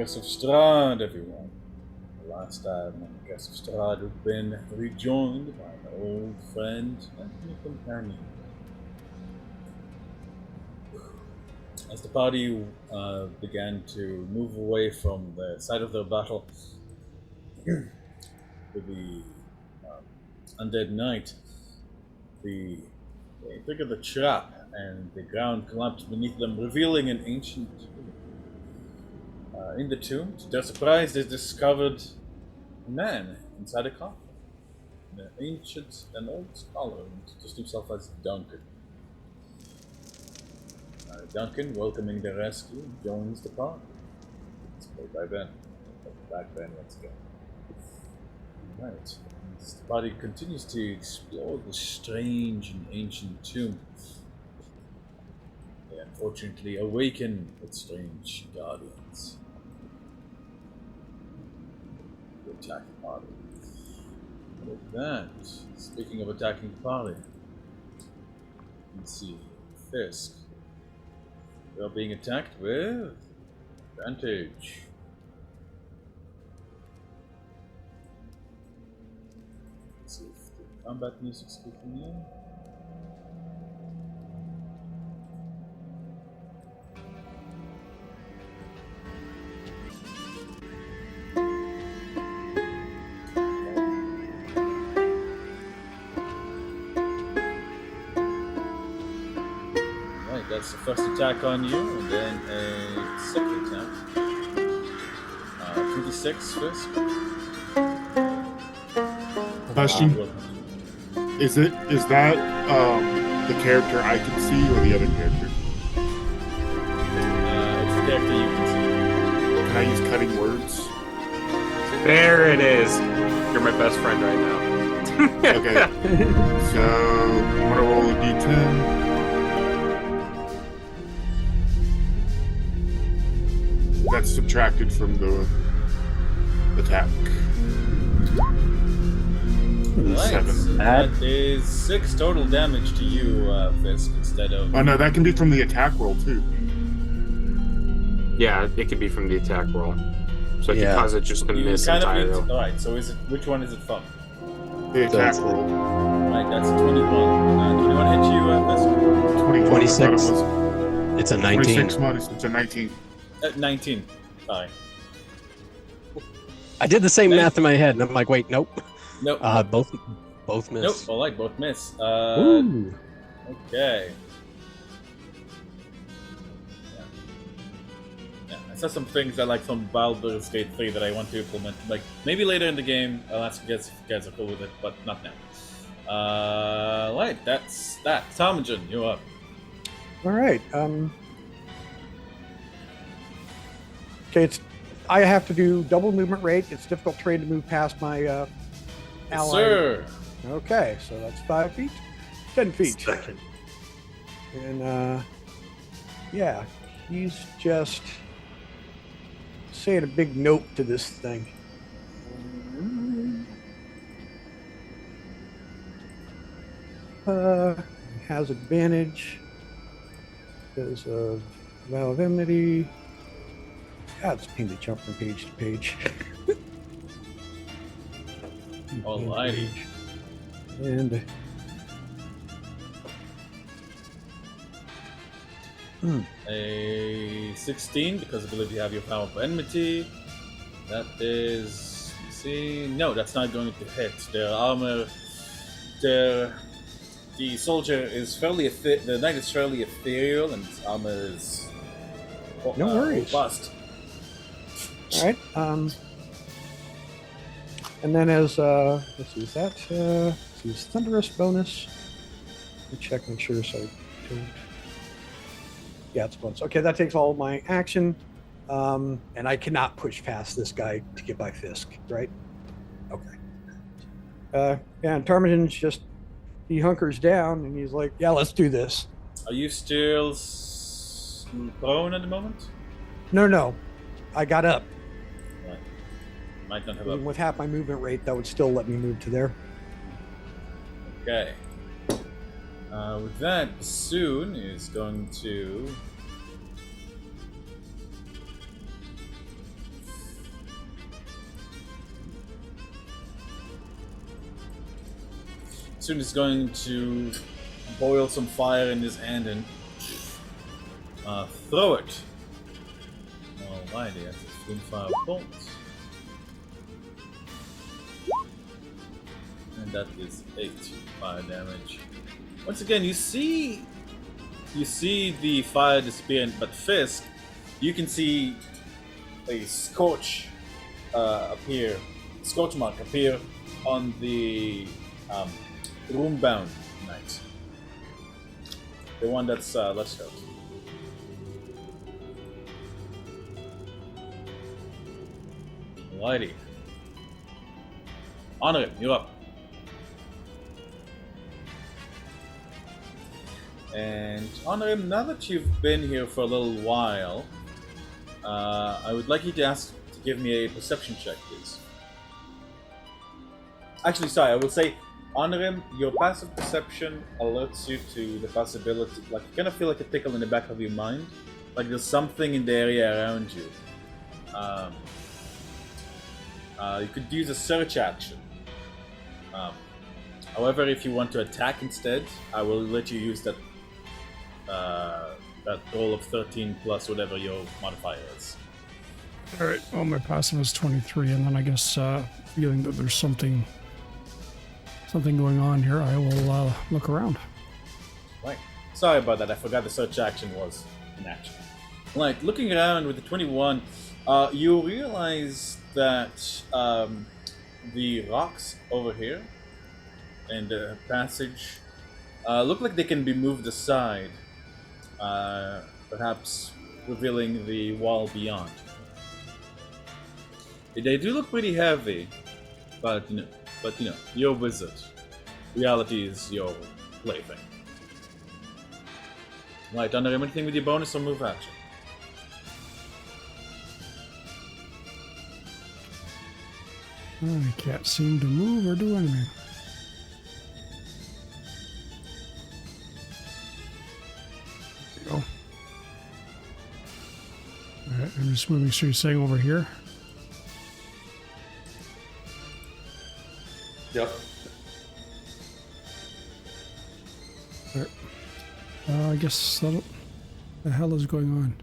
Curse of Strahd, everyone. The last time on the Curse of Strahd, we've been rejoined by an old friend and new companion. As the party began to move away from the site of their battle with the undead knight, they triggered the trap and the ground collapsed beneath them, revealing an ancient tomb. In the tomb, to their surprise, they discovered a man inside a coffin. An old scholar who introduced himself as Duncan. Duncan, welcoming the rescue, joins the party. It's played by Ben. Back Ben once again. Right. As the party continues to explore the strange and ancient tomb, they unfortunately awaken its strange guardians to attack the party. With that, speaking of attacking the party, you can see Fisk. They are being attacked with advantage. Let's see if the combat music's kicking in. That's the first attack on you, and then a second attack. 26 Fisk. Question: Is that the character I can see or the other character? It's the character you can see. Can I use cutting words? There it is. You're my best friend right now. Okay. So I'm gonna roll a d10. That's subtracted from the attack. Right. 7. That is 6 total damage to you, Fisk, instead of... Oh no, that can be from the attack roll too. Yeah, it could be from the attack roll. So it can cause it just to miss entirely. Alright, so which one is it from? The attack roll. Right, that's a 21. 21 hit you, Fisk? 21. 26. It's a 19. 26 minus, it's a 19. 19. Sorry. I did the same math in my head, and I'm like, wait, nope. Nope. Both miss. Nope, alright, both miss. Ooh. Okay. Yeah, I saw some things I like from Baldur's Gate 3 that I want to implement. Like, maybe later in the game, I'll ask you guys if you guys are cool with it, but not now. Right, that's that. Tomagen, you're up. All right. Okay, I have to do double movement rate. It's difficult terrain to move past my ally. Sir. Okay, so that's 5 feet, 10 feet. Second. And yeah, he's just saying a big note to this thing. Has advantage because of Vow of Enmity. God, it's a pain to jump from page to page. Alrighty. And a 16, because I believe you have your power of enmity. That is, no, that's not going to hit. Their armor, the soldier is fairly the knight is fairly ethereal, and his armor is no worries. robust. All right. And then as let's see, is that is thunderous bonus? Let me check, make sure so I don't. Yeah, it's bonus. Okay, that takes all of my action, and I cannot push past this guy to get by Fisk, right? Okay. Yeah, and Tarmagin's just he hunkers down and he's like, "Yeah, let's do this." Are you still prone at the moment? No, I got up. Right. Might not have Even up. with half my movement rate, that would still let me move to there. Okay. With that, Soon is going to soon is going to boil some fire in his hand and throw it. Alrighty, that's 15 fire bolts. And that is 8 fire damage. Once again, you see the fire disappear, but Fisk, you can see a scorch mark appear on the room-bound knight. The one that's less out. Alrighty. Honor him, you're up. And Honor him, now that you've been here for a little while, I would like you to give me a perception check, please. Actually, sorry, I will say, Honor him, your passive perception alerts you to the possibility, like you kind of feel like a tickle in the back of your mind, like there's something in the area around you. You could use a search action. However, if you want to attack instead, I will let you use that roll of 13 plus whatever your modifier is. All right. Well, my passive is 23, and then I guess feeling that there's something going on here, I will look around. Right. Sorry about that. I forgot the search action was in action. Like looking around with the 21, you realize that the rocks over here and the passage look like they can be moved aside, perhaps revealing the wall beyond. They do look pretty heavy, but you know, you're a wizard. Reality is your plaything. Right, under anything with your bonus or move action? I can't seem to move or do anything. There you go. Alright, I'm just moving, so you're saying over here? Yep. Alright. I guess that'll... The hell is going on?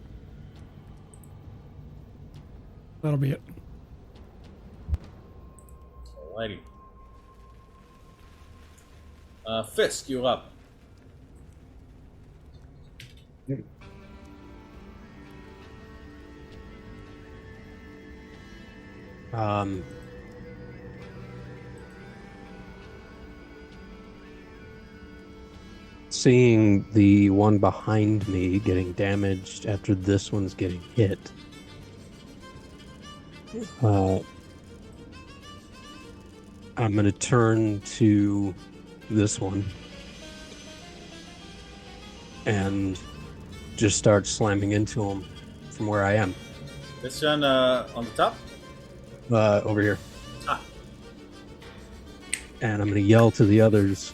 That'll be it. Alrighty. Fisk, you're up. Seeing the one behind me getting damaged after this one's getting hit. I'm going to turn to this one and just start slamming into him from where I am. This one on the top? Over here. Ah. And I'm going to yell to the others.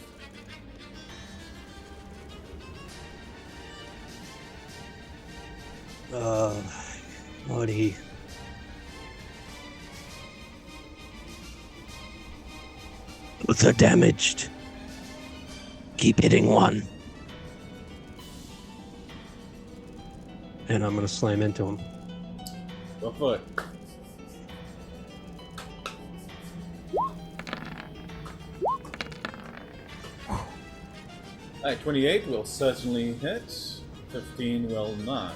Buddy. Both are damaged. Keep hitting one. And I'm gonna slam into him. Go for it. Alright, 28 will certainly hit. 15 will not.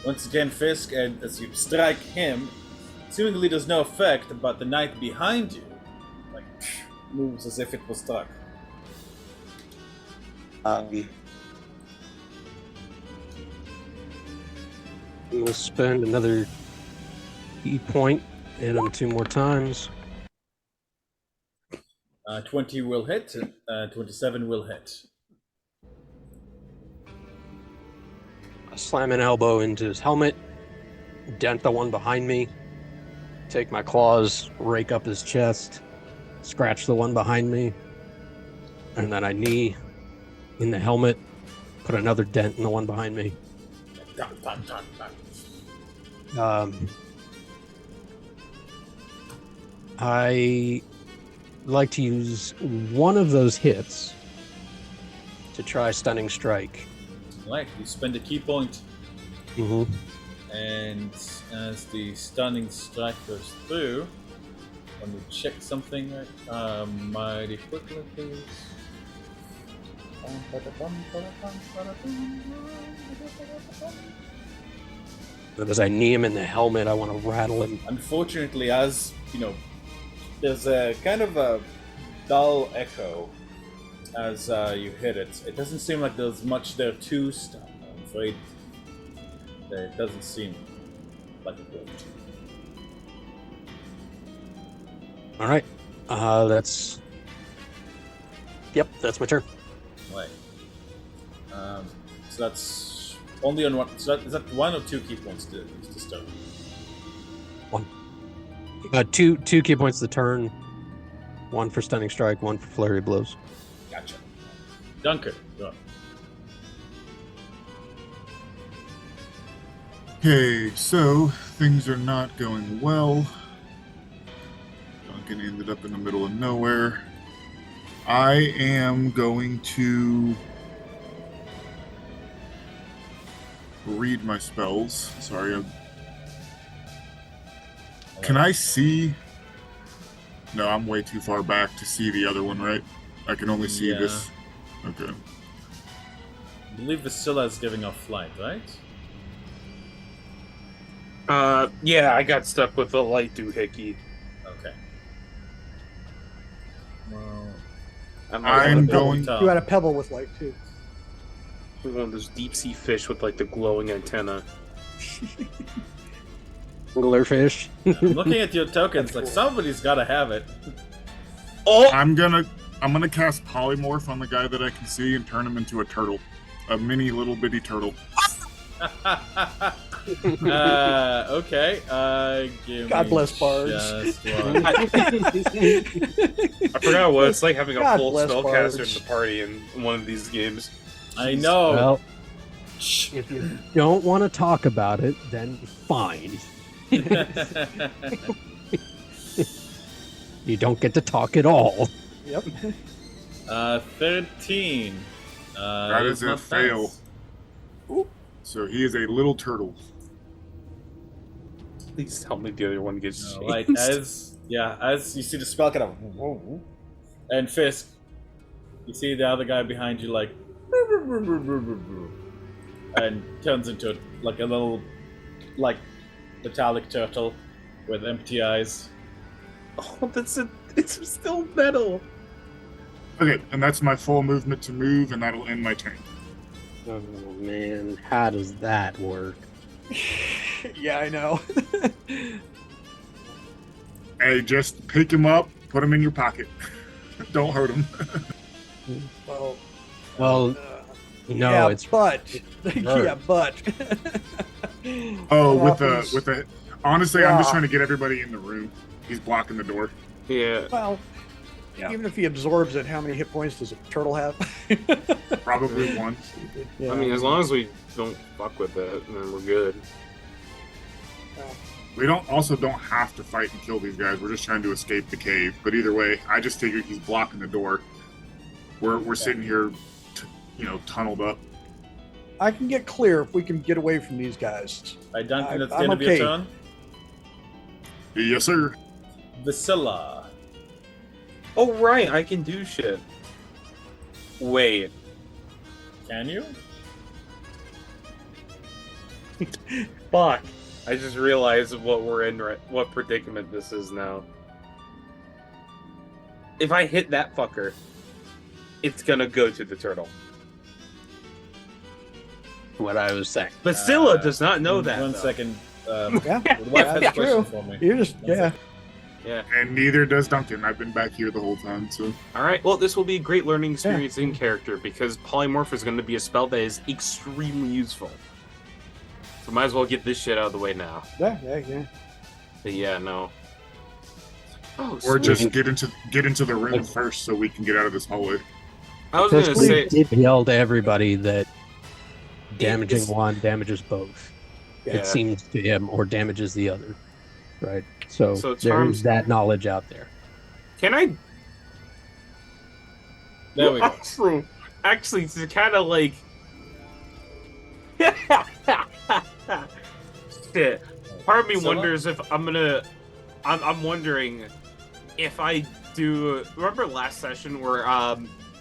Once again, Fisk, and as you strike him, seemingly there's no effect, but the knight behind you, like, moves as if it was struck. We'll spend another key point, hit him 2 more times. 20 will hit, 27 will hit. Slam an elbow into his helmet, dent the one behind me, take my claws, rake up his chest, scratch the one behind me, and then I knee in the helmet, put another dent in the one behind me. Dun, dun, dun, dun. like to use one of those hits to try stunning strike. Right, you spend a key point, Mm-hmm. and as the stunning strike goes through, let me check something mighty quickly, please. But as I knee him in the helmet, I want to rattle him. Unfortunately, as you know, there's a kind of a dull echo as you hit it. It doesn't seem like there's much there to stun. I'm afraid that it doesn't seem like it would. All right. That's. Yep, that's my turn. Right. So that's only on one. So is that one or two key points to start? Two key points to the turn. One for stunning strike, one for flurry of blows. Gotcha. Duncan, go on. Okay, so things are not going well. Duncan ended up in the middle of nowhere. I am going to read my spells. Sorry. Can I see? No, I'm way too far back to see the other one, right? I can only see Yeah. this. Okay. I believe Vasilla is giving off flight, right? Yeah, I got stuck with the light doohickey. Okay. Well, I'm going- You had a pebble with light too. one of those deep sea fish with like the glowing antenna. Anglerfish. I'm looking at your tokens. Like somebody's got to have it. Oh, I'm gonna cast polymorph on the guy that I can see and turn him into a turtle, a mini little bitty turtle. Okay. Give God me bless bards. just one. I forgot what it's like having a God full bless spellcaster bards. in the party in one of these games. I know. Well, if you don't want to talk about it, then fine. You don't get to talk at all. Yep. 13. That is a not fail. nice. So he is a little turtle. Please tell me the other one gets changed. Like as you see the spell kind of, and Fisk, you see the other guy behind you like, and turns into like a little, like, metallic turtle with empty eyes. Oh, it's still metal. Okay, and that's my full movement to move, and that'll end my turn. Oh man, how does that work? Yeah, I know. Hey, just pick him up, put him in your pocket. Don't hurt him. Well, Well, no, yeah, it's but yeah, but. Oh, What with the. happens- Honestly, I'm just Yeah. trying to get everybody in the room. He's blocking the door. Yeah. Well, Yeah. even if he absorbs it, how many hit points does a turtle have? Probably one. Yeah. I mean, as long as we don't fuck with it, then we're good. We don't have to fight and kill these guys. We're just trying to escape the cave. But either way, I just figured he's blocking the door. We're sitting here, tunneled up. I can get clear if we can get away from these guys. I don't think that's the I'm end of your okay. turn. Yes, sir. Vasilla. Oh, right, I can do shit. Wait. Can you? Fuck. I just realized what we're in, what predicament this is now. If I hit that fucker, it's gonna go to the turtle. what I was saying. Vasilla does not know that. One though. second. Yeah, The wife has a that's question true. for me. You're just yeah. Yeah. And neither does Duncan. I've been back here the whole time, so. All right. Well, this will be a great learning experience in character because polymorph is going to be a spell that is extremely useful. So might as well get this shit out of the way now. Yeah. But yeah, no. Oh, Or sweet. just get into the room first so we can get out of this hallway. I was going to Fisk say. did yell to everybody that damaging It's- one damages both. Yeah. It seems to him, or damages the other. Right. So, So there's that knowledge out there. Can I There we go. Actually, to kind of like. Shit. Part of me Priscilla? wonders if I'm gonna. I'm wondering if I do. Remember last session where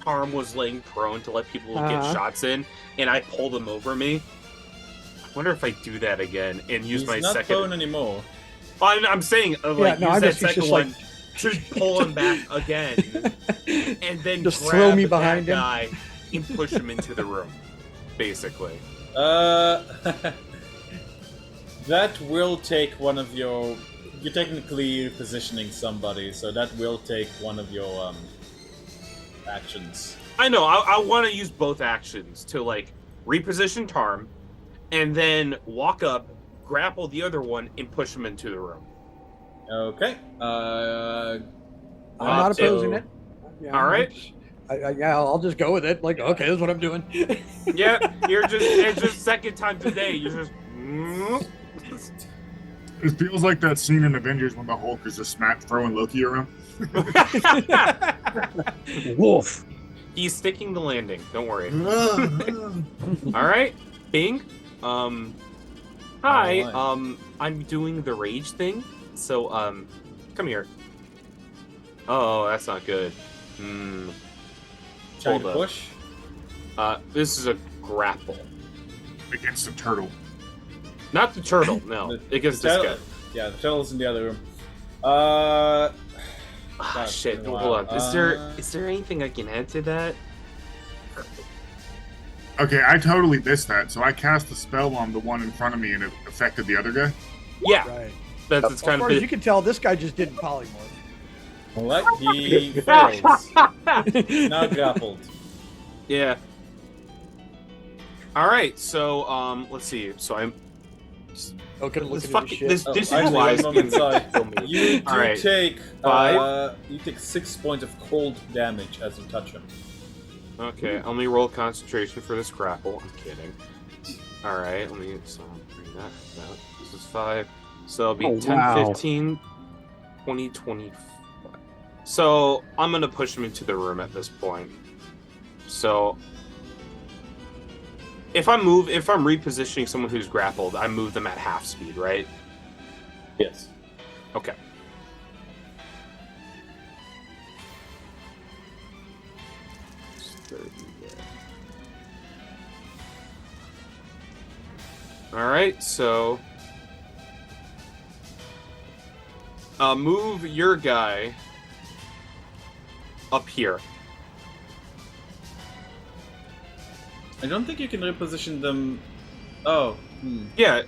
Tarm was laying prone to let people get shots in, and I pulled him over me. I wonder if I do that again and use He's my not second. prone anymore. I'm saying like no, use I that guess he's second just one to pull him back again, and then Just grab throw me behind that him. guy and push him into the room, basically. That will take one of your. You're technically positioning somebody, so that will take one of your actions. I know. I want to use both actions to like reposition Tarm, and then walk up, grapple the other one, and push him into the room. Okay. I'm not opposing it. Yeah, All right. Yeah, I'll just go with it. Like, okay, this is what I'm doing. Yeah, it's just second time today. You're just. It feels like that scene in Avengers when the Hulk is just throwing Loki around. Wolf. He's sticking the landing. Don't worry. All right, Bing. Hi. I'm doing the rage thing. So, come here. Oh, that's not good. Trying Hold to up. push. This is a grapple. Against the turtle. Not the turtle. No, against this guy. Yeah, the turtle's in the other room. Ah, That's shit. been a Hold while. on. Is there anything I can add to that? Okay, I totally missed that. So I cast a spell on the one in front of me and it affected the other guy. Yeah, Right. that's As kind far of as you can tell, this guy just didn't polymorph. What? He fails. Now grappled. Yeah. All right. So, let's see. So I'm. Okay, This look at fucking shit. this Oh, this is actually, why one moment, sorry. kill me. You do All right. take 5. you take 6 points of cold damage as you touch him. Okay, let me roll concentration for this grapple. I'm kidding. All right, let me bring that out. This is 5. So it'll be 10, wow. 15, 20, 25. So I'm gonna push him into the room at this point. So if I'm repositioning someone who's grappled, I move them at half speed, right? Yes. Okay. All right, so move your guy up here. I don't think you can reposition them. Oh. Yeah,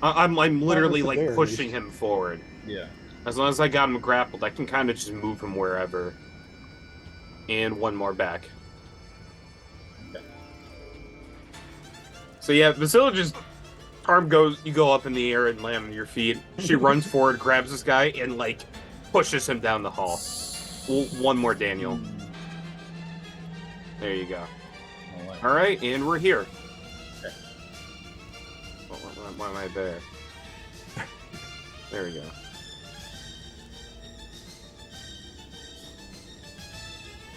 I'm literally the like bears. pushing him forward. Yeah. As long as I got him grappled, I can kind of just move him wherever. And one more back. Okay. So yeah, Vasilla just arm goes. You go up in the air and land on your feet. She runs forward, grabs this guy, and like pushes him down the hall. One more, Daniel. There you go. Alright. All right, and we're here. Okay. Why am I there? There we go.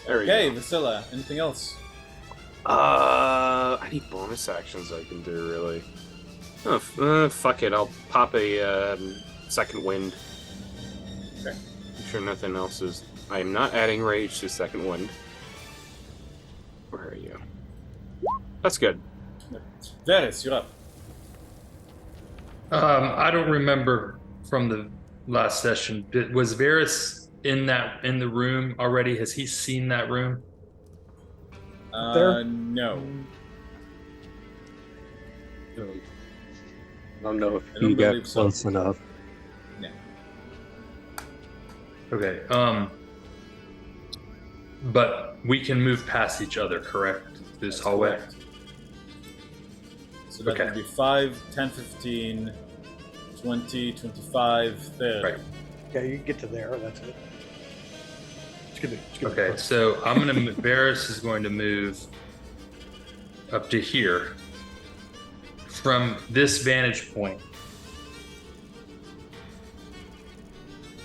There we Okay, go. Vasilla. Anything else? I need bonus actions I can do, really. Oh, fuck it. I'll pop a second wind. Okay. I'm sure nothing else is. I am not adding rage to second wind. Where are you? That's good. Varys, you're up. I don't remember from the last session. Was Varys in the room already? Has he seen that room? There? No. I don't know if I don't you got believe so. close enough. Okay. But we can move past each other, correct? This That's hallway. correct. So that Okay. would be 5, 10, 15, 20, 25, 30. Right. Yeah, you can get to there. That's it. It's gonna be Okay, fun. so I'm gonna. Varys is going to move up to here from this vantage point.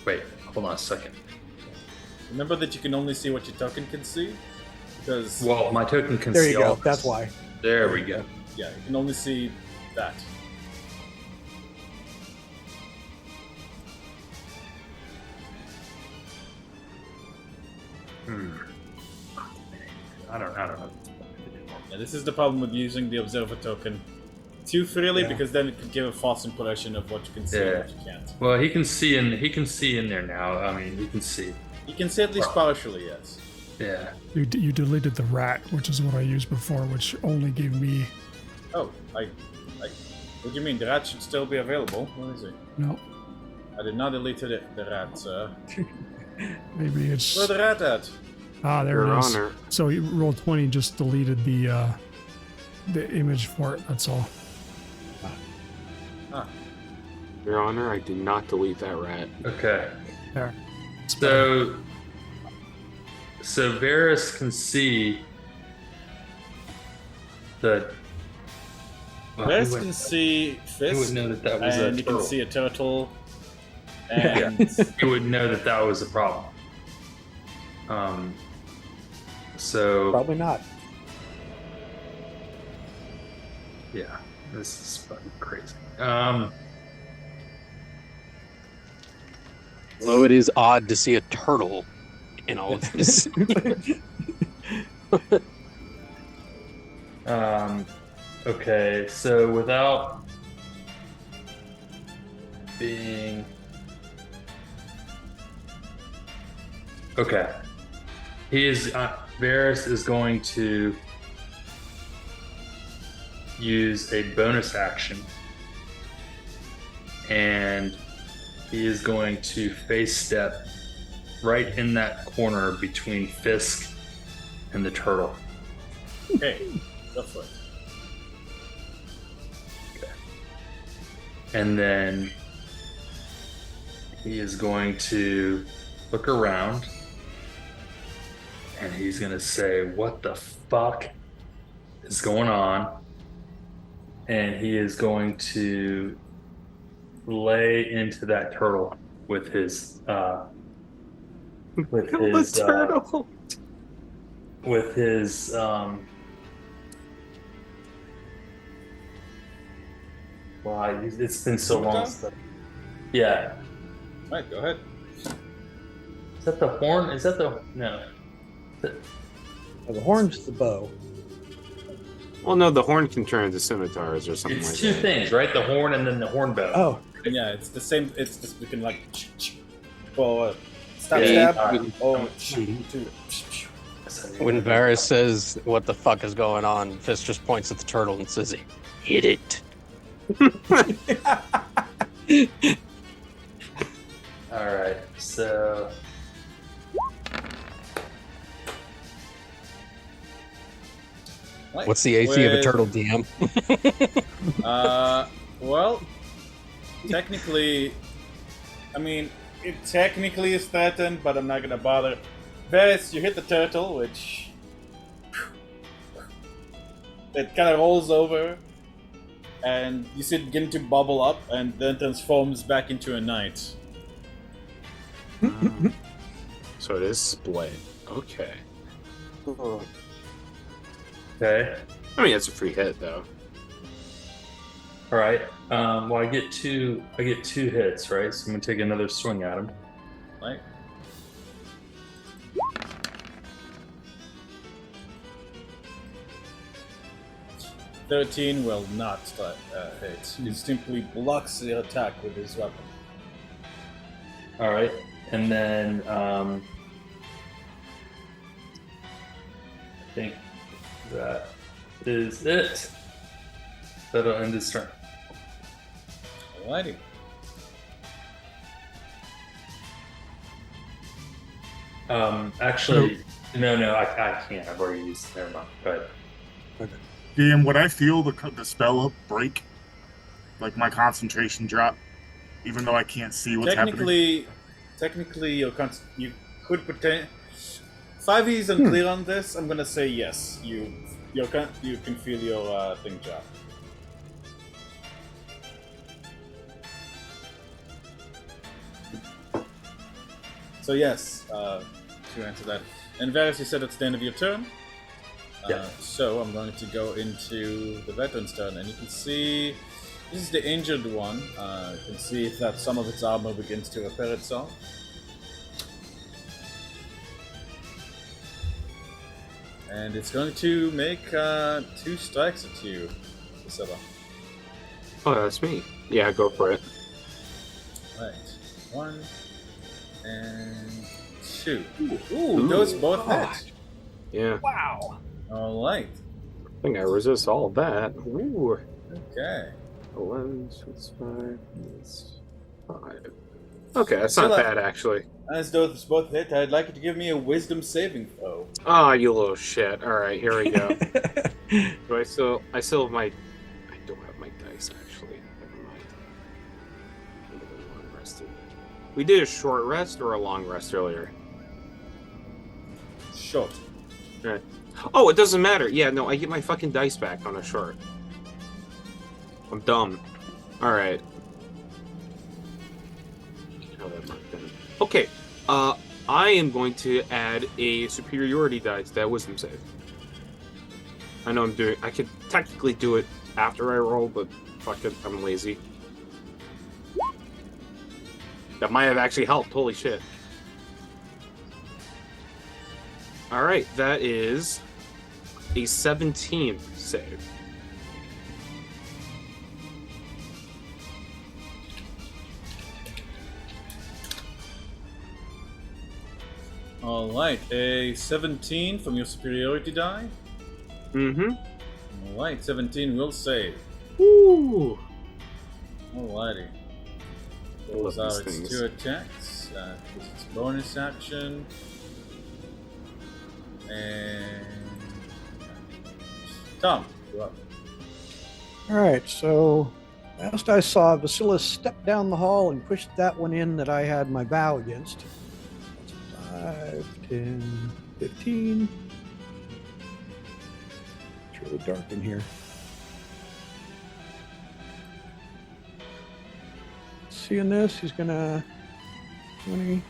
Wait, hold on a second. Remember that you can only see what your token can see, because Well, my token can There see you go. all That's this. why. There we go. yeah, you can only see that. I don't know. Yeah, this is the problem with using the observer token too freely, Yeah. because then it could give a false impression of what you can see and Yeah. what you can't. Well, he can see in there now. I mean, he can see. You can see at least partially, yes. Yeah. You deleted the rat, which is what I used before, which only gave me Oh, what do you mean? The rat should still be available. Where is it? no. I did not delete the rat, sir. Maybe it's Where's the rat at? there Your it is. Honor. So roll 20 just deleted the image for it. That's all. Your Honor, I did not delete that rat. Okay. There. It's better. So Varys can see the. Well, he Varys would- can see he would Fisk, know that was a and you can turtle. see a turtle, and He would know that was a problem. So Probably not. yeah, this is fucking crazy. Although it is odd to see a turtle in all of this. Okay, so without being okay, Varys is going to use a bonus action, and he is going to face step right in that corner between Fisk and the turtle. okay, go for it. And then he is going to look around and he's going to say, "What the fuck is going on?" And he is going to lay into that turtle with his turtle. with his wow, it's been so long since yeah. Right, go ahead. Is that the horn? Is that the no? Well, the horn's the bow. Well, no, the horn can turn into scimitars or something It's like two that. things, right? The horn and then the horn bow. Oh, Yeah, it's the same. It's just we can like for stab Yeah, stab. Oh, When Varys says, "What the fuck is going on?" Fisk just points at the turtle and says, "Hit it." All right, so What's the AC of a With- turtle, DM? Well, technically, I mean, it technically is threatened, but I'm not gonna bother. Varys, you hit the turtle, which it kind of rolls over, and you see it begin to bubble up, and then transforms back into a knight. So it is split. Okay. okay, I mean, that's a free hit, though. all right. Well, I get two hits, right? So I'm gonna take another swing at him. Right? $13 will not hit. He simply blocks the attack with his weapon. All right, and then I think that is it. That'll end his turn. Alrighty. Actually, no, I can't. I've already used. Never mind. Go ahead. DM, would I feel the spell break? Like my concentration drop? Even though I can't see what's happening? Technically, you could pretend. 5e is unclear on this. I'm gonna say yes. You can feel your thing drop. So yes, to answer that. And Varys, you said it's the end of your turn. Yeah. So I'm going to go into the veteran's turn, and you can see this is the injured one. You can see that some of its armor begins to repair itself. And it's going to make 2 strikes at you, Priscilla. Oh, that's me. Yeah, go for it. Right. 1 and 2. Ooh, those both hit. Yeah. Wow. All right. I think I resist all of that. Ooh. Okay. 11, 5. Okay, that's not Priscilla, bad, actually. As those both hit, I'd like you to give me a wisdom saving throw. Ah, you little shit. Alright, here we go. Do I still have my... I don't have my dice, actually. Never mind. I'm really long rested. We did a short rest or a long rest earlier? Short. Alright. Oh, it doesn't matter. Yeah, no, I get my fucking dice back on a short. I'm dumb. Alright. Okay, I am going to add a superiority die to that wisdom save. I know I could technically do it after I roll, but fuck it, I'm lazy. That might have actually helped, holy shit. Alright, that is a 17 save. Alright, a 17 from your superiority die. Mm-hmm. Alright, 17 will save. Ooh. Alrighty. I love Those are these its things. 2 attacks. This is its bonus action. And... Tom, you're up. All right, so last I saw, Vasilis stepped down the hall and pushed that one in that I had my bow against. That's 5, 10, 15. It's really dark in here. Seeing this, he's gonna 20,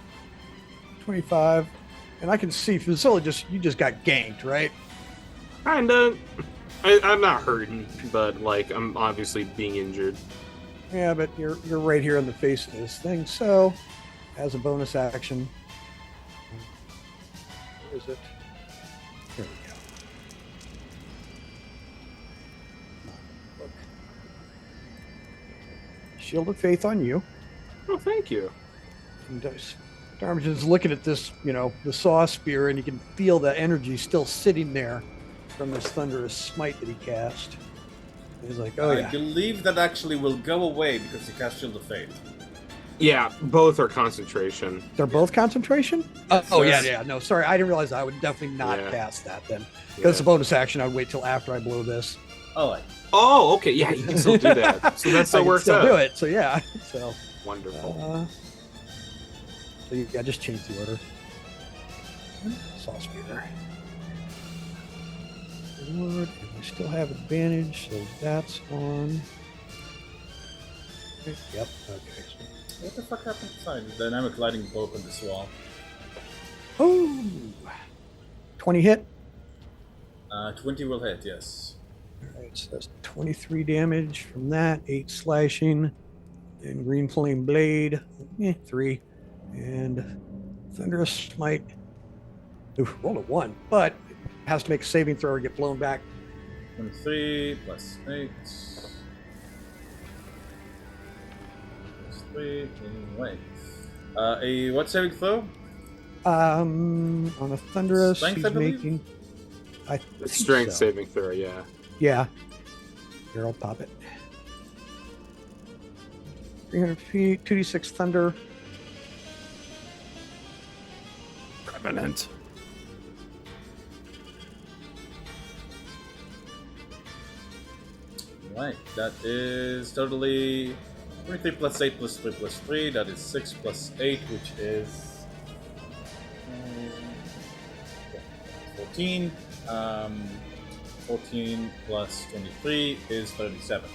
25, and I can see Vasila you just got ganked, right? Kinda. I'm not hurting, but like I'm obviously being injured. Yeah, but you're right here in the face of this thing. So, as a bonus action, where is it? Here we go. Look. Shield of Faith on you. Oh, thank you. And Darmageddon's looking at this, the saw spear, and you can feel the energy still sitting there from this thunderous smite that he cast. He's like, oh I yeah. believe that actually will go away because you cast Shield of Fate. Yeah, both are concentration. They're both concentration? Yes. Oh, yeah. No, sorry. I didn't realize I would definitely not Yeah. cast that then. Because it's a bonus action. I'd wait till after I blow this. Alright. Oh, okay. Yeah, you can still do that. So that I still can works still out. do it. So, yeah. So, Wonderful. I just changed the order. Saw spear. Lord, and I still have advantage, so that's on. Yep. Okay. So, What the fuck happened inside? The dynamic lighting bolt on this wall. oh, 20 hit. 20 will hit, yes. All right, so that's 23 damage from that, 8 slashing, and green flame blade, 3, and thunderous smite. Oof, rolled a 1, but it has to make a saving throw or get blown back. 23 plus 8. Plus 3. Wait. A what saving throw? On a thunderous, Strength, he's I believe? making. I It's think strength so. saving throw, yeah. Yeah. Here, I'll pop it. 300 feet, 2d6 thunder. Revenant. Right, that is totally 23 plus 8 plus 3 plus 3. That is 6 plus 8, which is 14. 14 plus 23 is 37.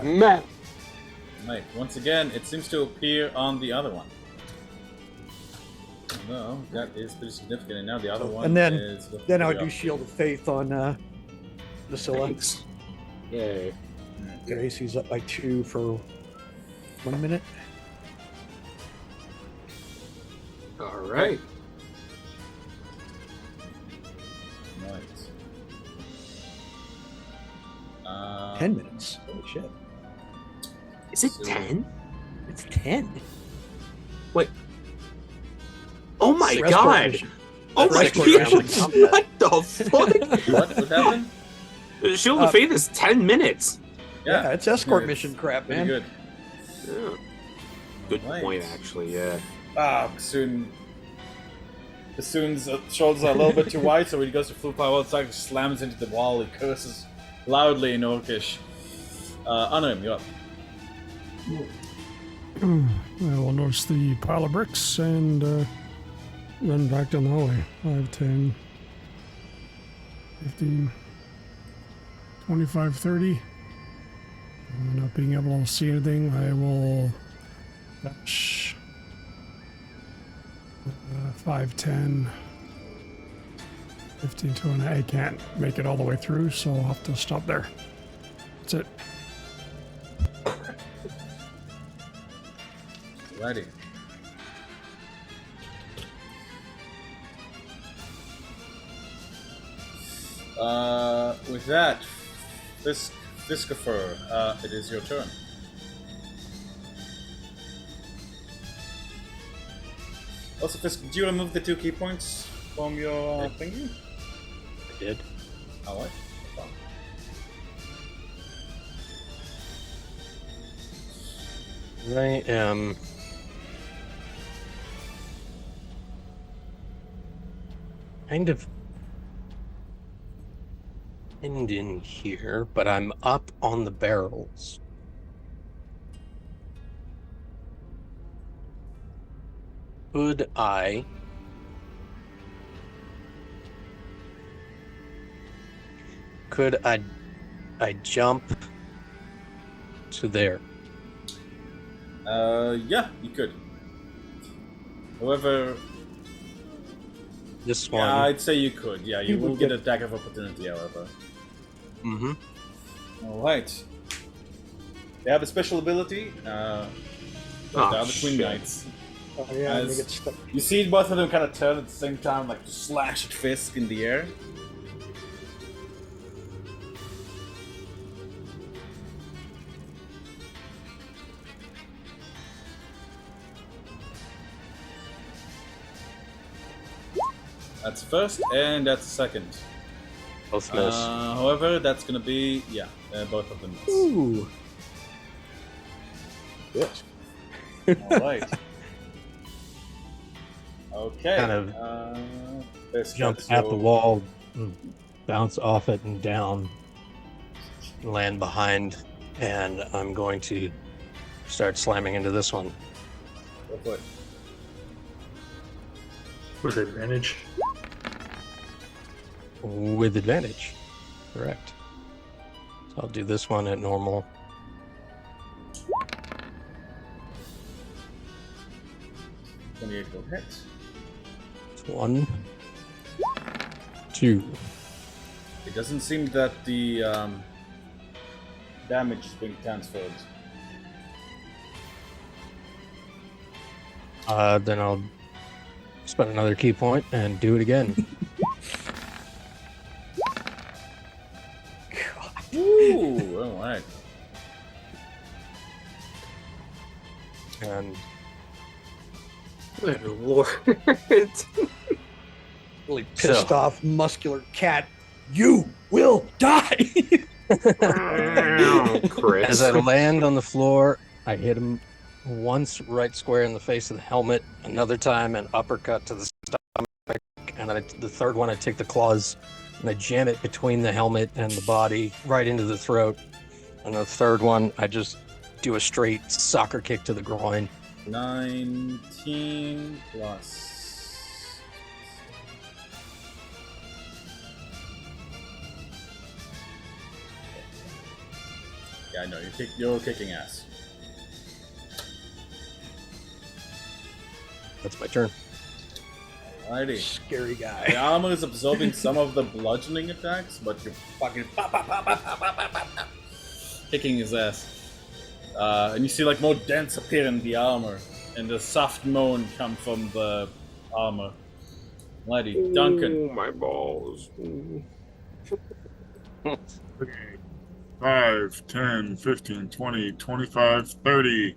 Man. Right, once again, it seems to appear on the other one. No, that is pretty significant. And now the other one And then- is... Then I would do Shield of Faith on Priscilla. Thanks. Yay. Your AC's up by 2 for 1 minute. All right. Nice. 10 minutes. Holy shit. Is it So- 10? It's 10. Wait. Oh my Escort god! mission. Oh my Escort god! mission. What the fuck? What happened? Shield of Faith is 10 minutes. Yeah, it's escort it's mission crap, Pretty man. good. Yeah. Good Right. point, actually. Yeah. Bassoon's shoulders are a little bit too wide, so when he goes to full power, it's like slams into the wall. He curses loudly in Orcish. Anrim, you're up. I will notice the pile of bricks and run back down the hallway. 5, 10, 15, 25, 30. Not being able to see anything, I will dash 5, 10, 15, 20. I can't make it all the way through, so I'll have to stop there. That's it. Righty. With that, Fiskifer, it is your turn. Also, Fisk, do you remove the 2 key points from your thingy? I did. Alright. I am kind of pinned in here, but I'm up on the barrels. Could I jump to there? Yeah, you could. However, This one. yeah, I'd say you could. Yeah, you You will would get get- attack of opportunity, however. Mm-hmm. Alright. They have a special ability. They are the Twin shit. Knights. Oh, yeah, and they As- get stuck. You see both of them kind of turn at the same time, like to slash at Fisk in the air. That's first, and that's second. Both miss. However, that's gonna be both of them miss. Ooh. Yes. Alright. Okay. Kind of Fisk, Jump that's at the your- wall, and bounce off it and down, land behind, and I'm going to start slamming into this one. Go for it. With advantage. With advantage. Correct. So I'll do this one at normal. $28 will hit. It's 1, 2. It doesn't seem that the damage is being transferred. Then I'll spend another key point and do it again. Ooh, alright. And Good lord. really Pissed off, muscular cat. You will die. Chris. As I land on the floor, I hit him once right square in the face of the helmet, another time an uppercut to the stomach, and then the third one I take the claws and I jam it between the helmet and the body right into the throat. And the third one, I just do a straight soccer kick to the groin. 19 plus. Yeah, I know, you're kicking ass. That's my turn. Alrighty. Scary The guy. armor is absorbing some of the bludgeoning attacks, but you're fucking kicking his ass. And you see like more dents appear in the armor, and a soft moan come from the armor. Alrighty, Duncan. my balls. 5, 10, 15, 20, 25, 30.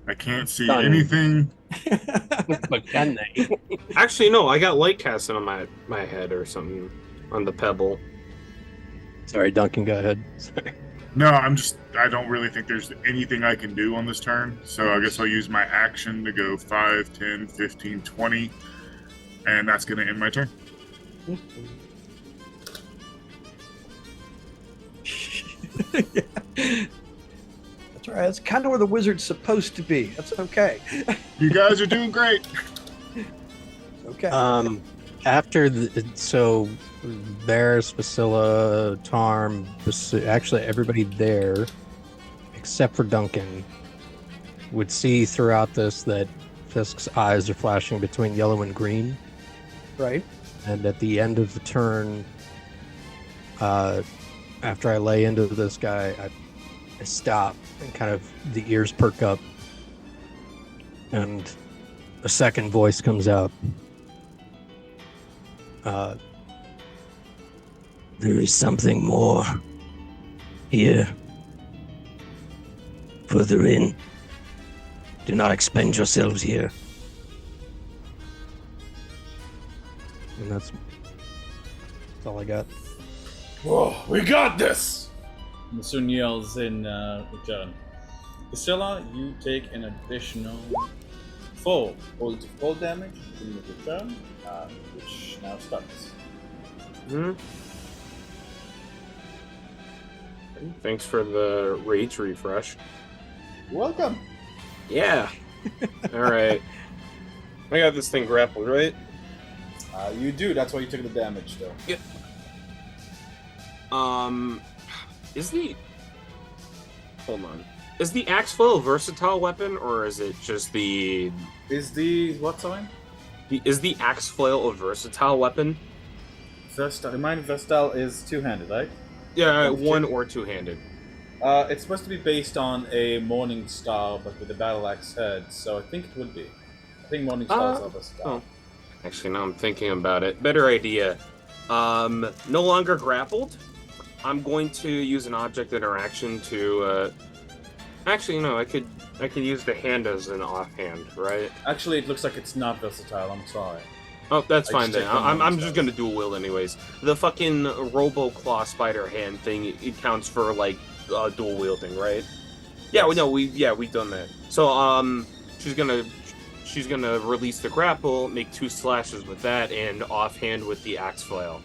I can't see Done. anything. But can they? Actually, no, I got light casting on my head or something on the pebble. Sorry, Duncan, go ahead. Sorry. No, I don't really think there's anything I can do on this turn. So I guess I'll use my action to go 5, 10, 15, 20. And that's going to end my turn. That's all right. That's kind of where the wizard's supposed to be. That's okay. You guys are doing great. Okay. After so Bears, Basilla, Tarm, actually everybody there except for Duncan would see throughout this that Fisk's eyes are flashing between yellow and green, Right. and at the end of the turn, after I lay into this guy, I stop and kind of the ears perk up, and a second voice comes out. There is something more here. Further in. Do not expend yourselves here. And that's all I got. Whoa, we got this! Masoon yells in return. Priscilla, you take an additional 4 points of cold damage in your return, which now starts. Thanks for the rage refresh. You're welcome. Yeah. All right. I got this thing grappled, right? You do, that's why you took the damage, though. Is the... Hold on. Is the axe flail a versatile weapon, or is it just the... Is the... what, sorry? Is the axe flail a versatile weapon? Versatile. Remind me, versatile is two-handed, right? Yeah, one or two-handed. It's supposed to be based on a Morning Star, but with a battle axe head, so I think it would be. I think Morning Stars are versatile. Oh. Actually, now I'm thinking about it. Better idea. No longer grappled. I'm going to use an object interaction to, Actually, no, I could use the hand as an offhand, right? Actually, it looks like it's not versatile, I'm sorry. Oh, that's I fine just then. checked on I'm those just guys. gonna dual wield anyways. The fucking Robo Claw Spider Hand thing, it counts for like dual wielding, right? Yeah, no, we've done that. So she's gonna release the grapple, make 2 slashes with that, and offhand with the axe flail.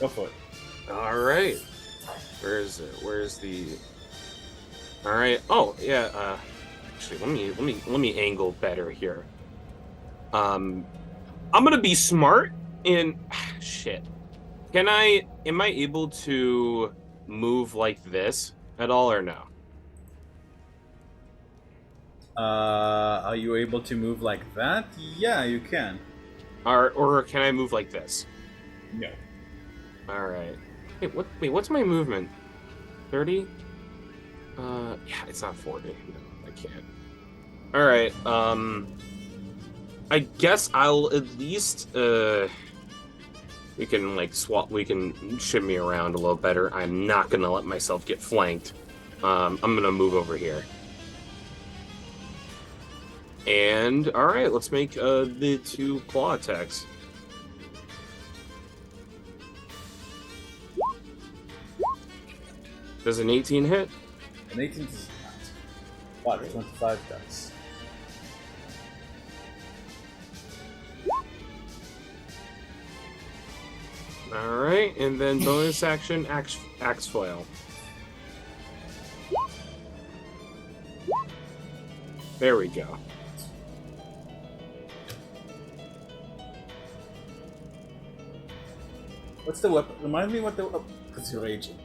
Go for it. All right. Where is it? Where's the? All right. Oh yeah. Actually, let me angle better here. I'm gonna be smart and shit. Am I able to move like this at all or no? Are you able to move like that? Yeah, you can. Or can I move like this? No. All right. Wait, what's my movement? 30? Yeah, it's not 40. No, I can't. All right. I guess I'll at least we can like swap. We can shimmy around a little better. I'm not gonna let myself get flanked. I'm gonna move over here. And all right, let's make the 2 claw attacks. Does an 18 hit? An 18 does not. But 25 does. All right, and then bonus action, axe flail. There we go. What's the weapon? Remind me what the... because you're raging.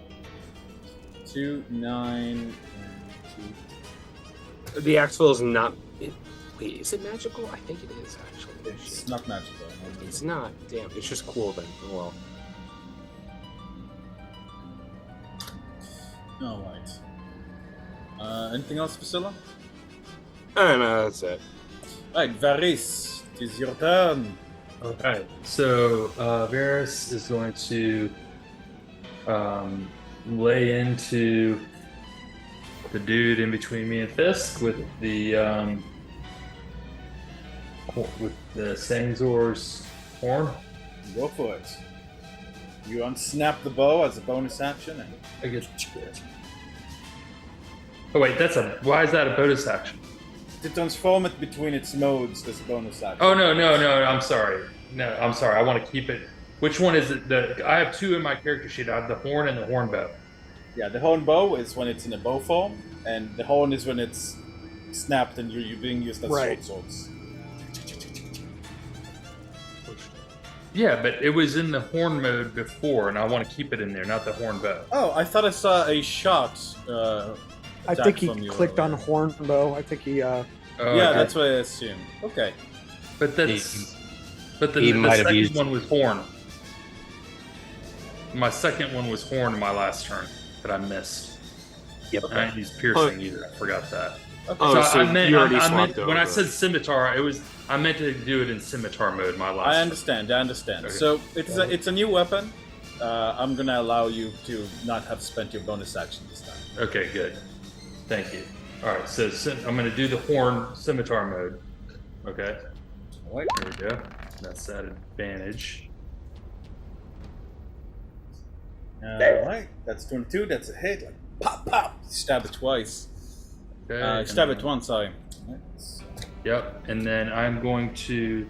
2, 9, and 2... The axe flail is not. Wait, is it magical? I think it is actually. It's Shit. not magical. It's not. Damn, it's just cool then. Oh, well. All right. Anything else, Priscilla? No, that's it. Right, Varys, it is your turn. Okay, so Varys is going to lay into the dude in between me and Fisk with the Sangzor's horn. Go for it. You unsnap the bow as a bonus action. And I get. Oh wait, why is that a bonus action? to transform it between its modes as a bonus action. Oh no! I'm sorry. No, I'm sorry. I want to keep it. Which one is it? I have two in my character sheet. I have the horn and the horn bow. Yeah, the horn bow is when it's in a bow form, and the horn is when it's snapped and you're being used as short swords. Yeah, but it was in the horn mode before, and I want to keep it in there, not the horn bow. Oh, I thought I saw a shot. I think he clicked on horn bow. I think he. Yeah, that's what I assumed. Okay. But that's. But the second used one was horn. My second one was horn in my last turn that I missed. Yep. I didn't use piercing either. I forgot that. Okay. Oh, So so I meant, you already I swapped meant when I over. said scimitar, I meant to do it in scimitar mode. My last. I understand. Okay. So it's a new weapon. I'm gonna allow you to not have spent your bonus action this time. Okay, good. Thank you. All right, so I'm going to do the horn scimitar mode. Okay. All right. There we go. That's that advantage. All right. That's 22. That's a hit. Like pop, pop. Stab it twice. Okay. Stab and it then- once. Sorry. Right, so- Yep. And then I'm going to.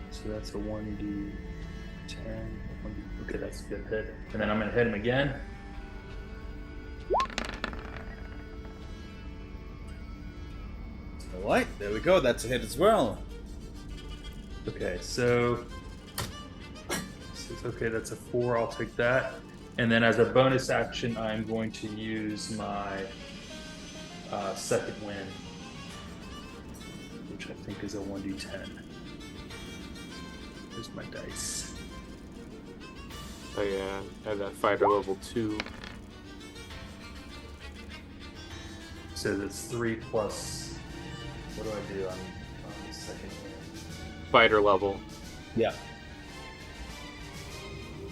So that's a 1d10. Okay, that's a good hit. And then I'm going to hit him again. All right. There we go. That's a hit as well. Okay, so okay, that's a 4. I'll take that. And then as a bonus action, I'm going to use my second wind, which I think is a 1d10. Here's my dice. Oh yeah, I have that fighter level 2. So that's 3 plus. What do I do on the second wind? Fighter level. Yeah.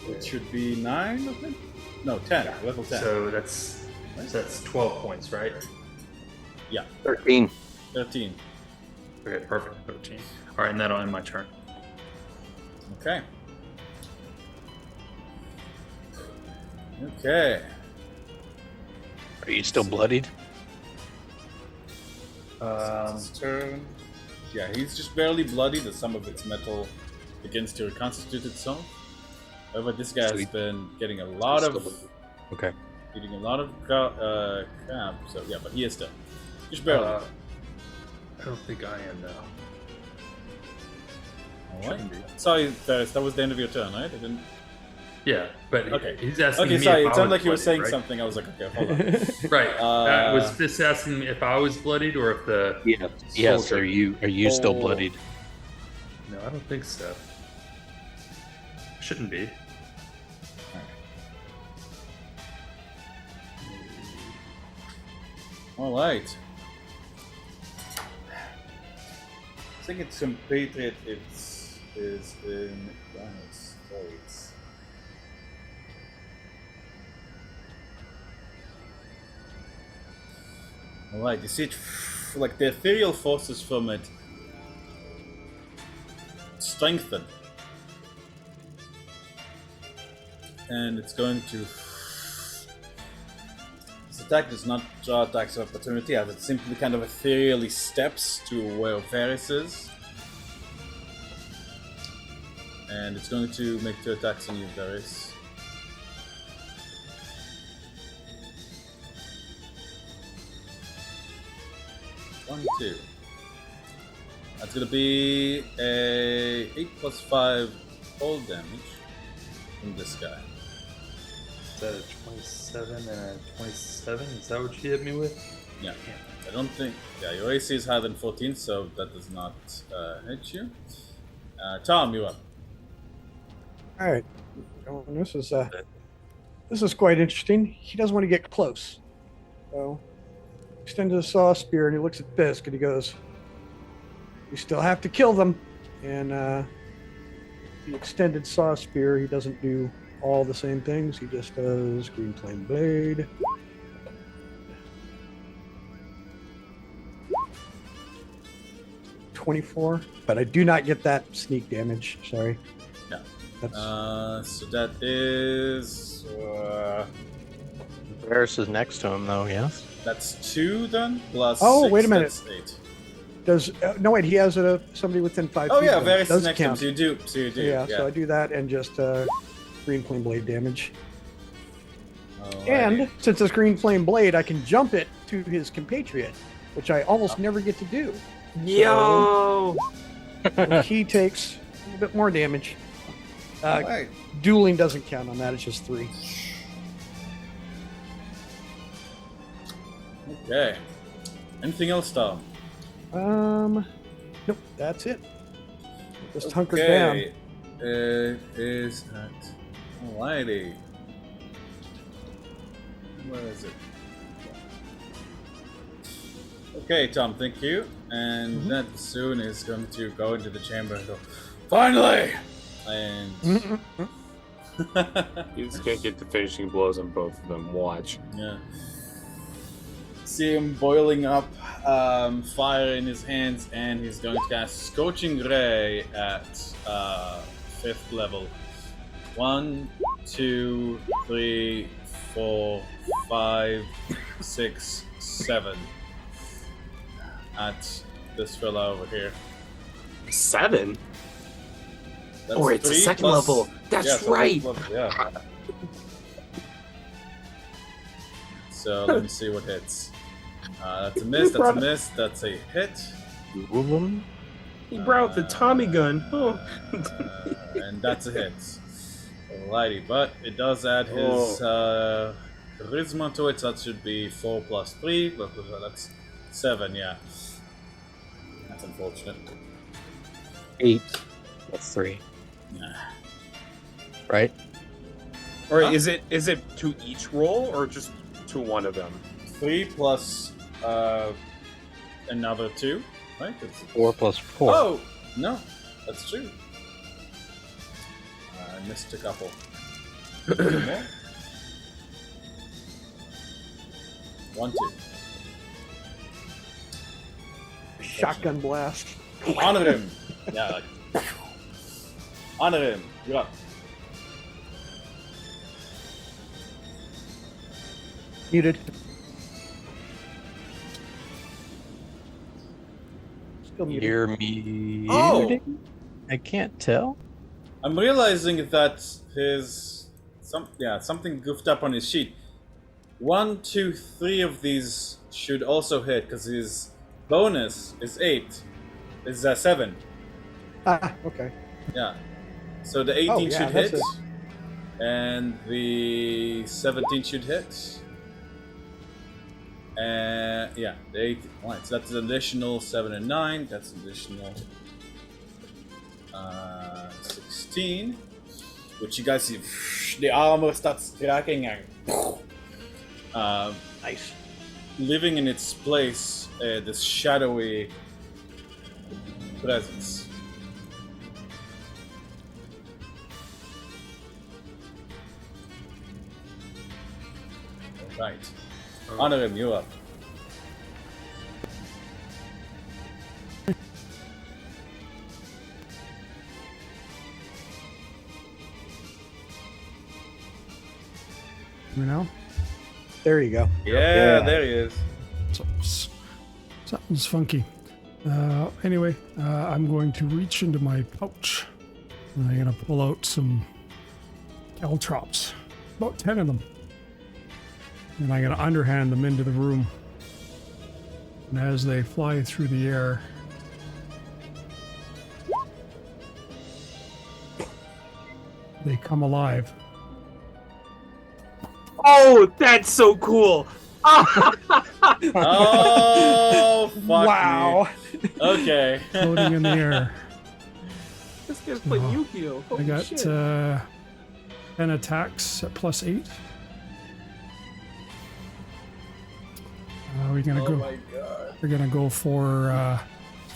It should be 9, I think? No, 10. Level 10. So that's 12 points, right? 13. 13. Okay, perfect. 13. All right, and that'll end my turn. Okay. Okay. Are you still bloodied? His turn. Yeah, he's just barely bloodied as some of its metal begins to reconstitute itself. However, this guy has Sweet. been getting a lot of Okay. eating a lot of crab. So yeah, but he is still just barely. I don't think I am now. All right. Shouldn't be. Sorry, Ferris, that was the end of your turn, right? I didn't. Yeah, but Okay. he's asking me. Okay, sorry. if It I sounded was like you were bloodied, saying right? something. I was like, okay, hold on. Right. Uh, was this asking me if I was bloodied or if the? Yes. soldier- Are you still Oh. bloodied? No, I don't think so. Shouldn't be. All right. I think it's compatriot. It's is in United States. All right. You see it, like the ethereal forces from it strengthen, and it's going to. This attack does not draw attacks of opportunity, as it simply kind of ethereally steps to where Varys is. And it's going to make 2 attacks on you, Varys. One, 2. That's going to be a 8 plus 5 cold damage from this guy. Is that a 27 and a 27? Is that what you hit me with? Yeah. I don't think. Yeah, your AC is higher than 14, so that does not hit you. Tom, you up? All right. Oh, this is quite interesting. He doesn't want to get close. So, extends the saw spear and he looks at Fisk and he goes, "We still have to kill them." And the extended saw spear, he doesn't do all the same things. He just does green flame blade. 24, but I do not get that sneak damage. Sorry. Yeah. That's So that is Varys is next to him, though. Yes. that's 2 then plus. Oh, 6, wait a minute. That's 8. does no wait. He has somebody within 5 Oh feet. yeah, of him. very Does next to him. count. So you do. So you do. Yeah, so I do that and just green flame blade damage. Alrighty. And since it's green flame blade, I can jump it to his compatriot, which I almost never get to do. Yo! So he takes a little bit more damage. Alright. Dueling doesn't count on that; it's just 3. Okay. Anything else, Tom? Nope, that's it. Just hunkered down. It is at. Alrighty. Where is it? Okay, Tom, thank you. And that soon is going to go into the chamber and go, finally! And. He's gonna get the finishing blows on both of them. Watch. Yeah. See him boiling up, fire in his hands, and he's going to cast Scorching Ray at 5th level. 1, 2, 3, 4, 5, 6, 7. At this fella over here. 7? That's Oh, it's a 3 second plus- level. That's yeah, so right. level, yeah. So let me see what hits. That's a miss, that's a miss, that's a hit. He brought out the Tommy gun. Oh. And that's a hit. Alrighty, but it does add his charisma to it, so that should be 4 plus 3, that's 7, yeah. That's unfortunate. 8 plus 3. Nah. Right? Or Huh? is it to each roll or just to one of them? 3 plus another 2, right? It's 4 plus 4. Oh! No, that's true. I missed a couple. Two more? 1, 2. Shotgun blast. Honor him! Yeah, like, honor him! You're up. Muted. Still muted. Hear me? Oh! I can't tell. I'm realizing that something goofed up on his sheet. 1, 2, 3 of these should also hit because his bonus is 8. Is 7. Ah, okay. Yeah. So the 18 Oh, yeah, should that's hit, and the 17 should hit. Yeah, the 18. Right, so that's an additional 7 and 9. That's an additional 16. Which you guys see, the armor starts cracking and Nice. living in its place, this shadowy presence. Right. Honor him, you up. You know? There you go. Yeah, Yeah. there he is. Something's funky. Anyway, I'm going to reach into my pouch. And I'm going to pull out some caltrops. About 10 of them. And I'm going to underhand them into the room. And as they fly through the air, they come alive. Oh, that's so cool! Oh, fuck Wow. me. Okay. Floating in the air. This guy's playing Oh. Yu-Gi-Oh. Holy I got shit. 10 attacks at +8. We're gonna Oh go. my god. We're gonna go for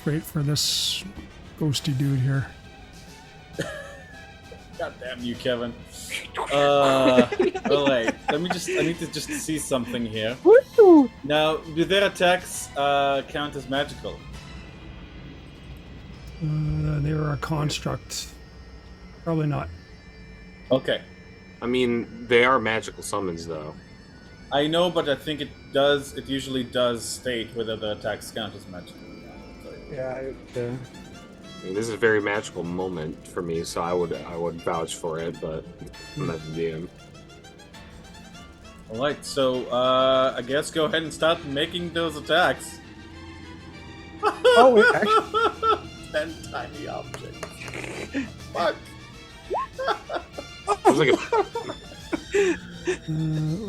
straight for this ghosty dude here. God damn you, Kevin. Alright. I need to just see something here. Now, do their attacks count as magical? They were a construct. Probably not. Okay. I mean, they are magical summons, though. I know, but I think it does. It usually does state whether the attacks count as magical. Yeah. I mean, this is a very magical moment for me, so I would vouch for it, but I'm not the DM. Alright, so I guess go ahead and start making those attacks. Oh, it actually. 10 tiny objects. Fuck. It was like a,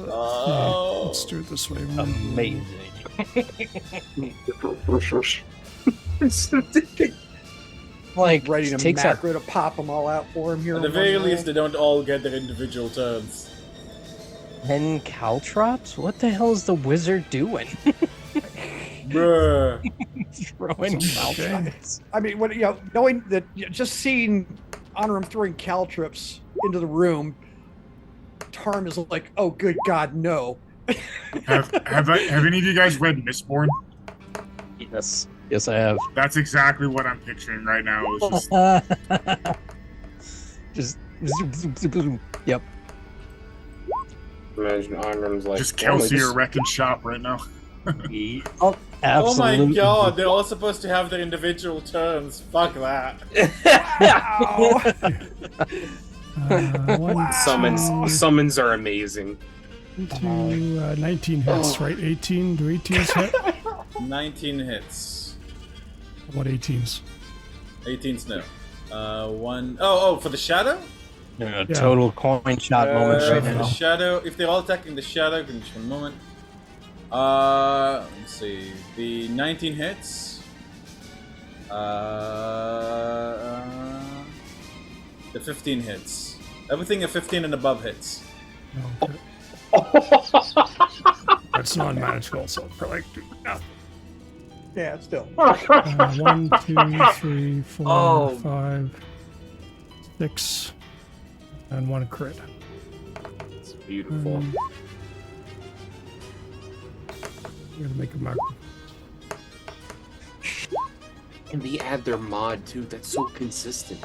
Oh. Let's do it this way. Amazing. Like, Ready to takes macro to pop them all out for him here. At the on very one roll. least, they don't all get their individual turns. 10 caltrops? What the hell is the wizard doing? Bruh. Throwing caltrops. I mean, what knowing that, just seeing Honorum throwing caltrops into the room, Tarm is like, "Oh, good God, no!" Have any of you guys read Mistborn? Yes. Yes, I have. That's exactly what I'm picturing right now. It's just Just. Yep. imagine Arnum's like, just Kelsey or wrecking shop right now. Oh, absolutely. Oh my god, they're all supposed to have their individual turns. Fuck that. One, Summons are amazing. two, 19 hits, right? 18. Do 18s hit? 19 hits. What 18s? 18's no. For the shadow? Yeah, total coin shot moment right For the now. shadow, if they're all attacking the shadow, give me just one moment. Let's see. The 19 hits. The 15 hits. Everything at 15 and above hits. Okay. That's non-magical, so for like nothing. Yeah, still. 1, 2, 3, 4, Oh. 5, 6, and 1 crit. It's beautiful. I'm gonna make a mark. And they add their mod too. That's so consistent.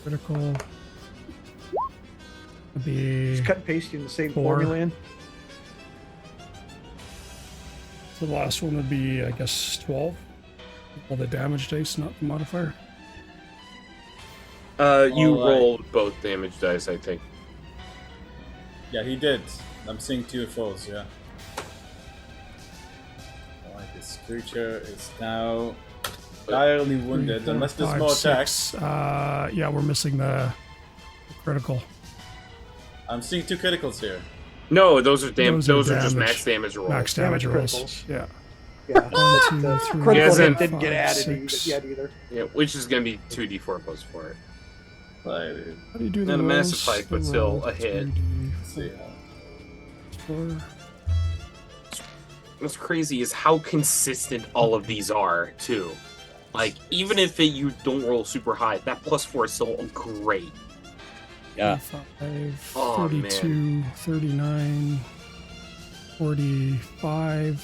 Critical. The Just cut and pasting the same 4. formula in. So the last one would be, I guess, 12. All the damage dice, not the modifier. You Alright. rolled both damage dice, I think. Yeah, he did. I'm seeing 2 foes, yeah. Alright, this creature is now direly wounded, 3, 4, unless there's 5, more 6. attacks. Yeah, we're missing the critical. I'm seeing 2 criticals here. No, those are Those Those are are just damage. max damage rolls. Max damage Damage rolls. criticals. Yeah. Yeah. 1, 2, The 3, critical Yes, hit and didn't get 5, added 6. yet either. Yeah, which is gonna be 2d4 plus 4. Right. How do you do the Not a massive rolls? spike, but The still roll, a hit. 3D, Let's see. 4. What's crazy is how consistent all of these are too. Like even if you don't roll super high, that plus 4 is still great. Yeah. 35, Oh, 32, 39, 45,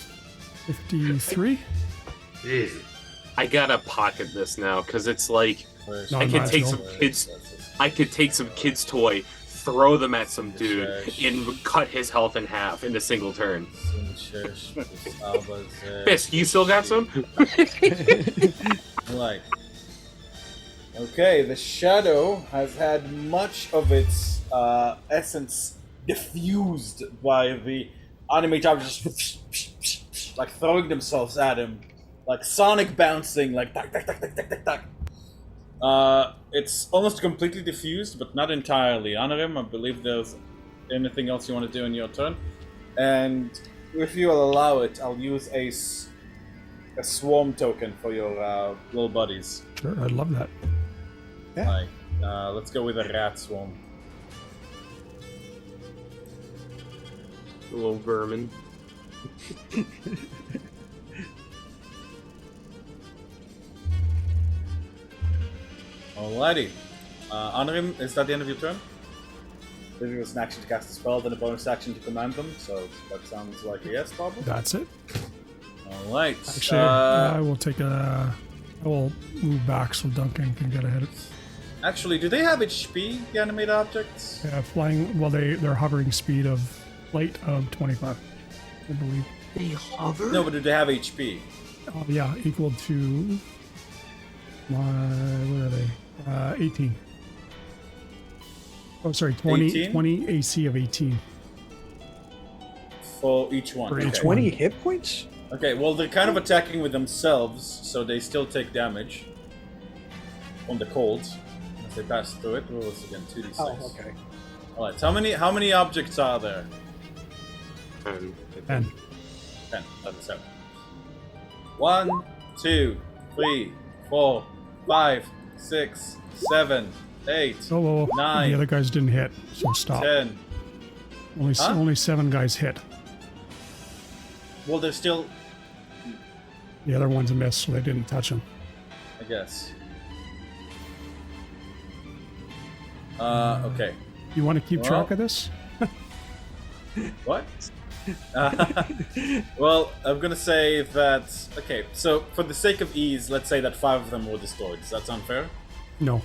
53. Jesus. I gotta pocket this now because it's like Where's- No, I could take some non-magical. kids. I could take some kid's toy, throw them at some dude, and cut his health in half in a single turn. Fisk, you still got some? Right. Okay, the shadow has had much of its essence diffused by the enemy targets, just like throwing themselves at him, like Sonic bouncing, like tack tack tack tack tack tack tack. It's almost completely diffused, but not entirely. Honorim, I believe there's anything else you want to do in your turn. And if you will allow it, I'll use a swarm token for your little buddies. Sure, I'd love that. Yeah. Like, let's go with a rat swarm. Little vermin. Alrighty. Honorim, is that the end of your turn? I believe it was an action to cast a spell, then a bonus action to command them, so that sounds like a yes, probably. That's it. Alright. Actually, I will take a. I will move back so Duncan can get ahead. Actually, do they have HP, the animated objects? Yeah, flying. Well, they're hovering speed of flight of 25, I believe. They hover? No, but do they have HP? Oh yeah, equal to my. What are they? 18. Oh, sorry, 20. 18? 20 AC of 18. For each one. For okay. each 20 hit points? Okay, well, they're kind of attacking with themselves, so they still take damage from the cold as they pass through it. What was it again? 2d6. Oh, okay. Alright, so how many objects are there? 10. 10. That's 7. 1, 2, 3, 4, 5, 6, 7, 8, Oh, well, 9, the other guys didn't hit, so stop. 10. Only 7 guys hit. Well, they're still, The other one's a miss, so they didn't touch him. I guess. Okay. You want to keep Well- track of this? What? Well, I'm gonna say that. Okay, so for the sake of ease, let's say that 5 of them were destroyed. Does that sound fair? No.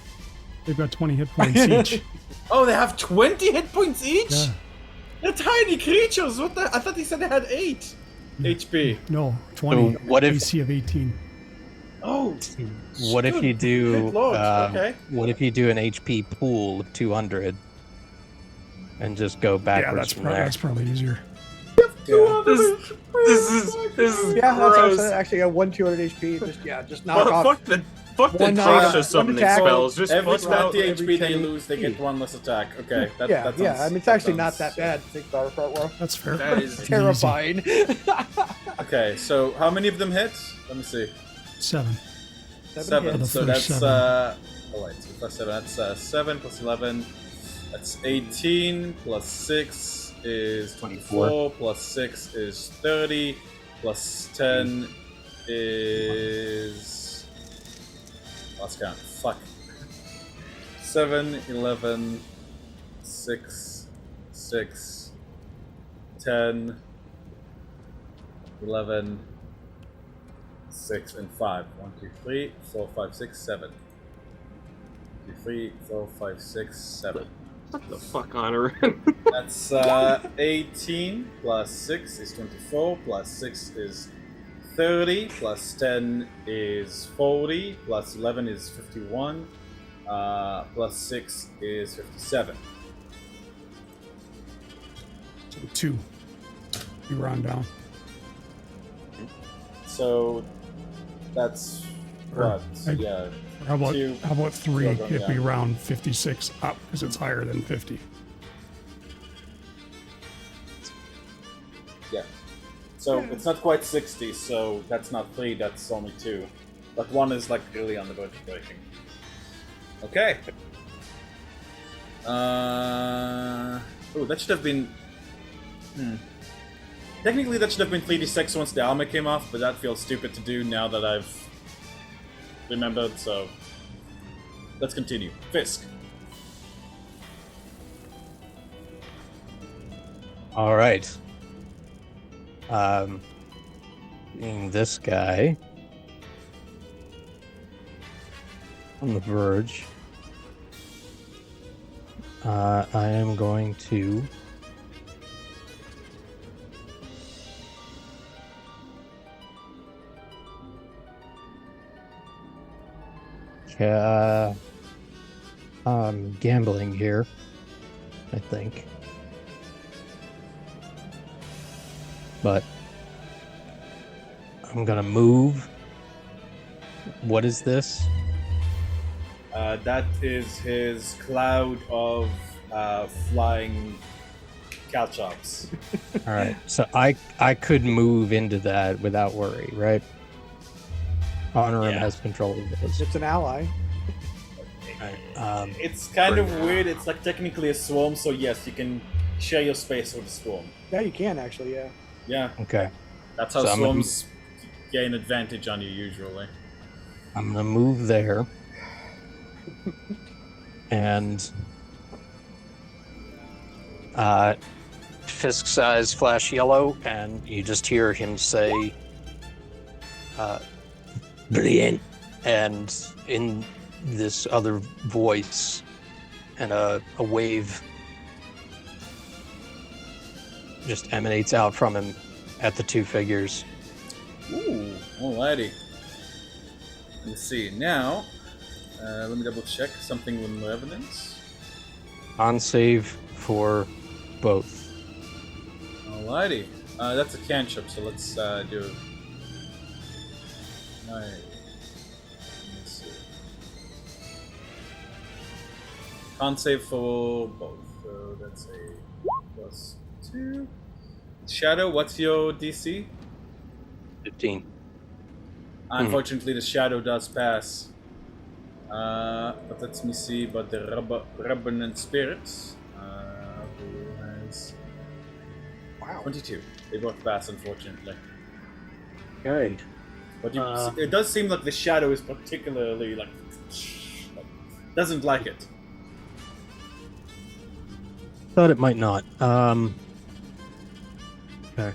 They've got 20 hit points each. Oh, they have 20 hit points each? Yeah. They're tiny creatures. What the? I thought they said they had 8 HP. No, 20. So what if- AC of 18. Oh, What if you do? Good lord, okay. What if you do an HP pool of 200 and just go Yeah, backwards from there? that's probably easier. This is Yeah, that's what I gross. said. Actually, I 1 200 HP. Just knock off. Fuck the One creature item, summoning one attack. spells. Just every fuck out 20 every HP they 10 lose, they get feet. 1 less attack. Okay, that, Yeah, that yeah. sounds, I mean, it's actually that not sounds- that bad. Think about it, well. That's fair. That is Easy. Terrifying. Okay, so how many of them hit? Let me see. 7. 7. hits. So The that's first 7. alright, so plus 7. That's 7 plus 11. That's 18 plus 6 is 24 plus 6 is 30 plus 10 is last count. Fuck. 7, 11, 6, 6, 10, 11, 6, and 5. 1, 2, 3, 4, 5, 6, 7. 2, 3, 4, 5, 6, 7. What the fuck, Honor? That's 18 plus 6 is 24, plus 6 is 30, plus 10 is 40, plus 11 is 51, plus 6 is 57. So 2. You round down. So that's what? Yeah. How about 2. 3 Two, if yeah. we round 56 up because it's higher than 50? Yeah. So it's not quite 60, so that's not 3, that's only 2. But 1 is like really on the verge of breaking. Okay. Oh, that should have been. Technically, that should have been 3d6 once the armor came off, but that feels stupid to do now that I've remembered, so. Let's continue. Fisk. All right. Being this guy on the verge, I am going to gambling here, I think. But I'm gonna move. What is this? That is his cloud of flying caltrops. All right. So I could move into that without worry, right? Honorum Yeah. has control of those. It's an ally. Right. It's kind of Bring- weird. It's like technically a swarm, so yes, you can share your space with the swarm. Yeah, you can actually. Yeah. Yeah, Okay. that's how So I'm gonna- swarms gain advantage on you usually. I'm gonna move there, and Fisk's eyes flash yellow, and you just hear him say, "Brilliant," and in this other voice, and a wave just emanates out from him at the two figures. Ooh, alrighty. Let's see. Now, let me double check something with Malevolence. On save for both. Alrighty. That's a cantrip, so let's do it. Alright. Let's see. Can't save for both, so that's a +2. Shadow, what's your DC? 15. Unfortunately, the shadow does pass. But let me see. But the Revenant Spirits, who has Wow. 22. They both pass, unfortunately. Okay. But it does seem like the shadow is particularly like doesn't like it. Thought it might not. Okay.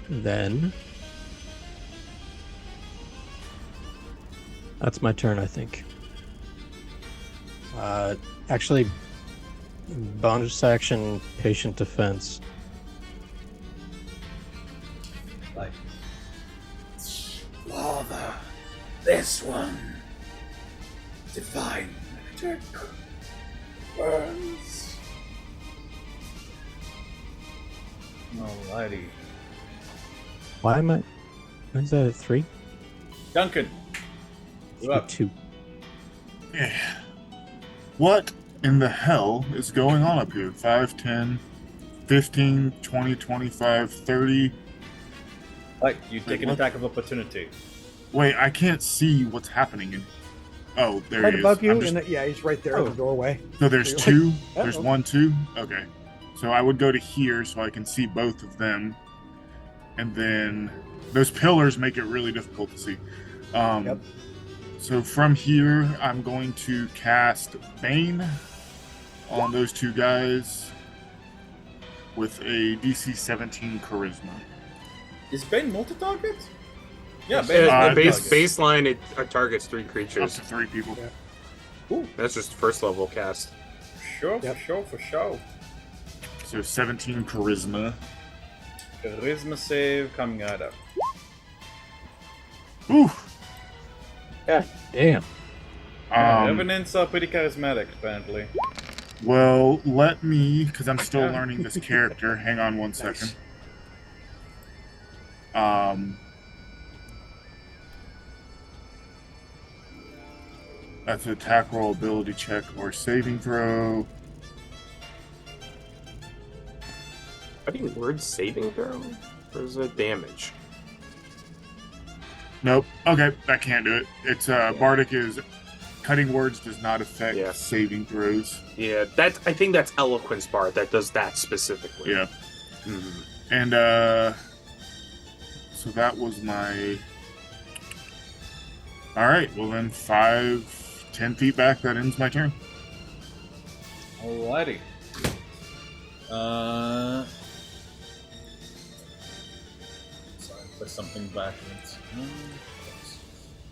Then that's my turn, I think. Actually, bonus action, patient defense. Like, Father, this one, divine magic, burns. Alrighty. Why am I? Why is that at 3? Duncan, you're up. 2. Yeah. What in the hell is going on up here? 5, 10, 15, 20, 25, 30. Like, you take an what? attack of opportunity. Wait, I can't see what's happening. Oh, there Right he is. above you, I'm just- and yeah, he's right there at the doorway. So there's You're two. oh, There's okay. 1, 2. Okay. So I would go to here so I can see both of them. And then those pillars make it really difficult to see. Yep. So from here, I'm going to cast Bane on those two guys with a DC 17 Charisma. Is Bane multi-target? Yeah, Uh, Bane is Uh, base multi-target. baseline it targets 3 Up creatures. to 3 people. Yeah. That's just first level cast. Sure, Yep. for sure. So 17 Charisma. Charisma save coming right up. Ooh. Damn. Revenants are pretty charismatic, apparently. Well, let me, because I'm still learning this character. Hang on one second. That's an attack roll, ability check, or saving throw. Cutting words saving throw? Or is it damage? Nope. Okay, that can't do it. It's Bardic is cutting words does not affect Yeah. saving throws. Yeah, I think that's Eloquence Bard that does that specifically. Yeah. Mhm. And so that was my. All right. Well then, 5, 10 feet back. That ends my turn. Alrighty. Sorry, there's something backwards.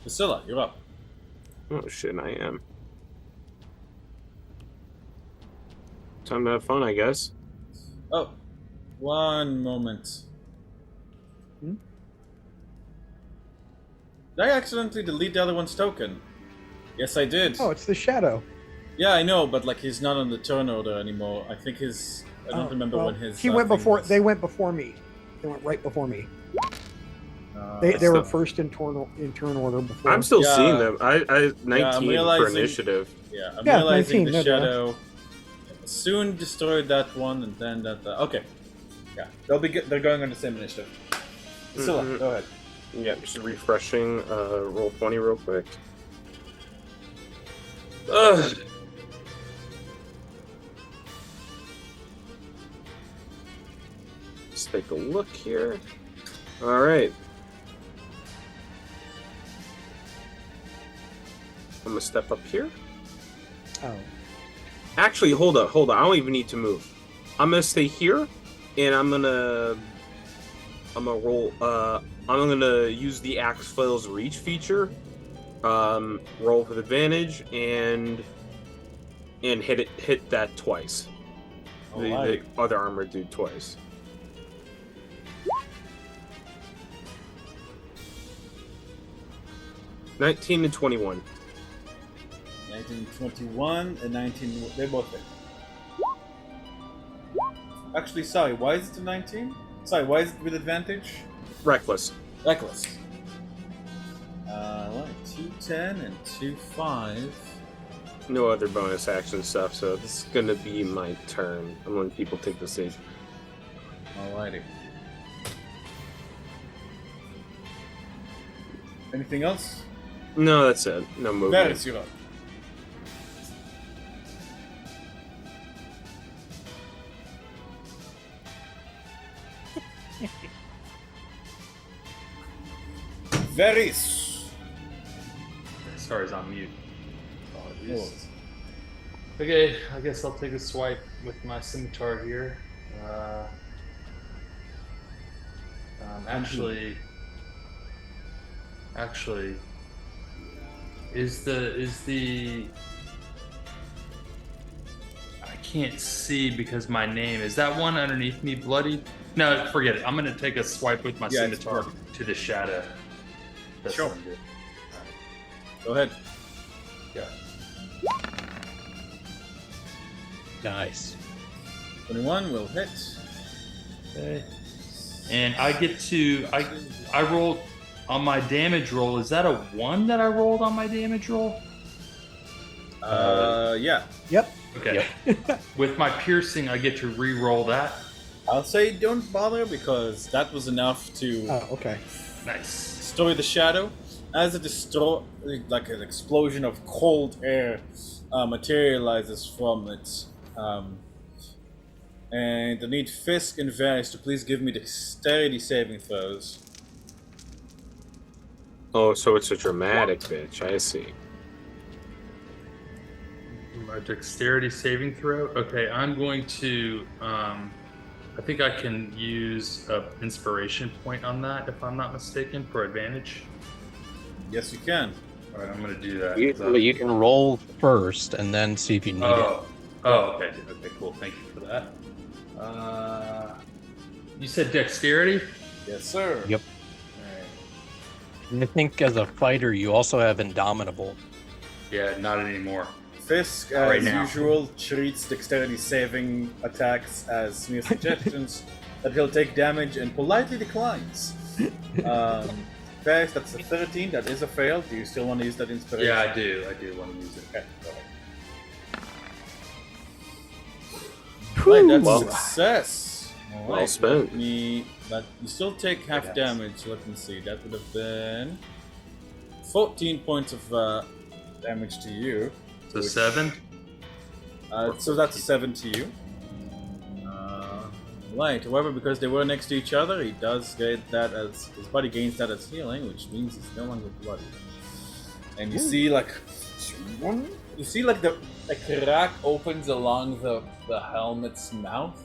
Priscilla, you're up. Oh shit, I am. Time to have fun, I guess. Oh, one moment. Hmm? Did I accidentally delete the other one's token? Yes, I did. Oh, it's the shadow. Yeah, I know, but like he's not on the turn order anymore. I think his. I don't remember well, when his. He went thing before. was. They went before me. They went right before me. They were first in turn order before. I'm still Yeah. seeing them. I 19 for realizing- initiative. Yeah, I'm Yeah, realizing 19, the no doubt. shadow soon destroyed that one, and then that. Okay, yeah, they'll be. They're going on the same initiative. Priscilla, Mhm. go ahead. Yeah, just refreshing. Roll 20 real quick. Ugh. Let's take a look here. All right. I'm gonna step up here. Oh. Actually, hold up. I don't even need to move. I'm gonna stay here, and I'm gonna roll. I'm gonna use the Axe Flail's Reach feature. Roll with advantage and hit that twice. Alright. The other armor dude twice. $19 and 21. 1921 and 19. They both hit. Actually, sorry. Why is it a 19? Sorry, why is it with advantage? Reckless. Reckless. Right, 210 and 25. No other bonus action stuff, so this is gonna be my turn. I'm letting people take the save. Alrighty. Anything else? No, that's it. No movement. Varys, you're up. Varys. Sorry, it's on mute. Oh. Apologies. Okay, I guess I'll take a swipe with my scimitar here. Actually, is the I can't see because my name is that one underneath me bloody? No, forget it. I'm gonna take a swipe with my Yeah, it's scimitar perfect. to the shadow. That's Sure. what I'm doing. Go ahead. Yeah. Nice. 21 will hit. Okay. And I get to I rolled on my damage roll. Is that a 1 that I rolled on my damage roll? Yeah. Yep. Okay. With my piercing, I get to re-roll that. I'll say don't bother because that was enough to Oh, okay. Nice. destroy the shadow. As it like an explosion of cold air materializes from it. And I need Fisk and Varys to please give me dexterity saving throws. Oh, so it's a dramatic bitch. I see. My dexterity saving throw. Okay, I'm going to. I think I can use an inspiration point on that, if I'm not mistaken, for advantage. Yes, you can. All right, I'm going to do that. You can roll first and then see if you need it. Okay. Okay, cool. Thank you for that. You said dexterity? Yes, sir. Yep. All right. And I think as a fighter, you also have Indomitable. Yeah, not anymore. Fisk, Not right as now. usual, treats dexterity saving attacks as mere suggestions that he'll take damage and politely declines. Varys, that's a 13. That is a fail. Do you still want to use that inspiration? Yeah, I do. I do want to use it. Okay, go ahead. Right, that's Well- a success. All Well right, spent. but you still take half Yes. damage. Let me see. That would have been 14 points of damage to you. So 7? So that's a 7 to you. Right. However, because they were next to each other, he does get that as his body gains that as healing, which means he's no longer bloody. And you see, like, the crack opens along the helmet's mouth.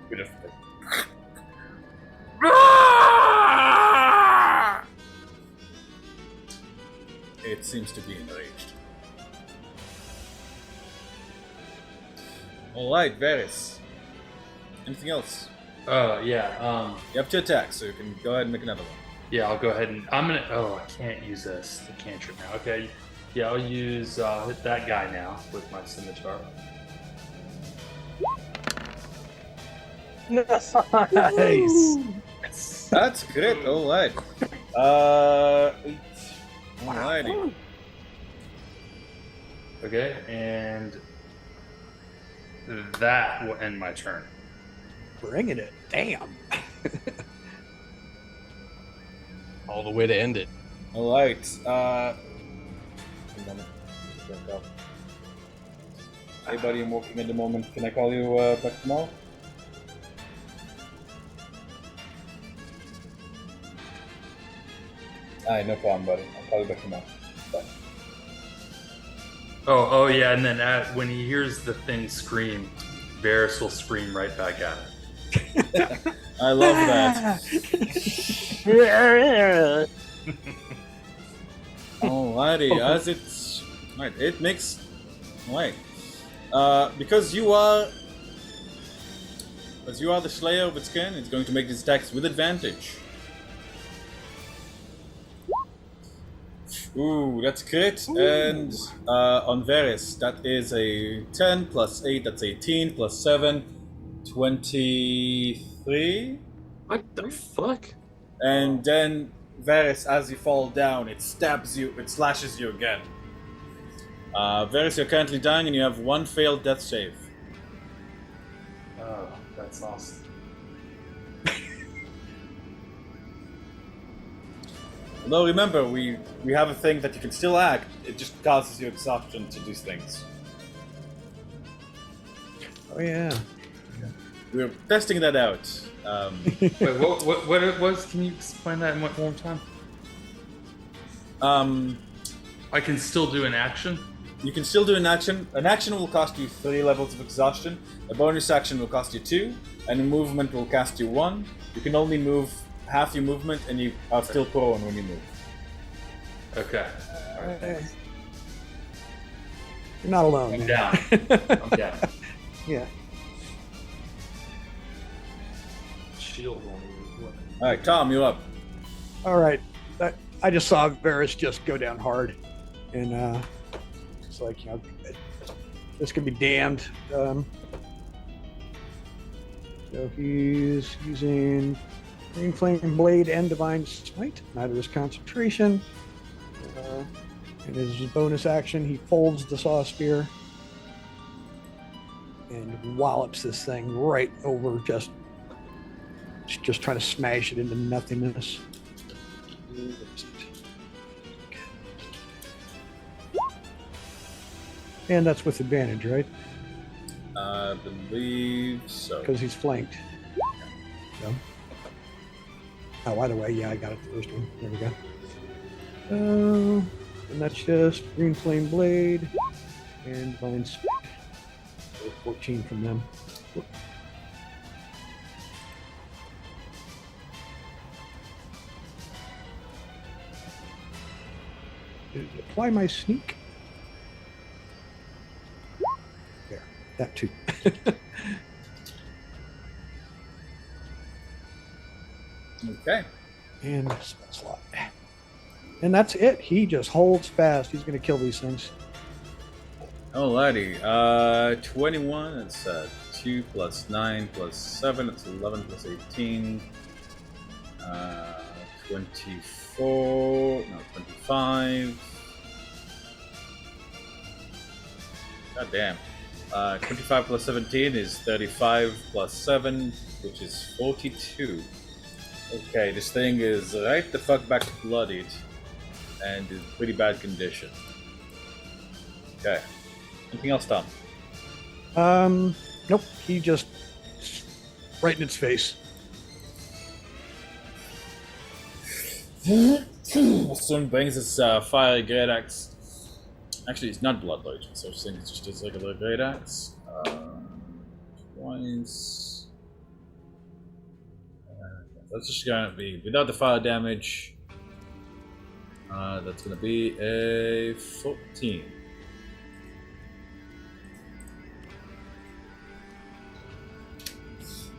Bit of it seems to be enraged. Alright, Varys. Anything else? Oh, yeah. You have 2 attacks, so you can go ahead and make another one. Yeah, I'll go ahead and I'm gonna. Oh, I can't use this. The cantrip now. Okay. Yeah, I'll use. Hit that guy now with my scimitar. Nice. Yes. That's great. All right. 8. Alrighty. Okay, and that will end my turn. Bringing it. Damn. All the way to end it. All right. A moment. Hey, buddy, I'm working at the moment. Can I call you back tomorrow? Alright, no problem, buddy. I'll call you back tomorrow. Bye. Oh yeah, and then when he hears the thing scream, Varys will scream right back at it. I love that. Alrighty, as it's right, it makes right. Because you are the Slayer of its kin, it's going to make these attacks with advantage. Ooh, that's crit, and on Varys, that is a 10 plus 8, that's 18 plus 7, 23. What the fuck? And then Varys, as you fall down, it stabs you, it slashes you again. Varys, you're currently dying and you have 1 failed death save. Oh, that's awesome. Although remember, we have a thing that you can still act, it just causes you exhaustion to do things. Oh yeah. We're testing that out. Wait, what it was? Can you explain that one more time? I can still do an action. You can still do an action. An action will cost you 3 levels of exhaustion. A bonus action will cost you 2, and a movement will cost you 1. You can only move half your movement, and you are still prone when you move. Okay. All right. You're not alone. I'm down. I'm down. Yeah. Shield on me. All right, Tom, you're up. All right. I just saw Varys just go down hard, and it's like, you know, this could be damned. So he's using Green Flame Blade and Divine Smite. Neither is concentration. And as his bonus action, he folds the Saw Spear and wallops this thing right over, just trying to smash it into nothingness. And that's with advantage, right? I believe so. Because he's flanked. So. Oh, by the way, yeah, I got it the first one. There we go. And that's just Green Flame Blade and Divine Smite. 14 from them. Whoop. Apply my sneak. There, that too. Okay. And spell slot. And that's it. He just holds fast. He's going to kill these things. Alrighty. 21. It's 2 plus 9 plus 7. It's 11 plus 18. 24. No, 25. God damn. 25 plus 17 is 35 plus 7, which is 42. Okay, this thing is right the fuck back bloodied and in pretty bad condition. Okay. Anything else, Tom? Nope. He just right in its face. Soon brings his fire great axe. Actually, it's not blood rage, so it's just his regular great axe. Twice. That's just gonna be without the fire damage. That's gonna be a 14.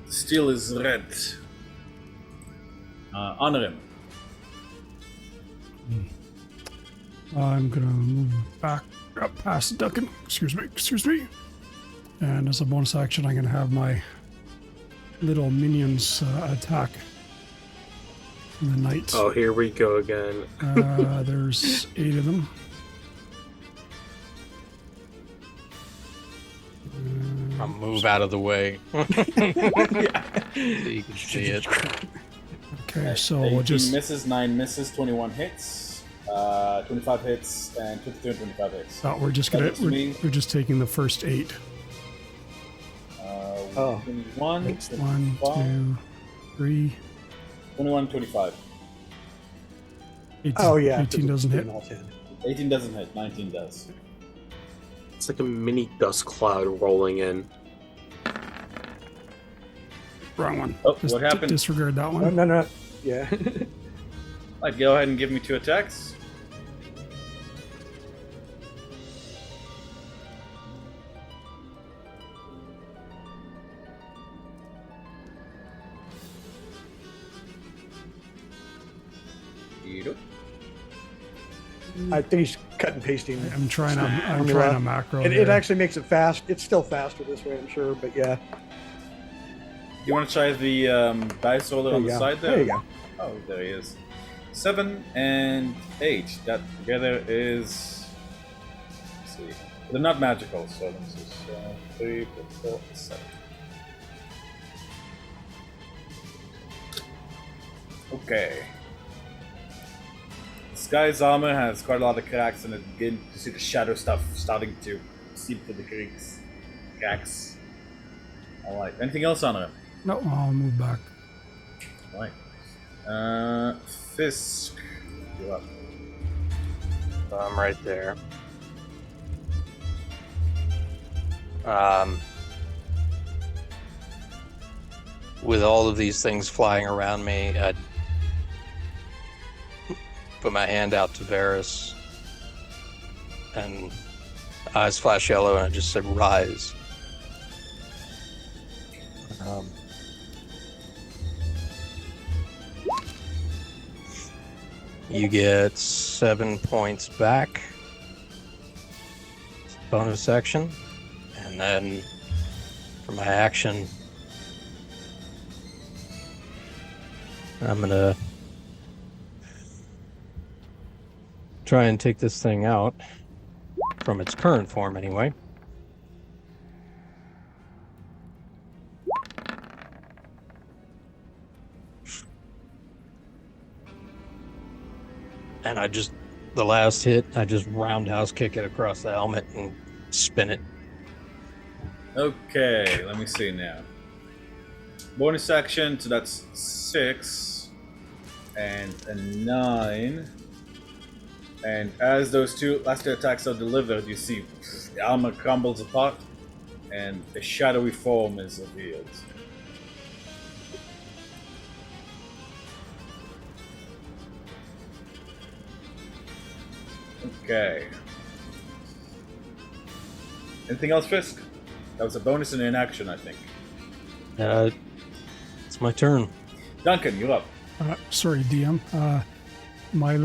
Steel is red. Honor him. I'm gonna move back up past Duncan. Excuse me. And as a bonus action, I'm gonna have my little minions attack the knight. Oh, here we go again. There's 8 of them. I'll move out of the way. So you can see it. Okay, so 18 we'll just misses, 9 misses, 21 hits, 25 hits, and 22 and 25 hits. no, we're just gonna That looks me. we're just taking the first 8. Oh. 21, 1, 25, 2, 3. 21, 25. 18, Oh yeah. 18 doesn't hit. All 10. 18 doesn't hit, 19 does. It's like a mini dust cloud rolling in. Wrong one. Oh, Just what happened? disregard that No, one. no, no. Yeah. Alright, go ahead and give me 2 attacks. Yep. I think he's cut and pasting. I'm trying to Formula. macro. It here. actually makes it fast. It's still faster this way, I'm sure, but yeah. You want to try the dice roller There on you the go. side there? There you go. Oh, there he is. 7 and 8. That together is. Let's see. They're not magical, so this is 3, 4, 7. Okay. This guy's armor has quite a lot of cracks, and it begin to see the shadow stuff starting to seep through the cracks. Alright. Anything else on it? No, I'll move back. Right. Fisk. You're up. I'm right there. With all of these things flying around me, I'd put my hand out to Varys, and eyes flash yellow, and I just said, "Rise." You get 7 points back. Bonus action. And then for my action, I'm gonna try and take this thing out from its current form anyway. And the last hit, I just roundhouse kick it across the helmet and spin it. Okay, let me see now. Bonus action, so that's 6 and a 9. And as those last two attacks are delivered, you see the armor crumbles apart and a shadowy form is revealed. Okay. Anything else, Fisk? That was a bonus and an action, I think. It's my turn. Duncan, you're up. Sorry, DM. My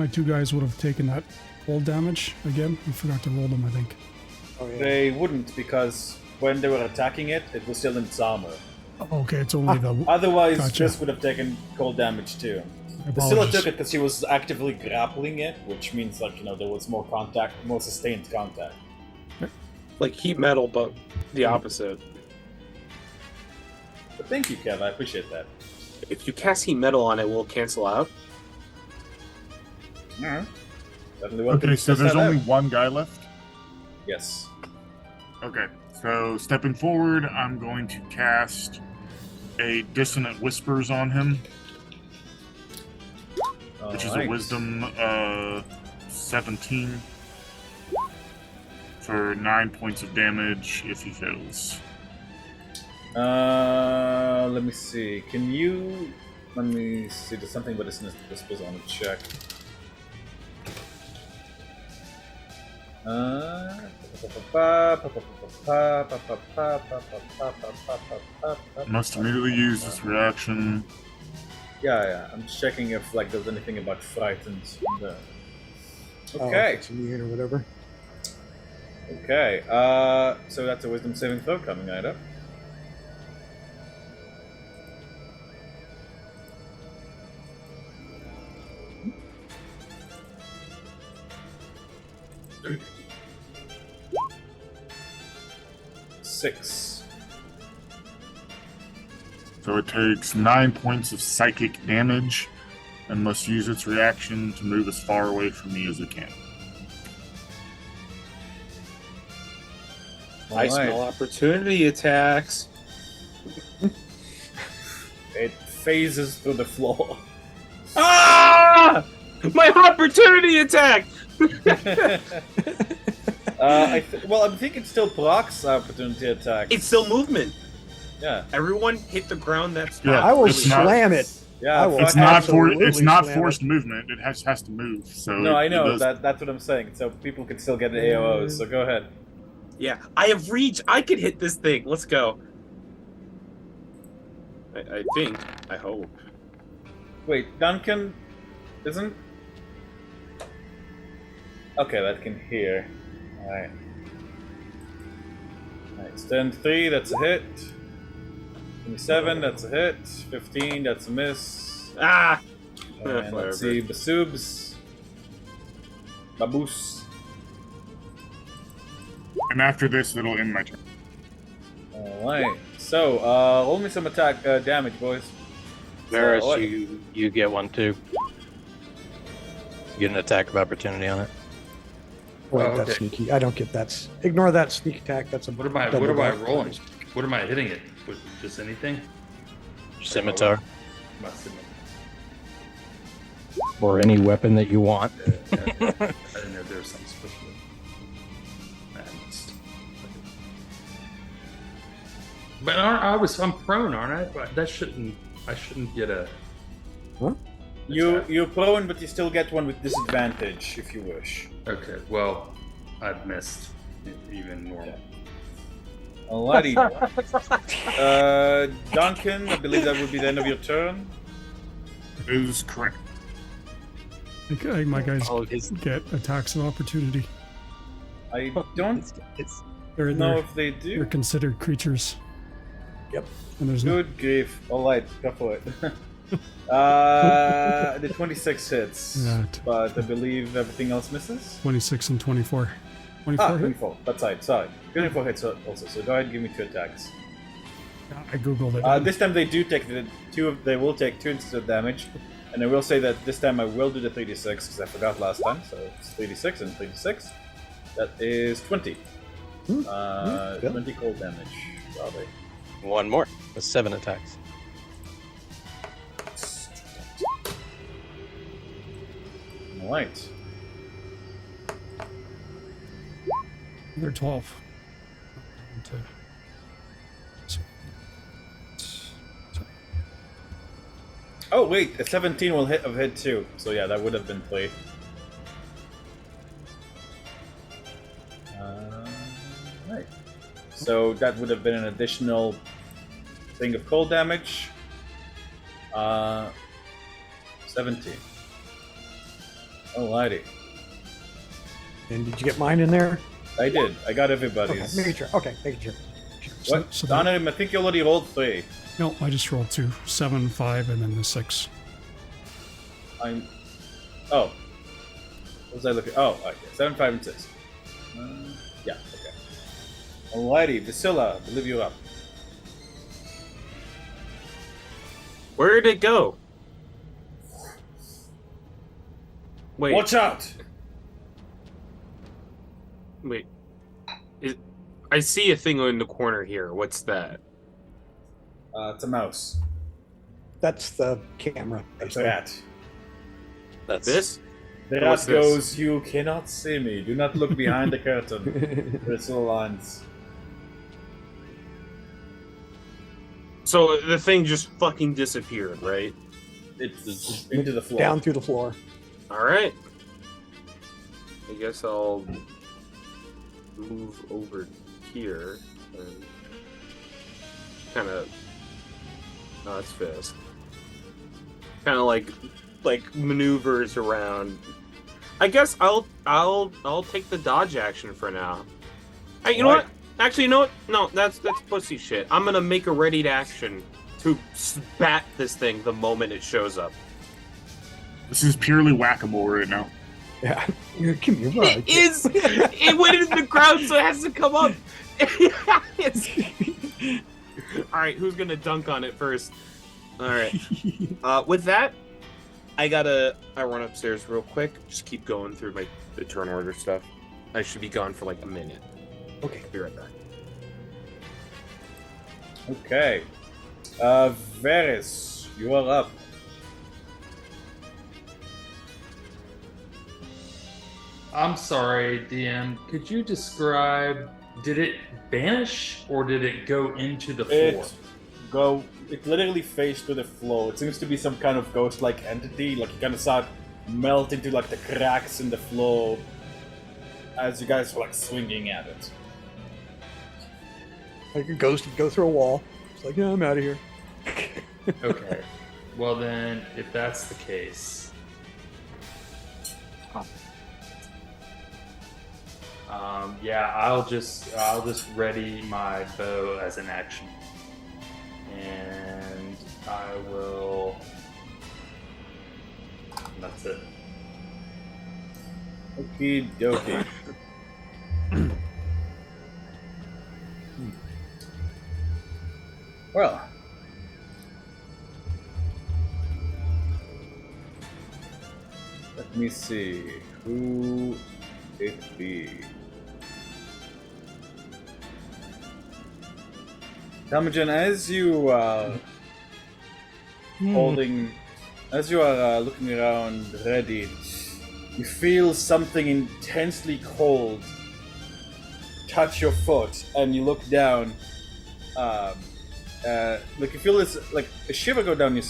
2 guys would have taken that cold damage again. I forgot to roll them, I think. Oh, yeah. They wouldn't, because when they were attacking it, it was still in its armor. Oh, okay, it's only the. Otherwise, Gotcha. Fisk would have taken cold damage too. Scylla Apologies. took it because she was actively grappling it, which means there was more contact, more sustained contact. Like heat metal, but the opposite. But thank you, Kev. I appreciate that. If you cast heat metal on it, will it cancel out? Definitely want to Okay, so test there's that only out. one guy left. Yes. Okay, so stepping forward, I'm going to cast a Dissonant Whispers on him, which is a Alright. Wisdom 17 for 9 points of damage if he fails. Let me see. Let me see. There's something about this whispers on the check. Must immediately use this reaction. Yeah. I'm just checking if there's anything about frightened. Oh, Okay. it's immune or whatever. Okay. So that's a wisdom saving throw coming right up. 6. So it takes 9 points of psychic damage and must use its reaction to move as far away from me as it can. I smell opportunity attacks. It phases through the floor. Ah! My opportunity attack! I think it still blocks opportunity attacks. It's still movement. Yeah. Everyone hit the ground that spot. Yeah, I will it's not- slam it. Yeah. I will It's not absolutely it's not slam forced movement. It has to move. So No, I know it does- that's what I'm saying. So people can still get the AOs. So go ahead. Yeah, I have reach. I can hit this thing. Let's go. I think. I hope. Wait, Duncan isn't. Okay, that can hear. Alright. Alright, stand 3, that's a hit. 27, that's a hit. 15, that's a miss. Ah! And let's see, Basoobs. Baboos. And after this, it'll end my turn. Alright, so, roll me some attack damage, boys. Varus, what- you get one too. You get an attack of opportunity on it. Wait, Oh, that's okay. sneaky. I don't get that. Ignore that sneak attack. That's a What am I double rolling? damage. What am I hitting it with? Just anything? Scimitar. My scimitar. Or any weapon that you want. Yeah. I didn't know there was something special. I missed. But I'm prone, aren't I? But that shouldn't. I shouldn't get a. You're prone, but you still get one with disadvantage if you wish. Okay. Well, I've missed even normal. Alrighty. Duncan, I believe that would be the end of your turn. Is correct. Okay, my guys Oh, his get attacks of opportunity. I don't They're, know they're, if they they're do. considered creatures. Yep. And there's no. Good grief. Alright, go for it. The 26 hits, That. but I believe everything else misses. 26 and 24. 24 hit? 24. That's right, sorry. 24 hits also, so go ahead and give me 2 attacks. Yeah, I googled it. This time they do take they will take 2 instances of damage, and I will say that this time I will do the 3d6 because I forgot last time, so it's 3d6 and 3d6. That is 20. Good. 20 cold damage. Probably. one more. That's 7 attacks. Alright. They're 12. Oh wait, a 17 will hit too. So yeah, that would have been 3. Right. So that would have been an additional thing of cold damage. 17. Alrighty. And did you get mine in there? I did. I got Okay, everybody's. making sure. Okay, making sure. What? So Donna, I think you already rolled 3. no, I just rolled 2. 7, 5, and then the 6. I'm. Oh. What was I looking? Oh, okay. 7, 5, and 6. Yeah, okay. Alrighty, Vasilla, I believe you're up. Where did it go? Wait, Watch out! wait. I see a thing in the corner here. What's that? It's a mouse. That's the camera. It's a rat. That's This? The What's rat this? goes, "You cannot see me. Do not look behind the curtain. There's no lines." So the thing just fucking disappeared, right? It's into the floor. Down through the floor. All right. I guess I'll move over here and kind of. No, that's fast. Kind of like maneuvers around. I guess I'll take the dodge action for now. Hey, you know Alright. what? Actually, you know what? No, that's pussy shit. I'm gonna make a ready to action to spat this thing the moment it shows up. This is purely whack-a-mole right now. Yeah. Give me a ride. It is. It went into the ground, so it has to come up. All right, who's gonna dunk on it first? All right. With that, I run upstairs real quick. Just keep going through the turn order stuff. I should be gone for like a minute. Okay. Be right back. Okay. Varys, you are up. I'm sorry, DM. Could you describe? Did it vanish or did it go into the floor? It literally phased to the floor. It seems to be some kind of ghost-like entity. Like you kind of saw it melt into like the cracks in the floor as you guys were like swinging at it. Like a ghost would go through a wall. It's like, yeah, I'm out of here. Okay. Well then, if that's the case, yeah, I'll just ready my bow as an action, and I will. That's it. Okie dokie. Well. Let me see. Who it be? Tamajan, as you as you are looking around ready, you feel something intensely cold touch your foot, and you look down. Like you feel this, like a shiver go down your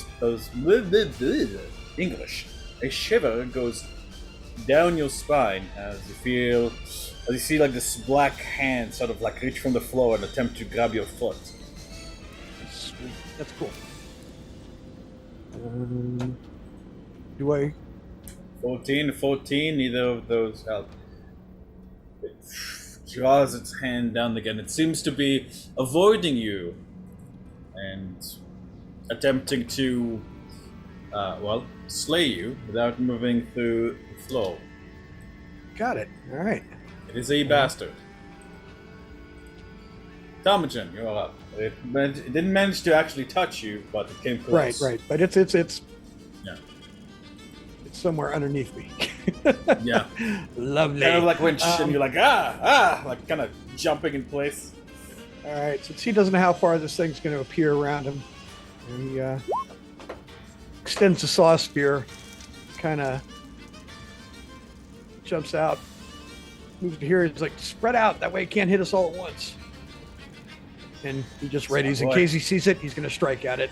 English. A shiver goes down your spine as you see like this black hand sort of like reach from the floor and attempt to grab your foot. Sweet. That's cool. Do I? 14, neither of those help. It draws its hand down again. It seems to be avoiding you and attempting to, slay you without moving through the floor. Got it. All right. It is a bastard. Tamajan, you're up. It didn't manage to actually touch you, but it came close. Right. But it's Yeah. It's somewhere underneath me. Yeah. Lovely. Kind of like when and you're like, like kind of jumping in place. All right. Since he doesn't know how far this thing's going to appear around him, he extends the saw spear, kind of jumps out, moves to here. He's like, spread out. That way it can't hit us all at once. And he just readies in case he sees it. He's going to strike at it.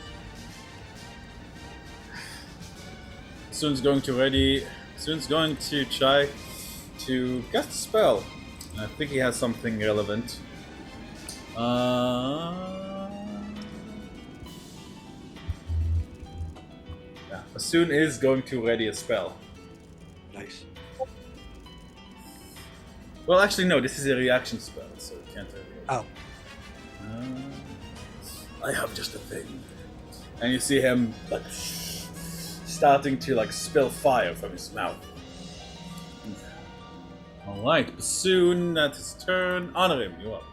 Soon's going to try to cast a spell. I think he has something relevant. Soon is going to ready a spell. Nice. Well, actually, no. This is a reaction spell, so it can't ready. Oh. I have just a thing. And you see him like starting to like spill fire from his mouth. Alright, Bassoon, that's his turn. Honor him, you up.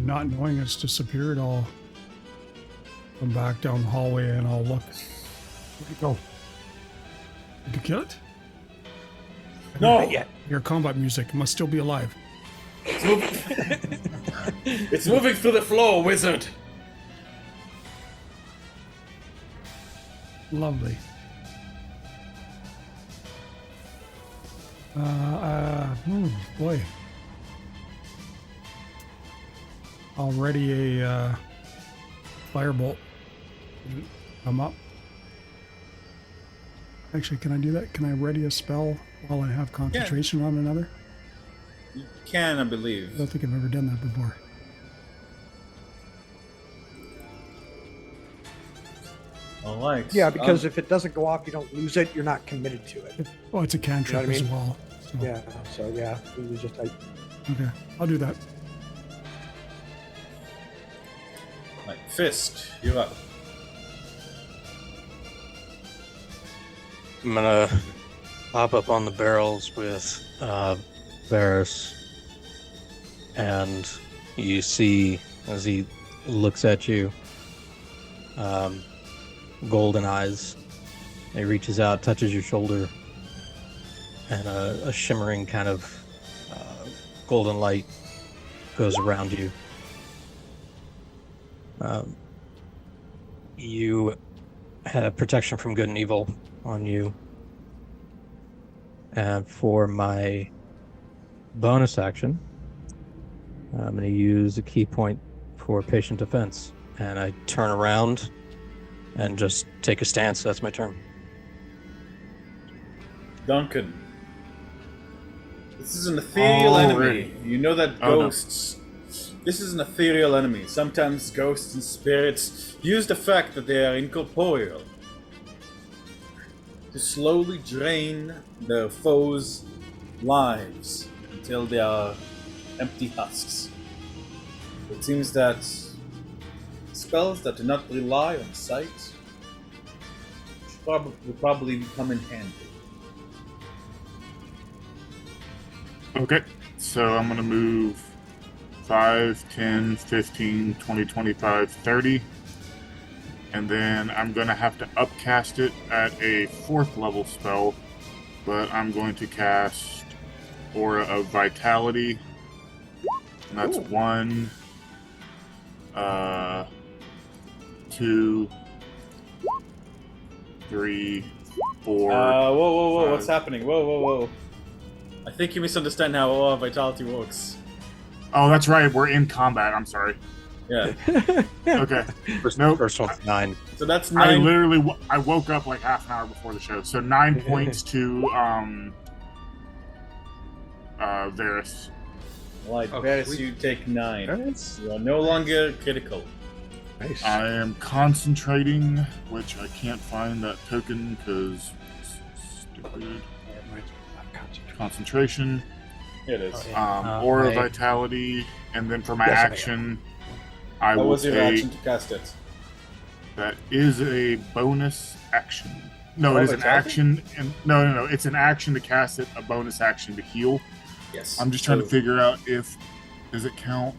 Not knowing it's disappeared, I'll come back down the hallway and I'll look. Where'd it go? Did you kill it? No! Not yet. Your combat music must still be alive. It's moving through the floor, wizard! Lovely. Boy. I'll ready a firebolt. I'm up. Actually, can I do that? Can I ready a spell while I have concentration on another? You can, I I believe. don't think I've ever done that before. Alright. Yeah, because if it doesn't go off, you don't lose it. You're not committed to it. Oh, it's a cantrip You know what I as mean? well. So, Yeah. So yeah, it was just Okay, I'll do that. Right, Fist, you're up. I'm gonna pop up on the barrels with Varys, and you see as he looks at you, golden eyes. He reaches out, touches your shoulder, and a shimmering kind of golden light goes around you. You have protection from good and evil on you. And for my bonus action, I'm going to use a key point for patient defense. And I turn around and just take a stance. That's my turn. Duncan, this is an ethereal enemy. Already. You know that Oh, no. ghosts. This is an ethereal enemy. Sometimes ghosts and spirits use the fact that they are incorporeal to slowly drain their foes' lives until they are empty husks. It seems that spells that do not rely on sight will probably come in handy. Okay, so I'm going to move 5, 10, 15, 20, 25, 30. And then I'm going to have to upcast it at a 4th level spell. But I'm going to cast Aura of Vitality. And that's 1, 2, 3, 4. Whoa, what's 5. happening? Whoa. I think you misunderstand how Aura of Vitality works. Oh, that's right. We're in combat. I'm sorry. Yeah. Okay. First, Nope. first one's 9. So that's I 9. literally I woke up like half an hour before the show, so 9 points to Varys. Like, Oh, Varys, sweet. you take 9. Nice. You are no longer critical. Nice. I am concentrating, which I can't find that token because stupid concentration. Here it is. Oh, yeah. Aura I- Vitality, and then for my Yes, I action, I That will was your take. action to cast it. That is a bonus action. No, Oh, it is an Vitality? action. No. It's an action to cast it. A bonus action to heal. Yes. I'm just trying to So- figure out if does it count.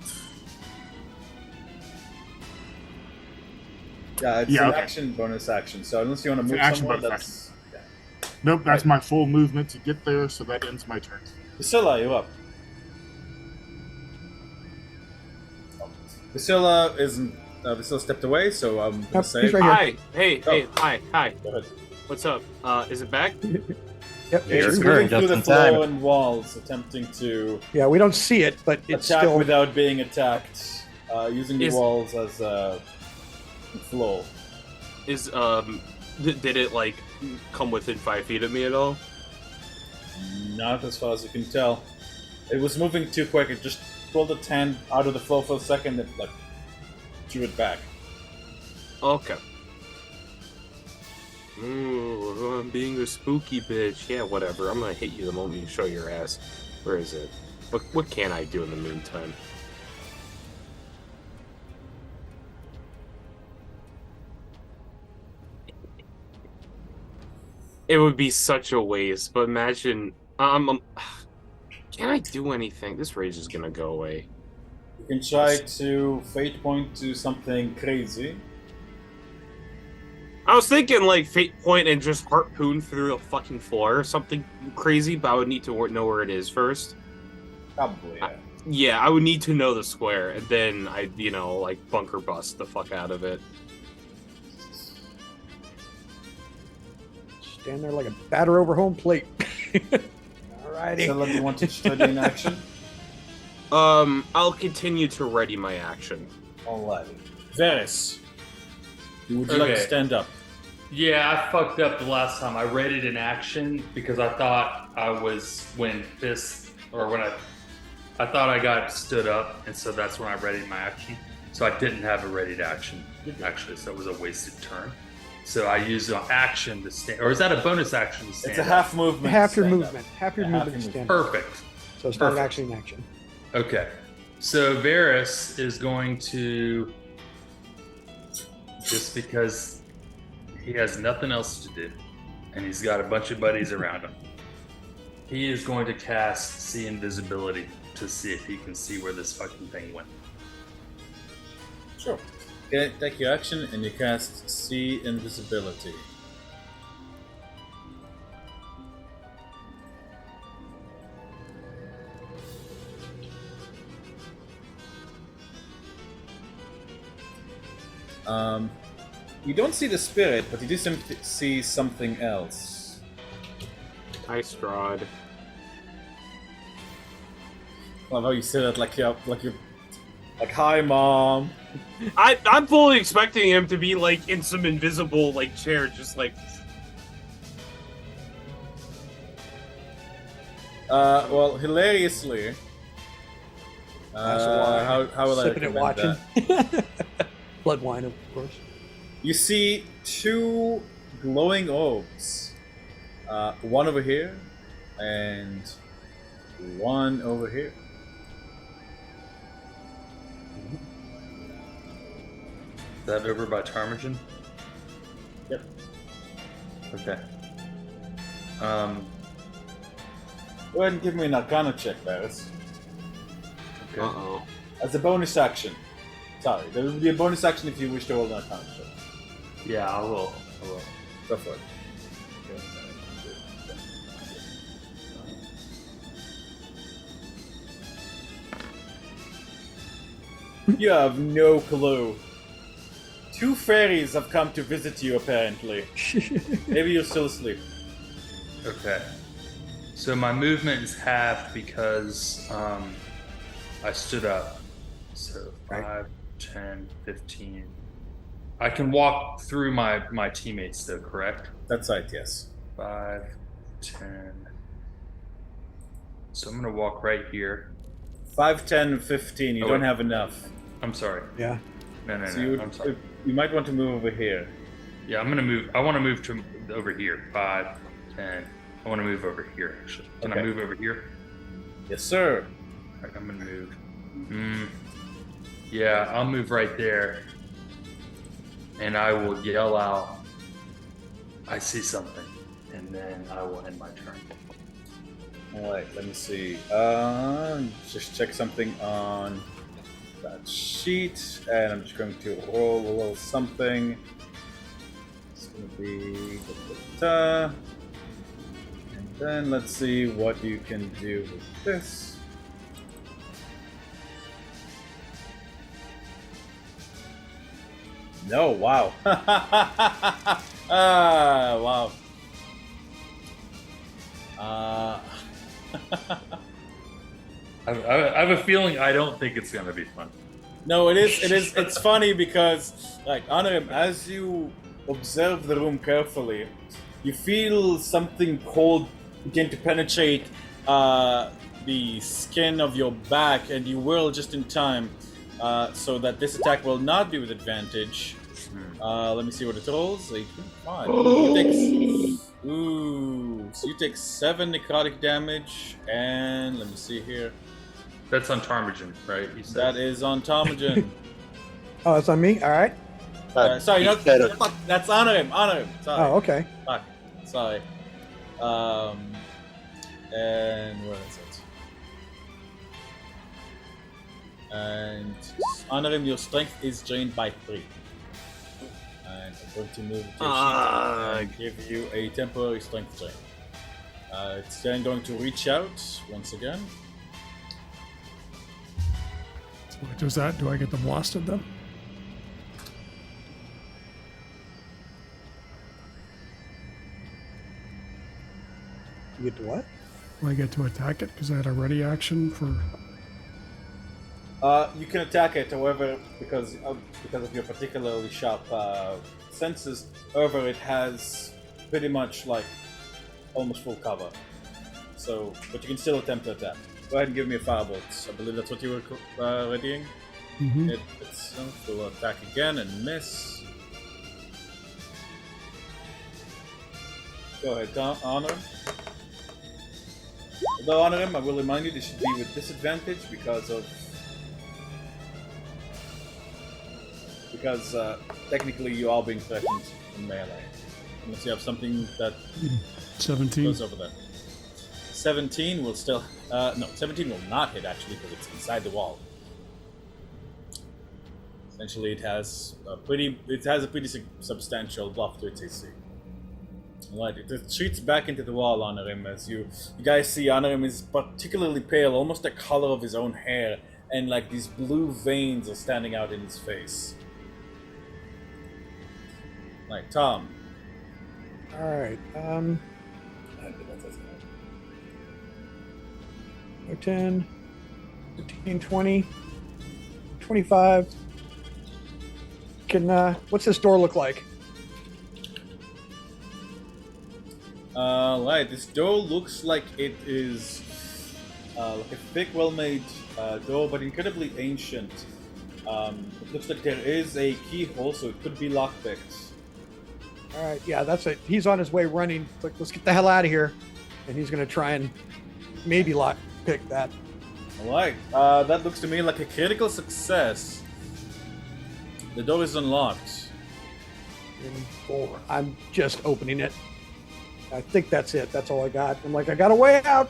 Yeah, it's Yeah, an okay. action, bonus action. So unless you want to It's move an action, somewhere, bonus that's... Yeah. Nope, that's Right. my full movement to get there, so that ends my turn. Priscilla, you're up. Priscilla isn't... Priscilla stepped away, so I'm going to Yep, say... he's right Hi. Hey. Oh. Hi. Go ahead. What's up? Is it back? Yep. Your It's turn, moving just through the in time. floor and walls, attempting to Yeah, we don't see it, but it's attack still. without being attacked, using the Is- walls as a floor. Is did it like come within 5 feet of me at all? Not as far as you can tell. It was moving too quick. It just pulled its hand out of the floor for a second and like drew it back. Okay. Ooh, I'm being a spooky bitch. Yeah, whatever. I'm gonna hit you the moment you show your ass. Where is it? What can I do in the meantime? It would be such a waste, but imagine can I do anything? This rage is gonna go away. You can try to fate point to something crazy. I was thinking like fate point and just harpoon through the fucking floor or something crazy, but I would need to know where it is first. Probably, yeah. Yeah, I would need to know the square, and then I, like bunker bust the fuck out of it. Stand there like a batter over home plate. Alrighty. Priscilla, do you want to study in action? I'll continue to ready my action. Alright. Varys, would you like to Okay. stand up? Yeah, I fucked up the last time. I read it in action because I thought I was when I thought I got stood up, and so that's when I readied my action. So I didn't have a readied action actually, so it was a wasted turn. So I used an action to stand, or is that a bonus action to stand? It's a up? half movement. Half your stand up. movement. Half your Yeah, half movement your stand. Perfect. So it's not Perfect. actually an action. Okay. So Varys is going to, just because he has nothing else to do, and he's got a bunch of buddies around him, He is going to cast See Invisibility to see if he can see where this fucking thing went. Sure. Okay, take your action and you cast See Invisibility. You don't see the spirit, but you do see something else. Hi, Strahd. I love how you say that like you're like, hi, mom. I'm fully expecting him to be like in some invisible like chair, just like. Well, hilariously. Glass of wine. How will I Sipping and recommend watching. that? Blood wine, of course. You see two glowing orbs. One over here, and one over here. Is that over by Ptarmigan? Yep. Okay. Go ahead and give me an Arcana check, Varys. Okay. Uh-oh. As a bonus action. Sorry, there will be a bonus action if you wish to roll an Arcana check. Yeah, I will. Go for it. You have no clue. Two fairies have come to visit you, apparently. Maybe you're still asleep. Okay. So my movement is halved because I stood up. So 5, 10, 15. I can walk through my teammates though, correct? That's right, yes. 5, 10. So I'm gonna walk right here. 5, 10, 15. You Oh, don't wait. have enough. I'm sorry. Yeah. No, So you, I'm sorry. you might want to move over here. Yeah, I'm gonna move. I want to move to over here. 5, 10. I want to move over here. Actually, can I Okay. move over here? Yes, sir. All right, I'm gonna move. Yeah, I'll move right there, and I will yell out, "I see something," and then I will end my turn. Alright, let me see. Just check something on that sheet, and I'm just going to roll a little something. It's going to be... And then let's see what you can do with this. No, wow. Wow. I have a feeling I don't think it's gonna be fun. No, it is. It's funny because, like, Anarim, as you observe the room carefully, you feel something cold begin to penetrate the skin of your back, and you whirl just in time, so that this attack will not be with advantage. Let me see what it rolls. 8, 5. So you take 7 necrotic damage, and let me see here. That's on Ptarmigan, right? You said. That is on Ptarmigan. Oh, it's on me? All right. Sorry, he not, said it. that's honor him. Sorry. Oh, okay. Fuck. Sorry. And where is it? And honor him, your strength is drained by 3. And I'm going to move to and give you a temporary strength drain. It's then going to reach out once again. What does that? Do I get them blasted then? You get to what? Do I get to attack it because I had a ready action for? You can attack it, however, because of your particularly sharp senses. However, it has pretty much like almost full cover. So, but you can still attempt to attack. Go ahead and give me a firebolt. I believe that's what you were readying. Mm-hmm. It will attack again and miss. Go ahead, honor. Although honor him, I will remind you this should be with disadvantage because technically you are being threatened in melee. Unless you have something that 17. goes over that. 17 will still. No, 17 will not hit actually because it's inside the wall. Essentially, it has a pretty substantial buff to its AC. Alright, it shoots back into the wall, Honorim, as you guys see Honorim is particularly pale, almost the color of his own hair, and like these blue veins are standing out in his face. Right, Tom. Alright, 10, 15, 20, 25. What's this door look like? Right, this door looks like it is like a thick, well-made door, but incredibly ancient. It looks like there is a keyhole, so it could be lockpicked. Alright, yeah, that's it. He's on his way running. It's like, let's get the hell out of here. And he's going to try and maybe pick that. Alright, that looks to me like a critical success. The door is unlocked. And 4. I'm just opening it. I think that's it. That's all I got. I'm like, I got a way out.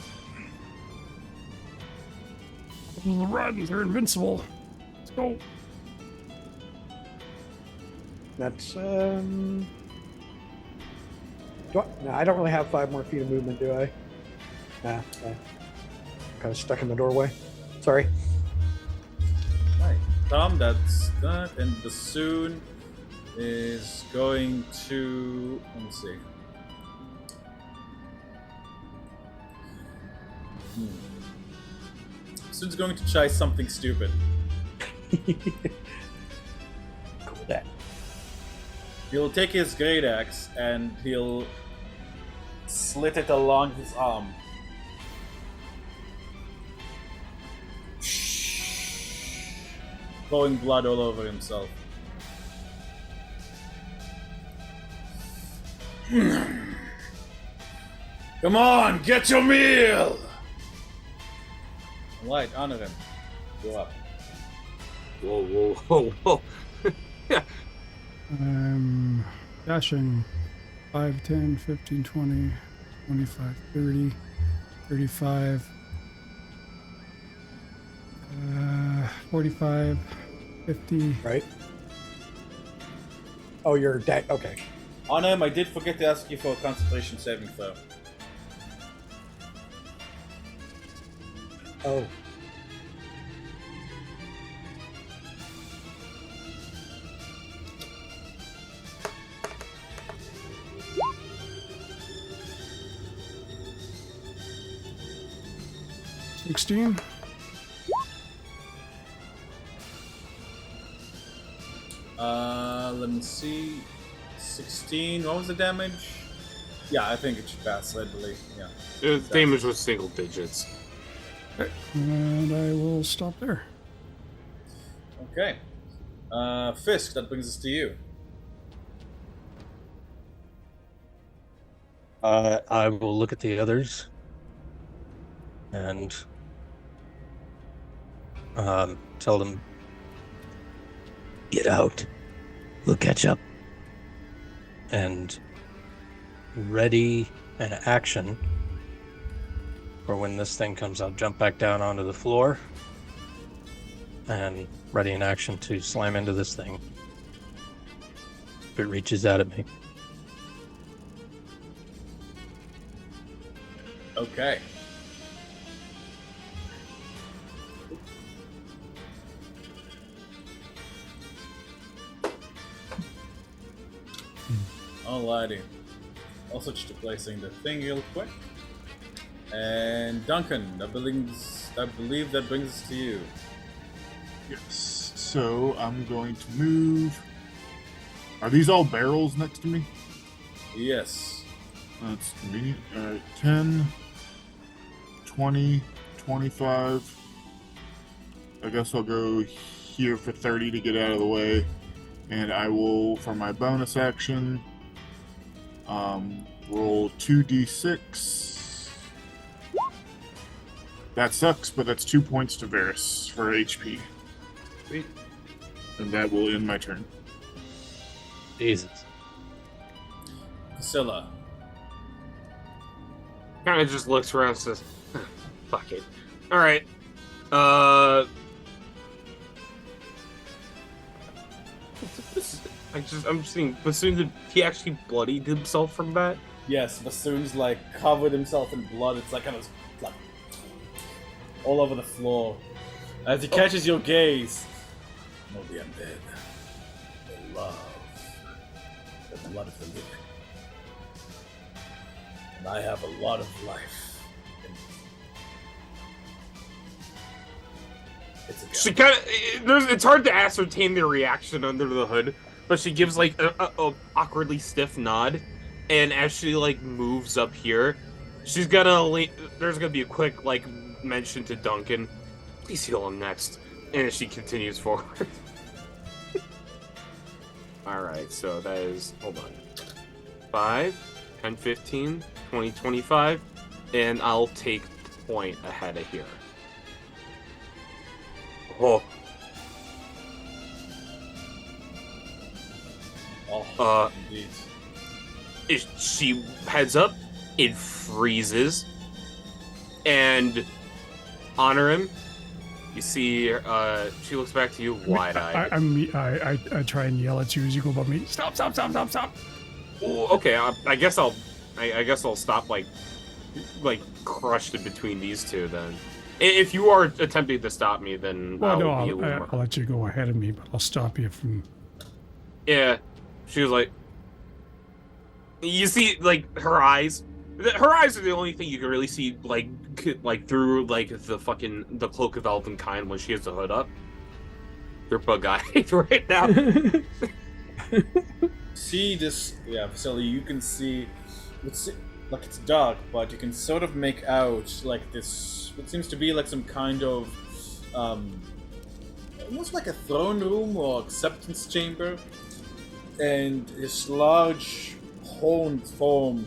Run, they're invincible. Let's go. That's no, I don't really have 5 more feet of movement, do I? Nah, kind of stuck in the doorway. Sorry. Right, Tom, that's that, and Bassoon is going to. Let me see. Bassoon's going to try something stupid. Cool that. He'll take his great axe and he'll slit it along his arm. Pouring blood all over himself. Come on, get your meal! Alright, honor him. Go up. Whoa, whoa, whoa, whoa. I'm dashing 5, 10, 15, 20, 25, 30, 35, 45, 50. Right? Oh, you're dead. Okay. Honor him, I did forget to ask you for a concentration saving throw. Oh. $16. Let me see. 16. What was the damage? Yeah, I think it should pass, I believe. Yeah. The damage was single digits. Okay. And I will stop there. Okay. Fisk, that brings us to you. I will look at the others and tell them, get out. We'll catch up. And ready an action for when this thing comes out. Jump back down onto the floor and ready an action to slam into this thing if it reaches out at me. Okay. Alrighty. I'll switch to placing the thing real quick. And Duncan, I believe that brings us to you. Yes. So I'm going to move. Are these all barrels next to me? Yes. That's convenient. 10, 20, 25. I guess I'll go here for 30 to get out of the way. And I will, for my bonus action, roll 2d6. That sucks, but that's 2 points to Varys for HP. Sweet. And that will end my turn. Jesus. Priscilla. kind of just looks around and says, fuck it. All right. I'm just thinking, Bassoon, did he actually bloodied himself from that? Yes, Bassoon's like covered himself in blood. It's like kind of like all over the floor. As he catches your gaze, know the undead. They love the blood of the living. And I have a lot of life in me. It's a She kind of, it's hard to ascertain their reaction under the hood, but she gives like a awkwardly stiff nod, and as she like moves up here, she's gonna there's gonna be a quick like mention to Duncan, please heal him next, and she continues forward. All right, so that is, hold on, 5, 10, 15, 20, 25, and I'll take point ahead of here. Oh. Oh, indeed. She heads up, it freezes, and honor him. You see, she looks back to you wide-eyed. I try and yell at you as you go above me. Stop! Stop! Stop! Stop! Stop! Ooh, okay, I guess I'll stop like crushed in between these two then. If you are attempting to stop me, then Well, no, I'll be a little more. I'll let you go ahead of me, but I'll stop you from. Yeah, she was like, you see, like her eyes. Her eyes are the only thing you can really see, like through like the cloak of Elvenkind when she has the hood up. They're bug-eyed right now. See this, yeah, Vasily, you can see, like it's dark, but you can sort of make out like this, what seems to be like some kind of, almost like a throne room or acceptance chamber, and this large horned form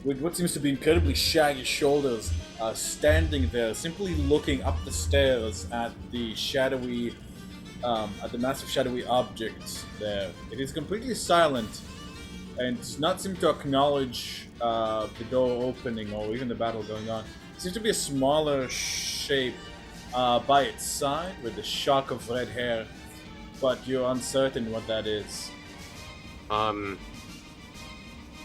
with what seems to be incredibly shaggy shoulders, standing there, simply looking up the stairs at the shadowy, at the massive shadowy object there. It is completely silent, and does not seem to acknowledge the door opening or even the battle going on. It seems to be a smaller shape by its side with a shock of red hair, but you're uncertain what that is. I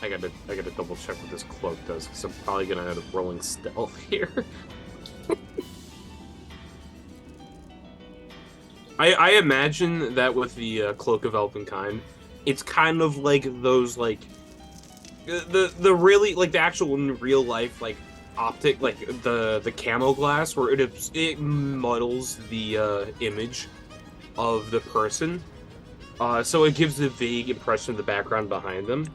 gotta double check what this cloak does, because I'm probably gonna end up rolling stealth here. I imagine that with the Cloak of Elvenkind, it's kind of like those like the really like the actual in real life like optic, like the camo glass, where it muddles the image of the person, so it gives a vague impression of the background behind them.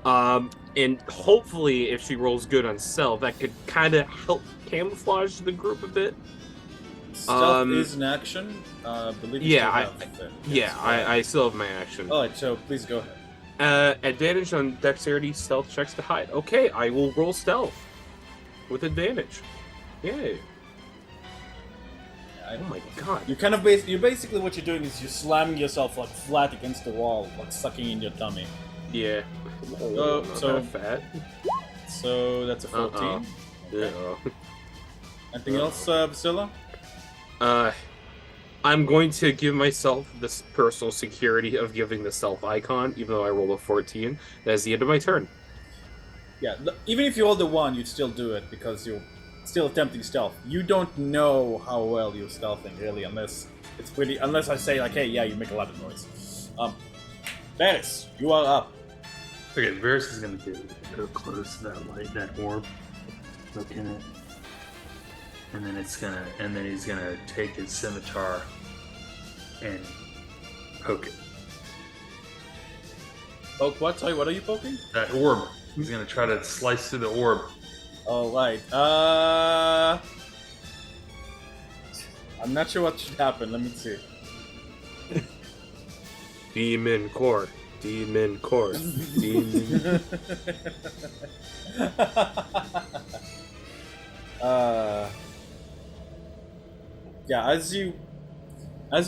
And hopefully, if she rolls good on stealth, that could kind of help camouflage the group a bit. Stealth is an action. Believe you still have it. I still have my action. Alright, so please go ahead. Advantage on dexterity stealth checks to hide. Okay, I will roll stealth with advantage. Yay. Oh my god. You kind of basically what you're doing is you're slamming yourself like flat against the wall, like sucking in your tummy. Yeah. Oh, so fat. So that's a 14. Yeah. Anything else, Basilla? I'm going to give myself this personal security of giving the stealth icon, even though I rolled a 14. That's the end of my turn. Yeah, even if you rolled a 1, you'd still do it because you're still attempting stealth. You don't know how well you're stealthing, really, unless I say like, hey, yeah, you make a lot of noise. Varys, you are up. Okay, Varys is gonna go close to that light, that orb, look in it, and then he's gonna take his scimitar and poke it. Poke what? Sorry, what are you poking? That orb. He's gonna try to slice through the orb. All right. I'm not sure what should happen. Let me see. Demon core. Demon core. Demon. Yeah, as you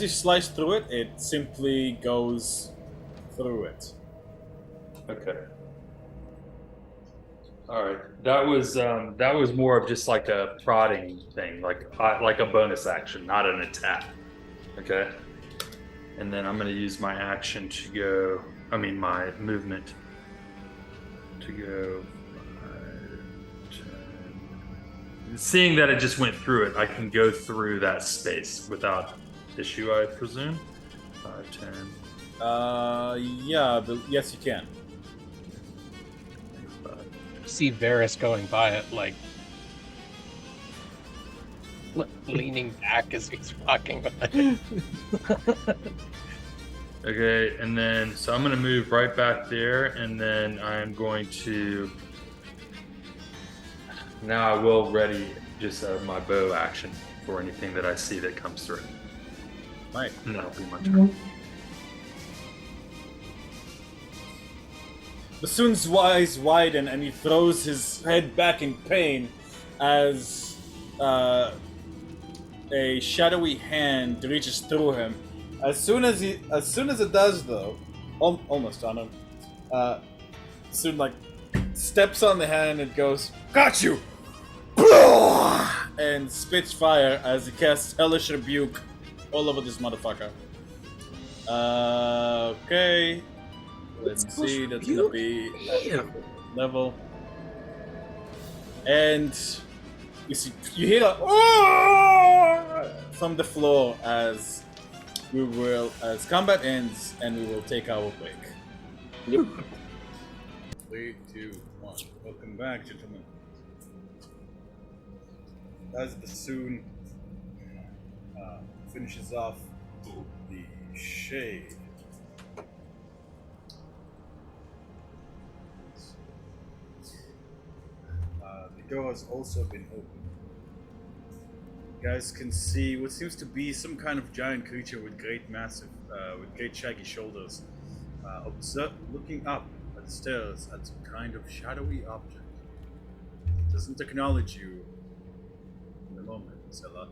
slice through it, it simply goes through it. Okay. All right, that was more of just like a prodding thing, like a bonus action, not an attack. Okay. And then I'm going to use my action to go. I mean, my movement to go. 5, 10. Seeing that it just went through it, I can go through that space without issue, I presume. 5, 10. Yeah, yes, you can. See Varys going by it, like leaning back as he's walking by. Okay, and then so I'm going to move right back there, and then I'm going to. Now I will ready just my bow action for anything that I see that comes through. Right. And that'll be my turn. Bassoon's eyes widen and he throws his head back in pain as a shadowy hand reaches through him. As soon as it does, though, almost on him, Bassoon like steps on the hand and goes, "Got you!" and spits fire as he casts Hellish Rebuke all over this motherfucker. Okay. Let's see, that's gonna be level. And you hear from the floor as combat ends and we will take our break. 3, 2, 1. Welcome back, gentlemen. As Bassoon finishes off the shade. The door has also been opened. You guys can see what seems to be some kind of giant creature with great shaggy shoulders, looking up at the stairs at some kind of shadowy object. It doesn't acknowledge you in the moment, Zella.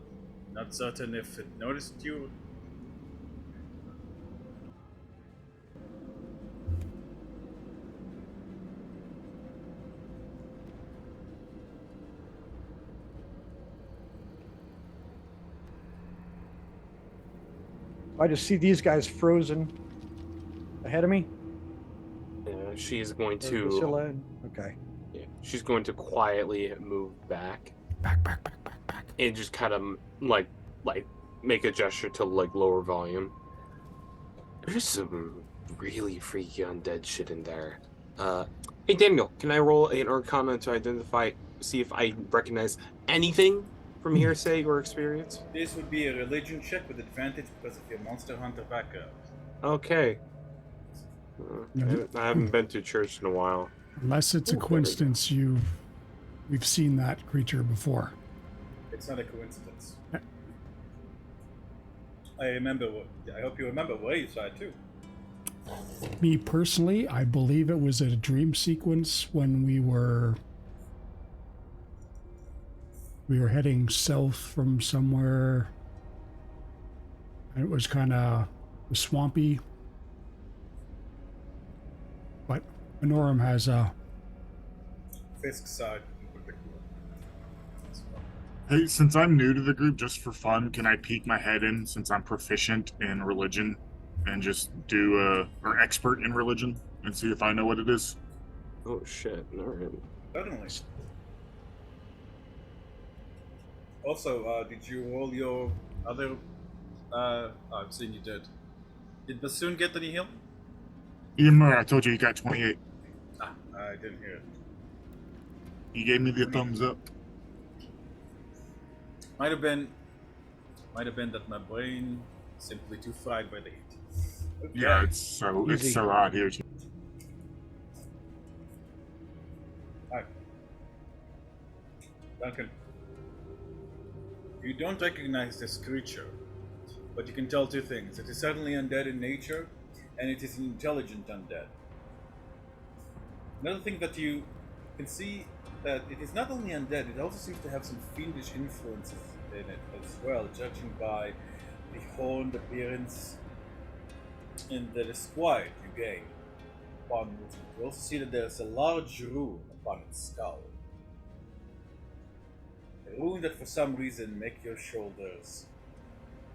Not certain if it noticed you. I just see these guys frozen ahead of me. Yeah, she's going There's to. Priscilla. Okay. Yeah, she's going to quietly move back Back. and just kind of like make a gesture to like lower volume. There's some really freaky undead shit in there. Hey Daniel, can I roll an Arcana to see if I recognize anything from hearsay or experience? This would be a religion check with advantage because of your Monster Hunter background. Okay. I haven't been to church in a while. Unless it's a coincidence we've seen that creature before. It's not a coincidence. I hope you remember where you saw it too. Me personally, I believe it was a dream sequence when we were heading south from somewhere. And it was kind of swampy. But Minorum has a... Fisk side in particular. Hey, since I'm new to the group, just for fun, can I peek my head in since I'm proficient in religion and just do or expert in religion and see if I know what it is? Oh shit! All right. Certainly. Also, did you roll your other... I've seen you did. Did Bassoon get any heal? Emma, I told you he got 28. I didn't hear it. He gave me the thumbs up. Might have been that my brain is simply too fried by the heat. Okay. Yeah, it's so hot here. Alright. Duncan, you don't recognize this creature, but you can tell two things. It is certainly undead in nature, and it is an intelligent undead. Another thing that you can see, that it is not only undead, it also seems to have some fiendish influences in it as well, judging by the horned appearance and the disquiet you gain upon movement. You also see that there's a large room upon its skull. A wound that for some reason make your shoulders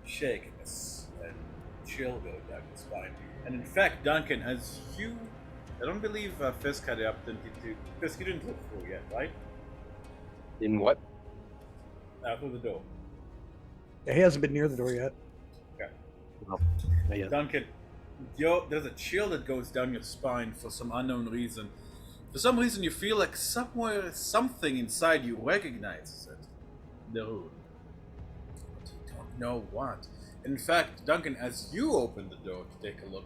shake and chill go down your spine. And in fact, Duncan, as you... I don't believe Fisk had the opportunity to... Fisk, you didn't look through yet, right? In what? Out of the door. Yeah, he hasn't been near the door yet. Not yet. Duncan, there's a chill that goes down your spine for some unknown reason. For some reason, you feel like somewhere, something inside you recognizes it. The rune. But you don't know what. In fact, Duncan, as you open the door to take a look,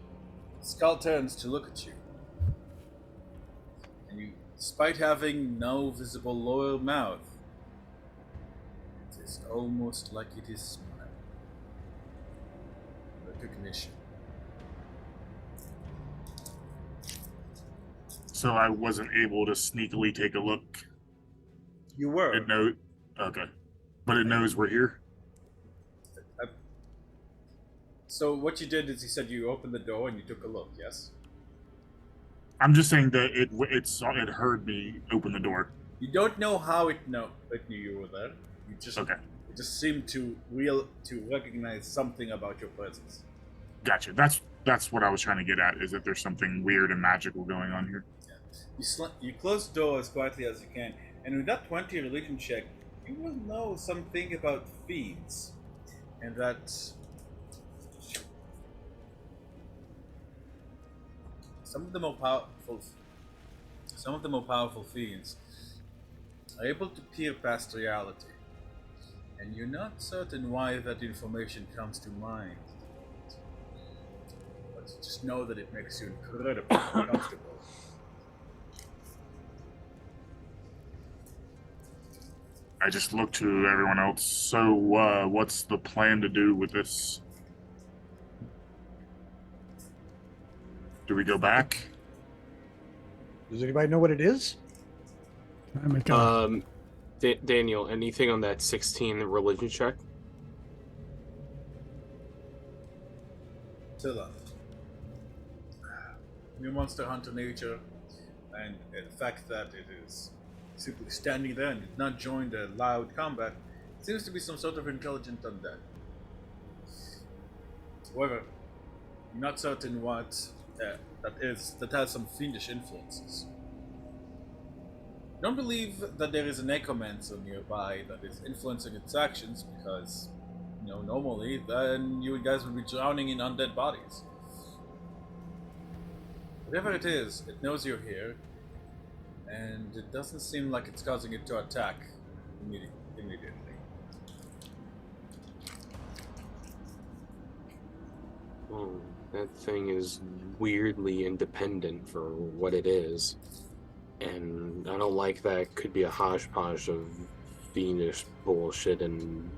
Skull turns to look at you. And you, despite having no visible lower mouth, it is almost like it is smiling. Recognition. So I wasn't able to sneakily take a look. You were. It knows. Okay, but it knows we're here. So what you did is you said you opened the door and you took a look, yes? I'm just saying that it heard me open the door. You don't know how it knew you were there. You just Okay, it just seemed to recognize something about your presence. gotcha. That's what I was trying to get at. Is that there's something weird and magical going on here? You close the door as quietly as you can, and with that 20 religion check, you will know something about fiends, and that some of the more powerful fiends are able to peer past reality, and you're not certain why that information comes to mind. But you just know that it makes you incredibly uncomfortable. I just look to everyone else. So, what's the plan to do with this? Do we go back? Does anybody know what it is? I make a, Daniel, anything on that 16 religion check? Tilla. New monster hunter nature, and the fact that it is simply standing there and did not join the loud combat seems to be some sort of intelligent undead. However, I'm not certain what that has some fiendish influences. I don't believe that there is a necromancer nearby that is influencing its actions because, normally then you guys would be drowning in undead bodies. Whatever it is, it knows you're here, and it doesn't seem like it's causing it to attack immediately. Oh, that thing is weirdly independent for what it is. And I don't like that. Could be a hodgepodge of fiendish bullshit and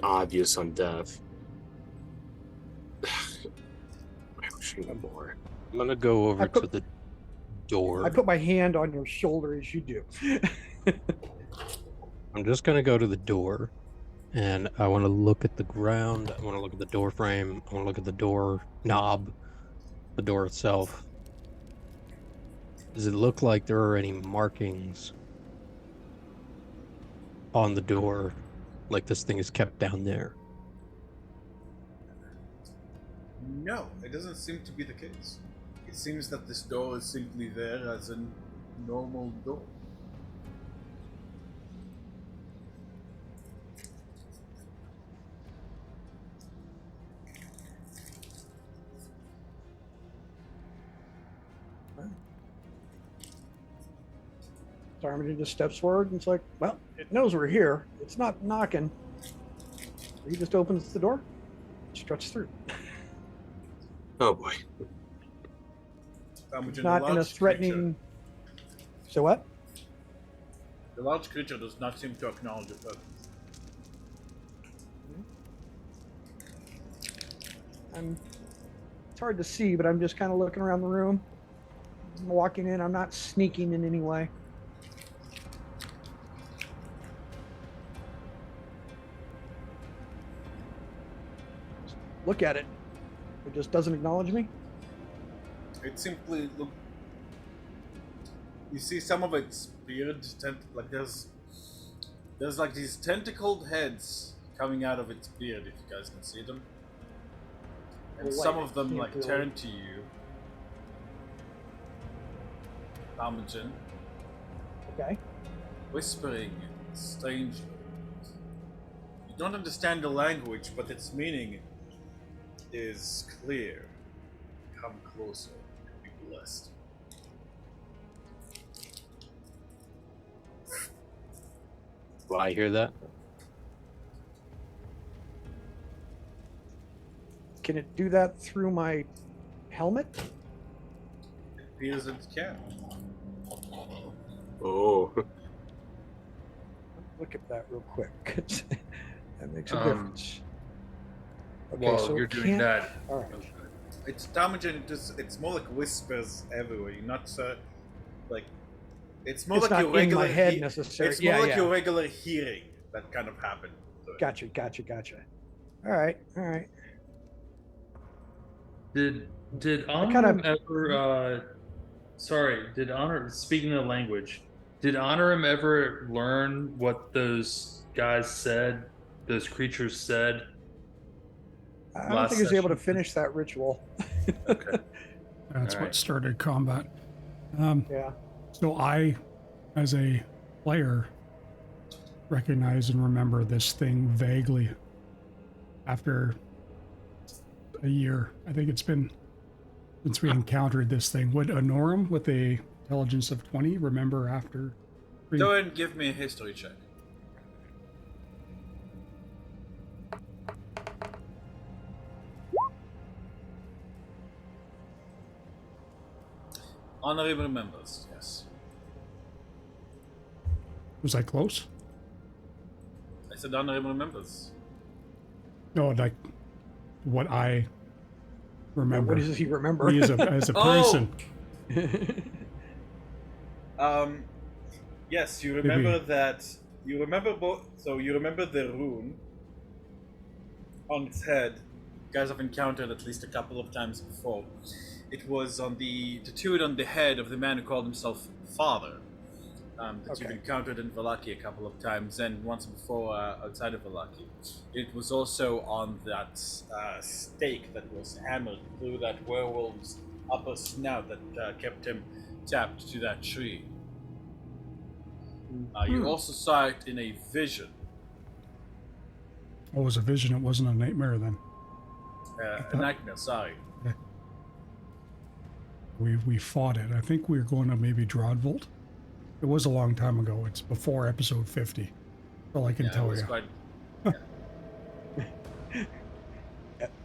obvious on death. I wish I knew more. I'm gonna go over to the door. I put my hand on your shoulder as you do. I'm just gonna go to the door, and I want to look at the ground. I want to look at the door frame. I want to look at the door knob, the door itself. Does it look like there are any markings on the door, like this thing is kept down there? No, it doesn't seem to be the case. It seems that this door is simply there as a normal door. Sarmony just steps forward and it's like, well, it knows we're here. It's not knocking. He just opens the door, struts through. Oh boy. It's Not in a threatening. So what? The large creature does not seem to acknowledge your presence. It's hard to see, but I'm just kind of looking around the room. I'm walking in. I'm not sneaking in any way. Just look at it. It just doesn't acknowledge me. It simply you see some of its beard, like there's like these tentacled heads coming out of its beard, if you guys can see them. And Well, some wait, of them can't like really- turn to you. Tamajin, Okay. whispering strangely. You don't understand the language, but its meaning is clear. Come closer and be blessed. Will I hear that? Can it do that through my helmet? It appears it can. Oh. Look at that real quick. 'Cause that makes a Um, difference. Okay, While so you're it doing can't- that, All right. It's damaging. It's more like whispers everywhere. You're not like. It's more It's like not your regular. in my head necessarily. It's more Yeah, like yeah. your regular hearing that kind of happened. to it. Gotcha. All right. did kind Honorum of- ever? Did Honor? Speaking of language, did Honorum ever learn what those guys said? Those creatures said. I don't Last think he was able to session. finish that ritual. Okay. That's what Alright. started combat. Yeah. So I, as a player, recognize and remember this thing vaguely after a year. I think it's been since we encountered this thing. Would Anorum, with a intelligence of 20, remember after? Go ahead and give me a history check. Honorable members, yes. Was I close? I said honorable members. No, like what I remember. What does he remember? Me as a Oh! person. Yes, you Maybe. remember that. You remember both. So you remember the rune on its head. You guys have encountered at least a couple of times before. It was on the tattooed on the head of the man who called himself Father. That you've Okay. encountered in Vallaki a couple of times, and once before outside of Vallaki. It was also on that stake that was hammered through that werewolf's upper snout that kept him tapped to that tree. You also saw it in a vision. Oh, it was a vision. It wasn't a nightmare then. A nightmare, sorry. We fought it. I think we were going to maybe Drodvolt. It was a long time ago. It's before episode 50. All I can Yeah, it tell was you. quite.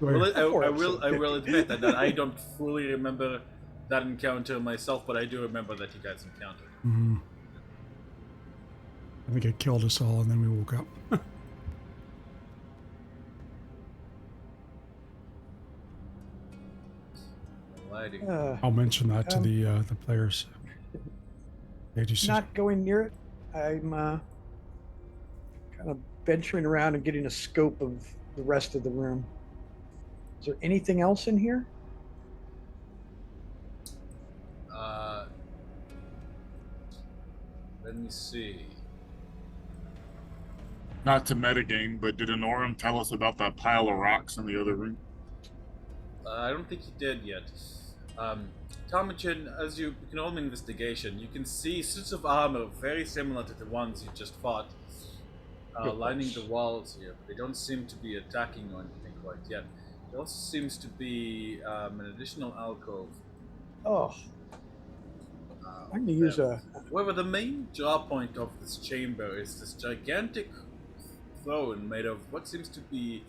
Go ahead. I will admit that I don't fully remember that encounter myself, but I do remember that you guys encountered. Mhm. I think it killed us all, and then we woke up. Alrighty. I'll mention that to Um, the players. They just Not going near it. I'm kind of venturing around and getting a scope of the rest of the room. Is there anything else in here? Let me see. Not to metagame, but did Anorum tell us about that pile of rocks in the other room? I don't think he did yet. Tamajin, as you can roll an investigation, you can see suits of armor very similar to the ones you just fought, lining the walls here. They don't seem to be attacking or anything quite yet. There also seems to be an additional alcove. Oh, I'm going to use a. However, the main draw point of this chamber is this gigantic throne made of what seems to be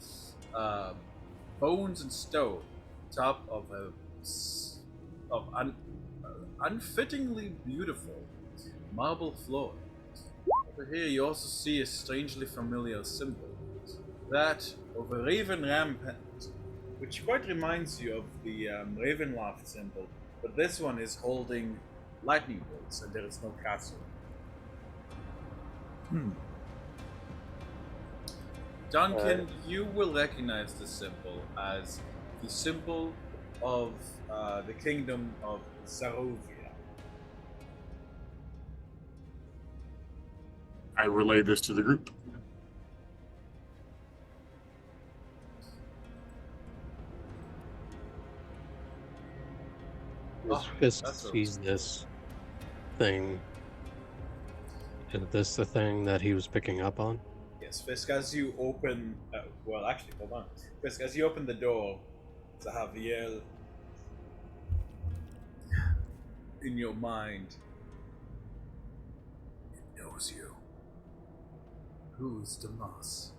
bones and stone, top of unfittingly beautiful marble floor. Over here, you also see a strangely familiar symbol, that of a raven rampant, which quite reminds you of the Ravenloft symbol, but this one is holding lightning bolts, and there is no castle. Duncan, you will recognize this symbol as the symbol of the kingdom of Sarovia. I relay this to the group. As Oh, Fisk that's a- sees this thing, is this the thing that he was picking up on? Yes, Fisk, as you open. Well, actually, hold on. Fisk, as you open the door to Javier, in your mind, it knows you. Who's Damas?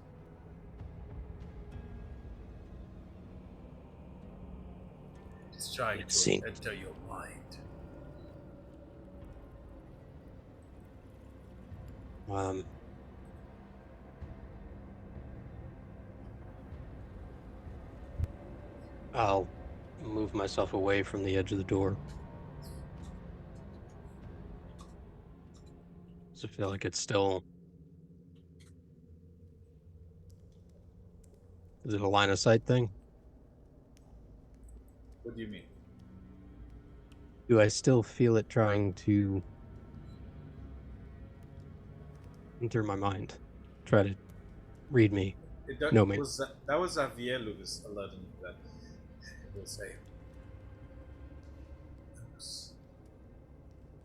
It's trying It to seems- enter your mind. Um, I'll move myself away from the edge of the door. So I feel like it's still. Is it a line of sight thing? What do you mean? Do I still feel it trying to enter my mind? Try to read me. No, man. That was Javier Lucas alerting you that it will say.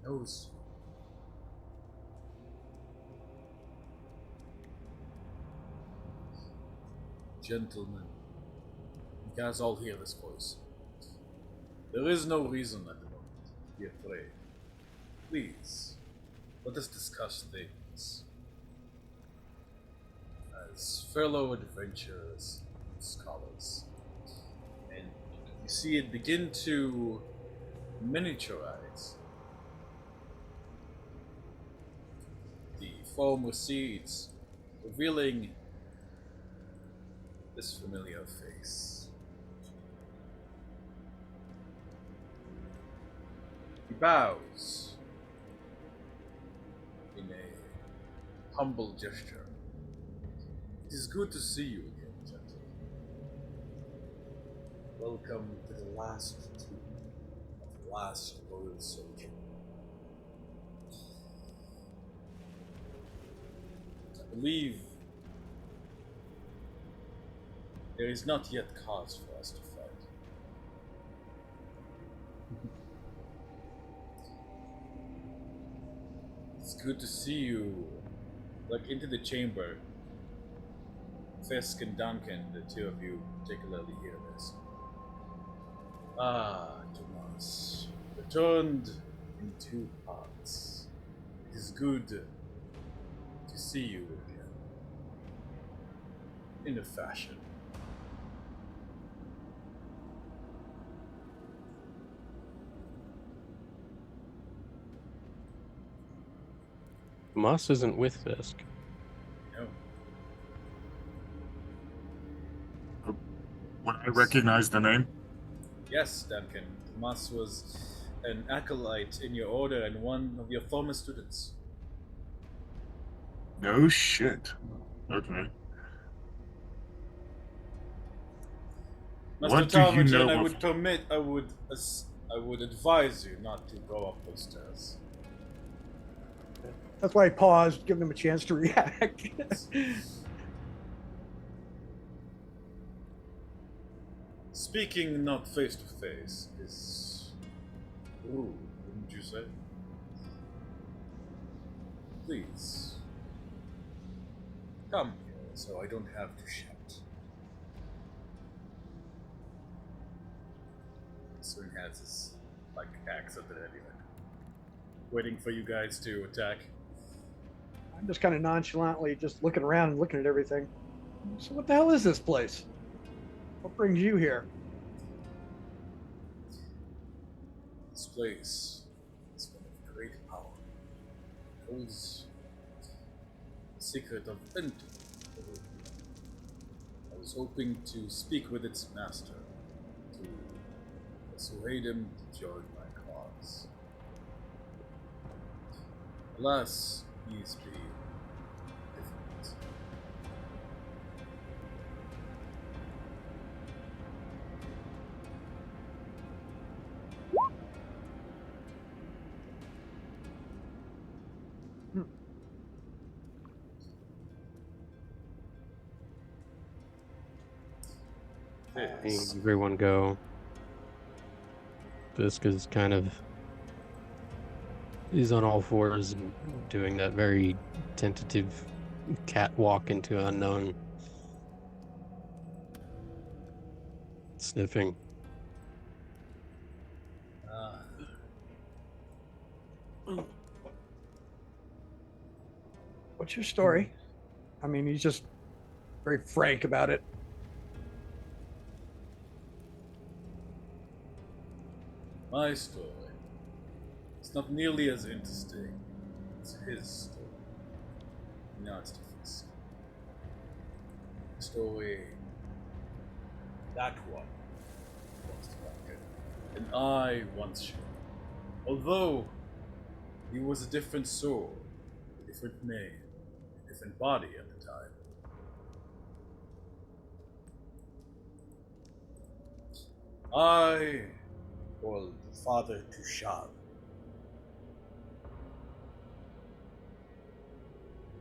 Knows. Gentlemen, you guys all hear this voice. There is no reason at the moment to be afraid. Please, let us discuss things as fellow adventurers, scholars. And you see it begin to miniaturize. The foam recedes, revealing this familiar face. He bows in a humble gesture. It is good to see you again, gentlemen. Welcome to the last tomb of the last royal soldier. I believe there is not yet cause for us to fight. It's good to see you. Look into the chamber. Fisk and Duncan, the two of you particularly hear this. Ah, Tomas. Returned in two parts. It is good to see you again. In a fashion. Moss isn't with Fisk. No. Would I recognize the name? Yes, Duncan. Tomas was an acolyte in your order and one of your former students. No shit. Okay. Master What do you Talmadge, know I of- would advise you not to go up those stairs. That's why I paused, giving him a chance to react. Speaking not face to face is rude, wouldn't you say? Please. Come here so I don't have to shout. Swing has his like axe at the ready, waiting for you guys to attack. I'm just kind of nonchalantly just looking around and looking at everything. So what the hell is this place? What brings you here? This place is one of great power. It holds the secret of Ventu. I was hoping to speak with its master to persuade him to join my cause. Alas, he is being difficult. this. Everyone go. Fisk is kind of. He's on all fours and doing that very tentative catwalk into unknown. Sniffing. Ah, What's your story? I mean, he's just very frank about it. my story. It's not nearly as interesting as his story. No, it's different. Story. That one was Duncan, and I once shot. Although he was a different soul, a different name, a different body at the time. I called Father Tushan.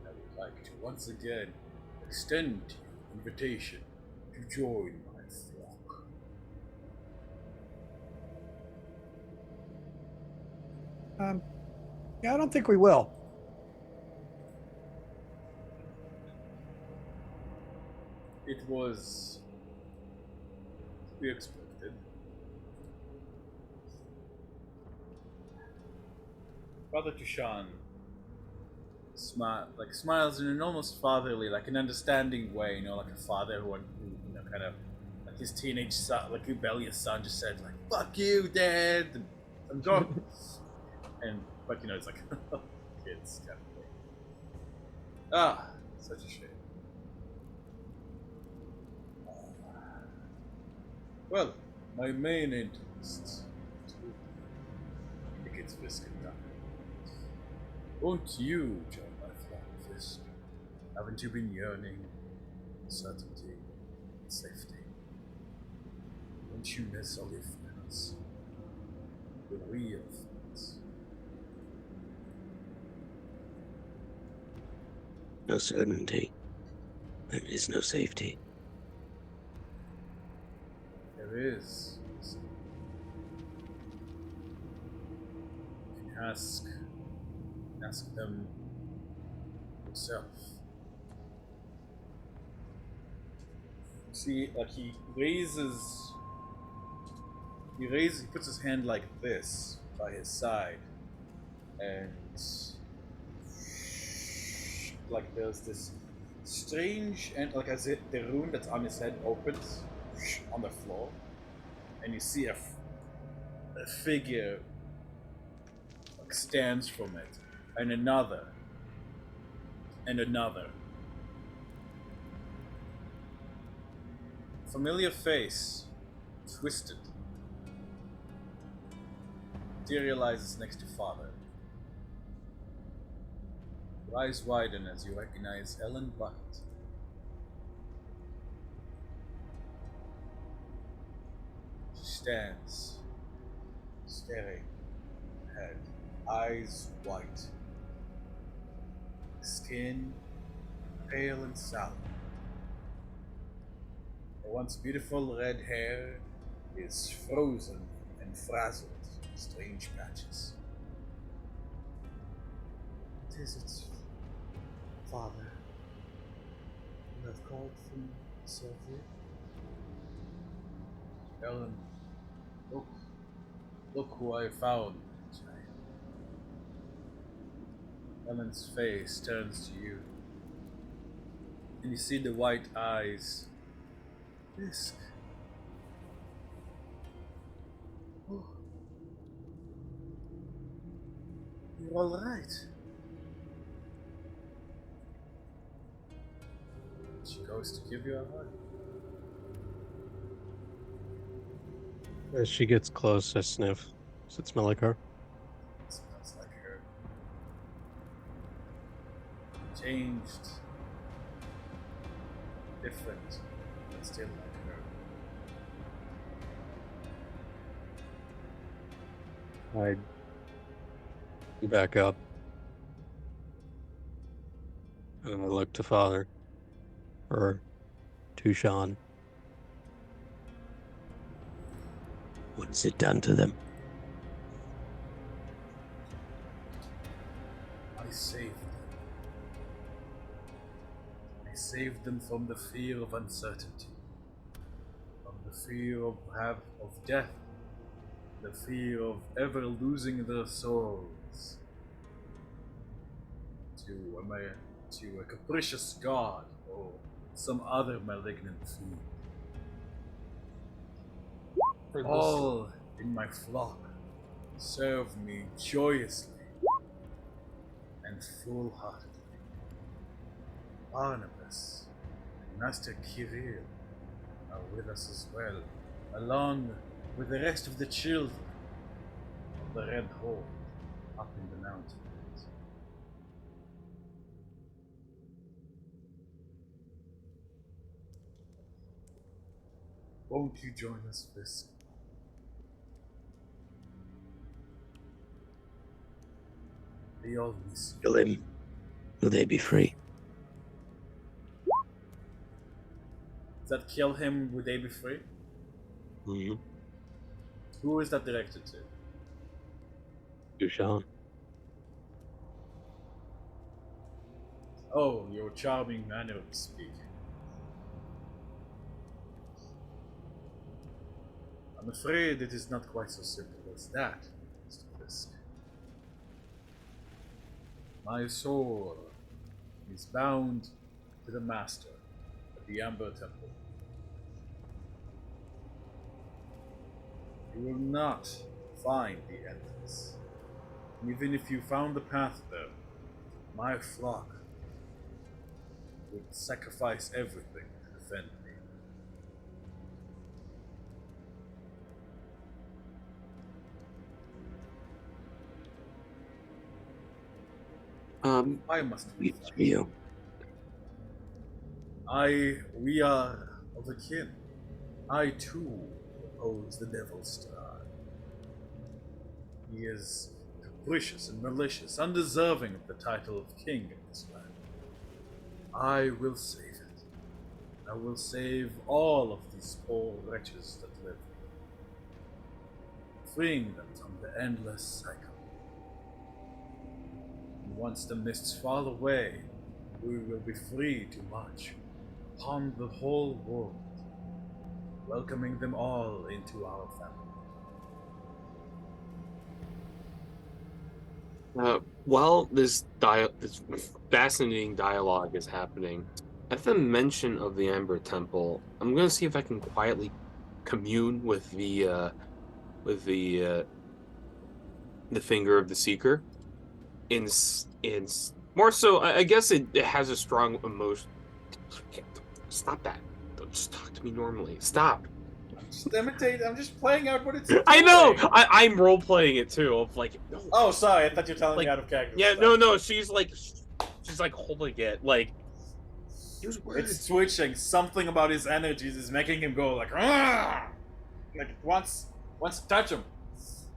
I would like to once again extend to you an invitation to join my flock. Yeah, I don't think we will. It was to be expected. Father Tushan smiles in an almost fatherly, like an understanding way, like a father who kind of like his teenage son, like rebellious son, just said like "fuck you, Dad," and I'm gone. But it's like kids kind of thing. Ah, such a shame. Well, my main interest is Fisk and Duncan. Won't you join my flock, Fisk? Haven't you been yearning for certainty and safety? Won't you miss all your friends? The real friends? No certainty. There is no safety. There is. You can ask them yourself. See, like he puts his hand like this by his side, and like there's this strange, and like as the rune that's on his head opens on the floor, and you see a figure like stands from it, and another, and another. Familiar face, twisted, materializes next to Father. Your eyes widen as you recognize Ellen Butt. She stands, staring ahead, eyes white, skin pale and sallow. Her once beautiful red hair is frozen and frazzled in strange patches. What is it, Father? You have called from Sylvia? Ellen, look who I found, child. Ellen's face turns to you, and you see the white eyes. Fisk. Oh. You're all right. She goes to give you a hug. As she gets close, I sniff. Does it smell like her? It smells like her. Changed. Different. But still like her. I back up. And I look to Father. Or Tushan. What's it done to them? I saved them. I saved them from the fear of uncertainty, from the fear of death, the fear of ever losing their souls to a capricious god or some other malignant fiend. For this- All in my flock serve me joyously and full-heartedly. Barnabas and Master Kirill are with us as well, along with the rest of the children of the Red Hole up in the mountains. Won't you join us, Fisk? They all miss you. Kill him. Will they be free? Does that kill him? Would they be free? Mm-hmm. Who is that directed to? Dushan. Oh, your charming manner of speaking. I'm afraid it is not quite so simple as that, Mr. Fisk. My soul is bound to the Master at the Amber Temple. You will not find the entrance. Even if you found the path there, my flock would sacrifice everything to defend me. Why must we It's fight? for you. We are of a kin. I too oppose the Devil's Star. He is capricious and malicious, undeserving of the title of king of this land. I will save it. I will save all of these poor wretches that live here, freeing them from the endless cycle. And once the mists fall away, we will be free to march upon the whole world, welcoming them all into our family. While this fascinating dialogue is happening, at the mention of the Amber Temple, I'm going to see if I can quietly commune with the finger of the Seeker. In more so, I guess it has a strong emotion. Stop that! Don't just talk to me normally. Stop. Just imitate. I'm just playing out what it's. I know. I'm role playing it too. Of like, no. Oh, sorry. I thought you were telling Like, me out of character. Yeah, no. She's like holding it. Like, use It's words. switching. Something about his energies is making him go like, "Argh!" Like it wants to touch him. It's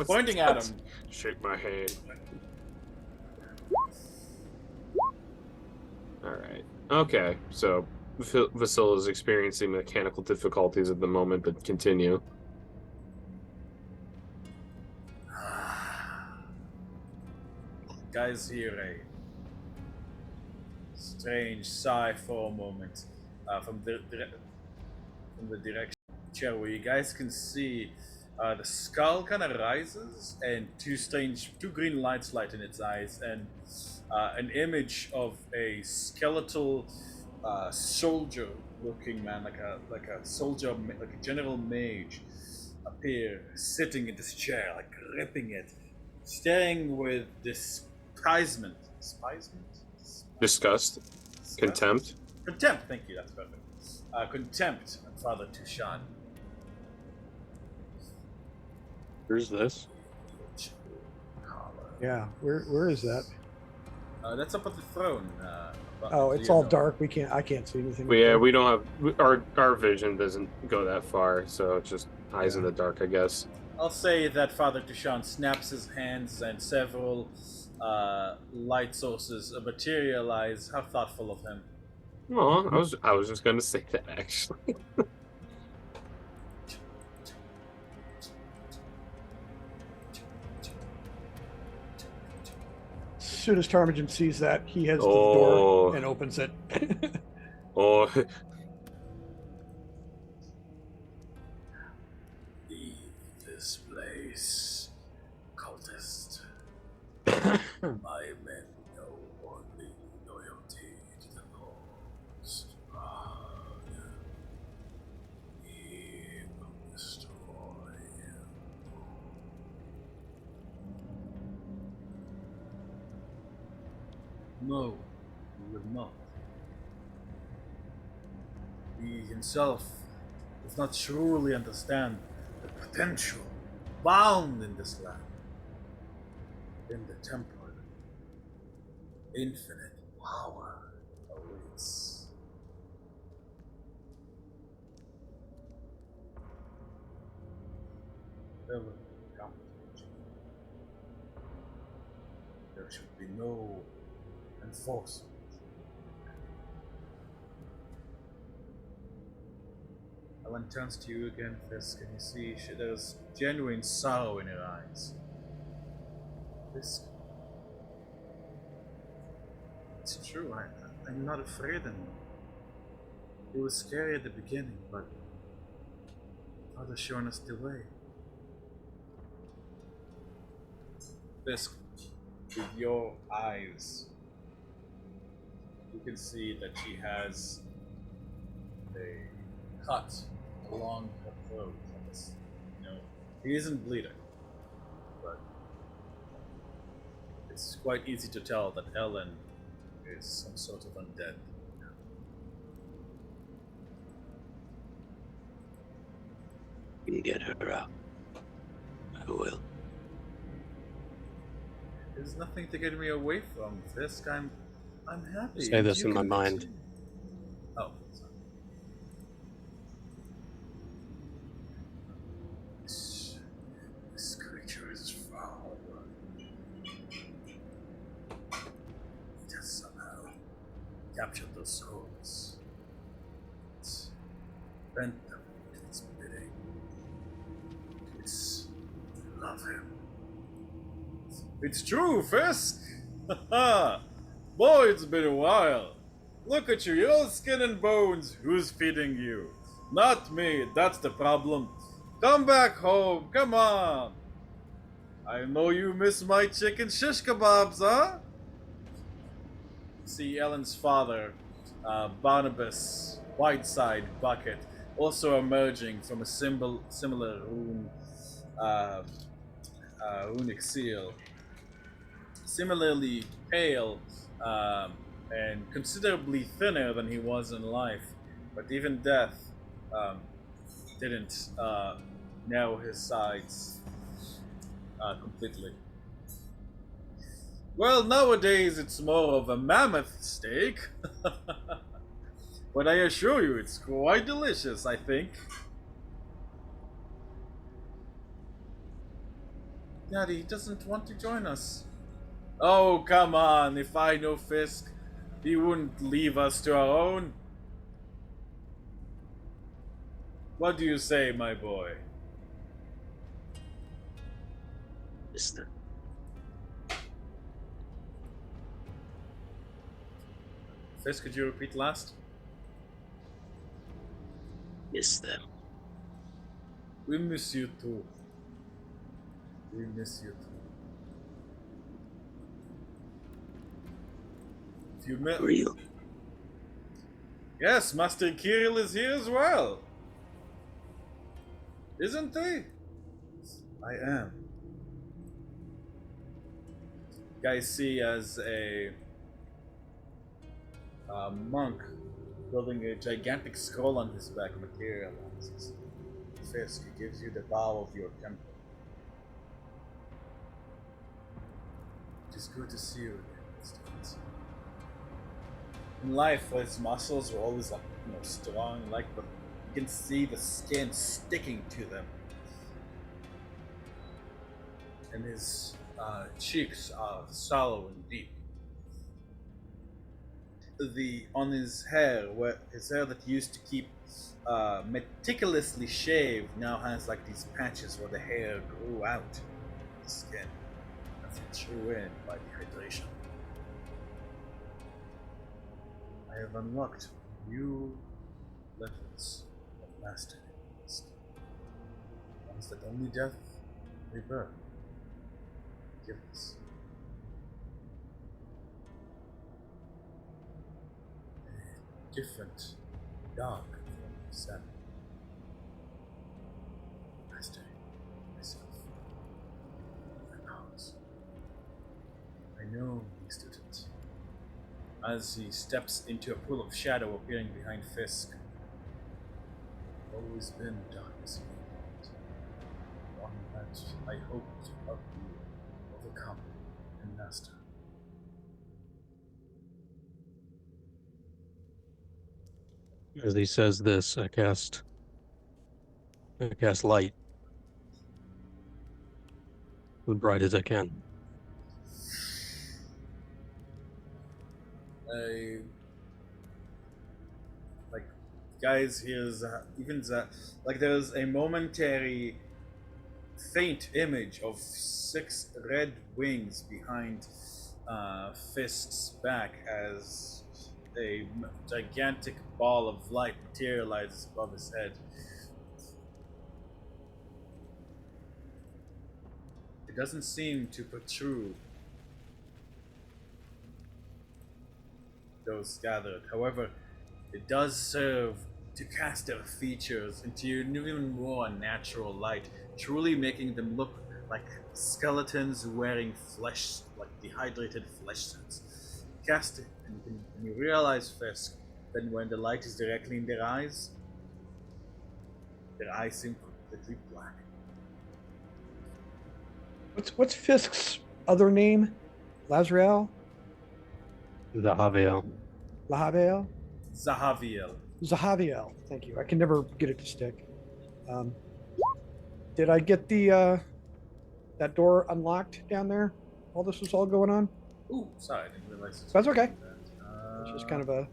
pointing at him. Shake my hand. All right. Okay. So Vasil is experiencing mechanical difficulties at the moment, but continue. Guys, hear a strange sigh for a moment from the direction of the chair, where you guys can see the skull kind of rises, and two green lights light in its eyes, and an image of a skeletal soldier-looking man, like a soldier, like a general mage, appear, sitting in this chair, like gripping it, staring with despisement. Disgust, contempt. Contempt. Thank you. That's perfect. Contempt at Father Tushan. Where's this? Yeah, where is that? That's up at the throne. Oh, it's all dark. I can't see anything. Yeah, we don't have our vision doesn't go that far, so it's just eyes in the dark, I guess. I'll say that Father Tushan snaps his hands and several light sources materialize. How thoughtful of him. Oh, I was just gonna say that actually. soon as Tarmagen sees that, he heads to the Oh. door and opens it. Oh, Leave this place, cultist. My men know only loyalty to the Lord's God. He will destroy him. No, he will not. He himself does not truly understand the potential bound in this land. In the temple, infinite power awaits. There will be competition. There should be no enforcement. Ellen turns to you again, Fisk, and you see there's genuine sorrow in her eyes. Fisk, it's true, I'm not afraid anymore. It was scary at the beginning, but Father's showing us the way. Fisk, with your eyes, you can see that she has a cut along her throat. He isn't bleeding, but it's quite easy to tell that Ellen is some sort of undead. You can get her out. I will. There's nothing to get me away from Fisk. I'm happy. Say this You in my can mind. continue. Oh, sorry. This creature is foul. It has somehow captured those souls. It's bent them to its bidding. It's love him. It's true, Fisk! Boy, it's been a while. Look at you, you're all skin and bones. Who's feeding you? Not me, that's the problem. Come back home, come on. I know you miss my chicken shish kebabs, huh? See Ellen's father, Barnabas Whiteside Bucket, also emerging from a similar runic seal. Similarly pale and considerably thinner than he was in life, but even death didn't narrow his sides completely. Well, nowadays it's more of a mammoth steak, but I assure you it's quite delicious, I think. Daddy doesn't want to join us. Oh, come on. If I know Fisk, he wouldn't leave us to our own. What do you say, my boy? Mister. Fisk, could you repeat last? Miss them. We miss you too. We miss you too. If you met... Real. Yes, Master Kirill is here as well. Isn't he? I am. Guys see as a monk building a gigantic scroll on his back materializes. Fisk, he gives you the vow of your temple. It is good to see you again, Mr. In life, his muscles are always strong, but you can see the skin sticking to them, and his cheeks are sallow and deep. On his hair, his hair that used to keep meticulously shaved, now has like these patches where the hair grew out of the skin as it drew in by dehydration. I have unlocked new levels of mastery. Ones that only death, rebirth, give us. A different, dark form of sadness. Mastery myself. My powers. I know he stood it. As he steps into a pool of shadow appearing behind Fisk. Always been darkness in me. One that I hope to help you overcome and master. As he says this, I cast light as bright as I can. Like, guys, here's even that. Like, there's a momentary faint image of 6 red wings behind Fisk's back as a gigantic ball of light materializes above his head. It doesn't seem to protrude those gathered. However, it does serve to cast their features into an even more natural light, truly making them look like skeletons wearing flesh, like dehydrated flesh suits. Cast it, and you realize, Fisk, that when the light is directly in their eyes seem completely black. What's Fisk's other name? Lazrael? Zahaviel. Lahaviel? Zahaviel. Zahaviel. Thank you. I can never get it to stick. Did I get the that door unlocked down there while this was all going on? Ooh, sorry, I didn't realize this. That's okay. That. It's just kind of a...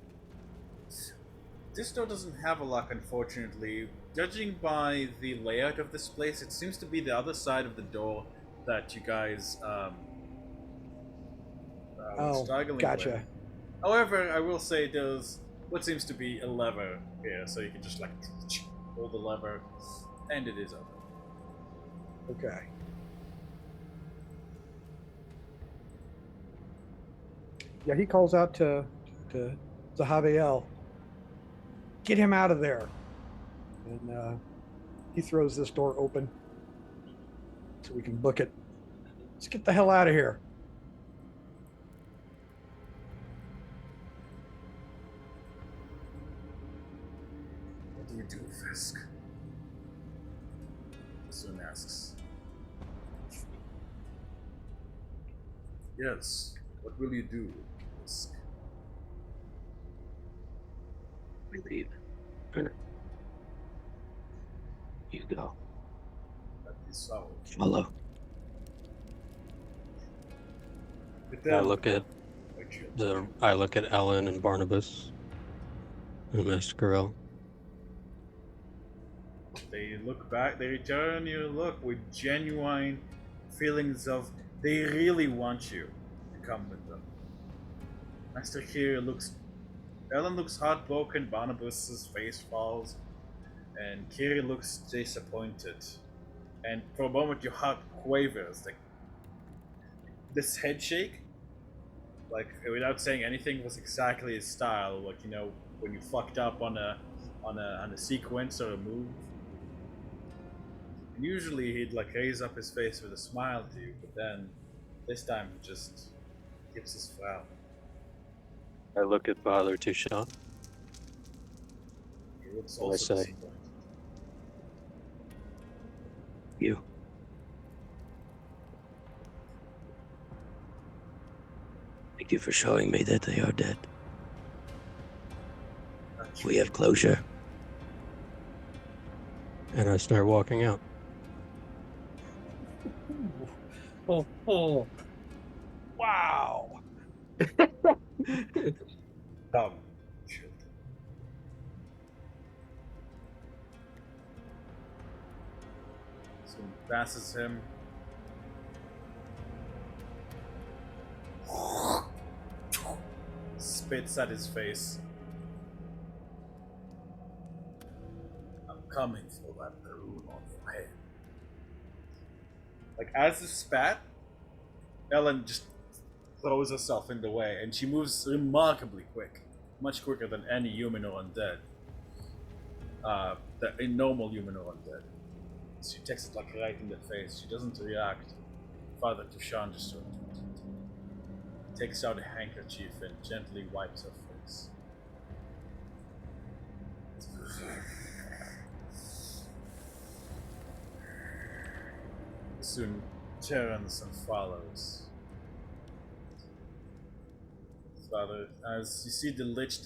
This door doesn't have a lock, unfortunately. Judging by the layout of this place, it seems to be the other side of the door that you guys were struggling gotcha. with. However, I will say there's what seems to be a lever here, so you can just like pull the lever, and it is open. Okay. Yeah, he calls out to Zahaviel. Get him out of there. And he throws this door open so we can book it. Let's get the hell out of here. What do we do, Fisk? Soon asks. Yes, what will you do, Fisk? We leave. You go. That is so. Follow. I look at Ellen and Barnabas and Mascarell. They look back, they return your look with genuine feelings of they really want you to come with them. Master Ellen looks heartbroken, Barnabas's face falls, and Kiri looks disappointed. And for a moment your heart quavers, like this head shake, like without saying anything, was exactly his style, like when you fucked up on a sequence or a move. And usually he'd like raise up his face with a smile to you, but then this time he just gives his frown. I look at Father Touchant. He looks I also say, disappointed. You. Thank you for showing me that they are dead. We have closure. And I start walking out. Oh. Wow. Come, children. So he passes him. Spits at his face coming for that rune on your head. Like, as a spat, Ellen just throws herself in the way, and she moves remarkably quick. Much quicker than any human or undead. A normal human or undead. She takes it like right in the face. She doesn't react. Father Tushan just sort of takes out a handkerchief and gently wipes her face. Soon turns and follows. Father, as you see the lich,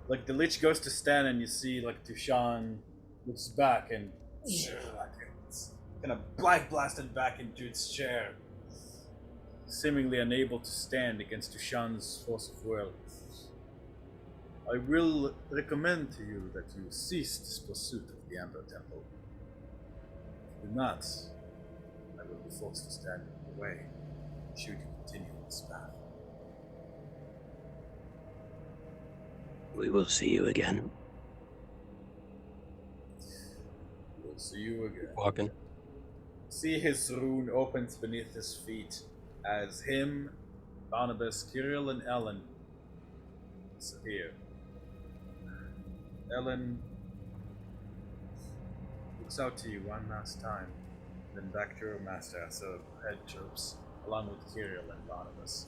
like the lich goes to stand, and you see like Tushan looks back and it's kind of black blasted back into its chair, seemingly unable to stand against Tushan's force of will. I will recommend to you that you cease this pursuit of the Amber Temple. If you do not, I will be forced to stand in the way should you continue on this path. We will see you again. We'll see you again. Walking. See his rune opens beneath his feet as him, Barnabas, Kirill, and Ellen disappear. Ellen looks out to you one last time, then back to her master as her head droops, along with Kirill and Barnabas.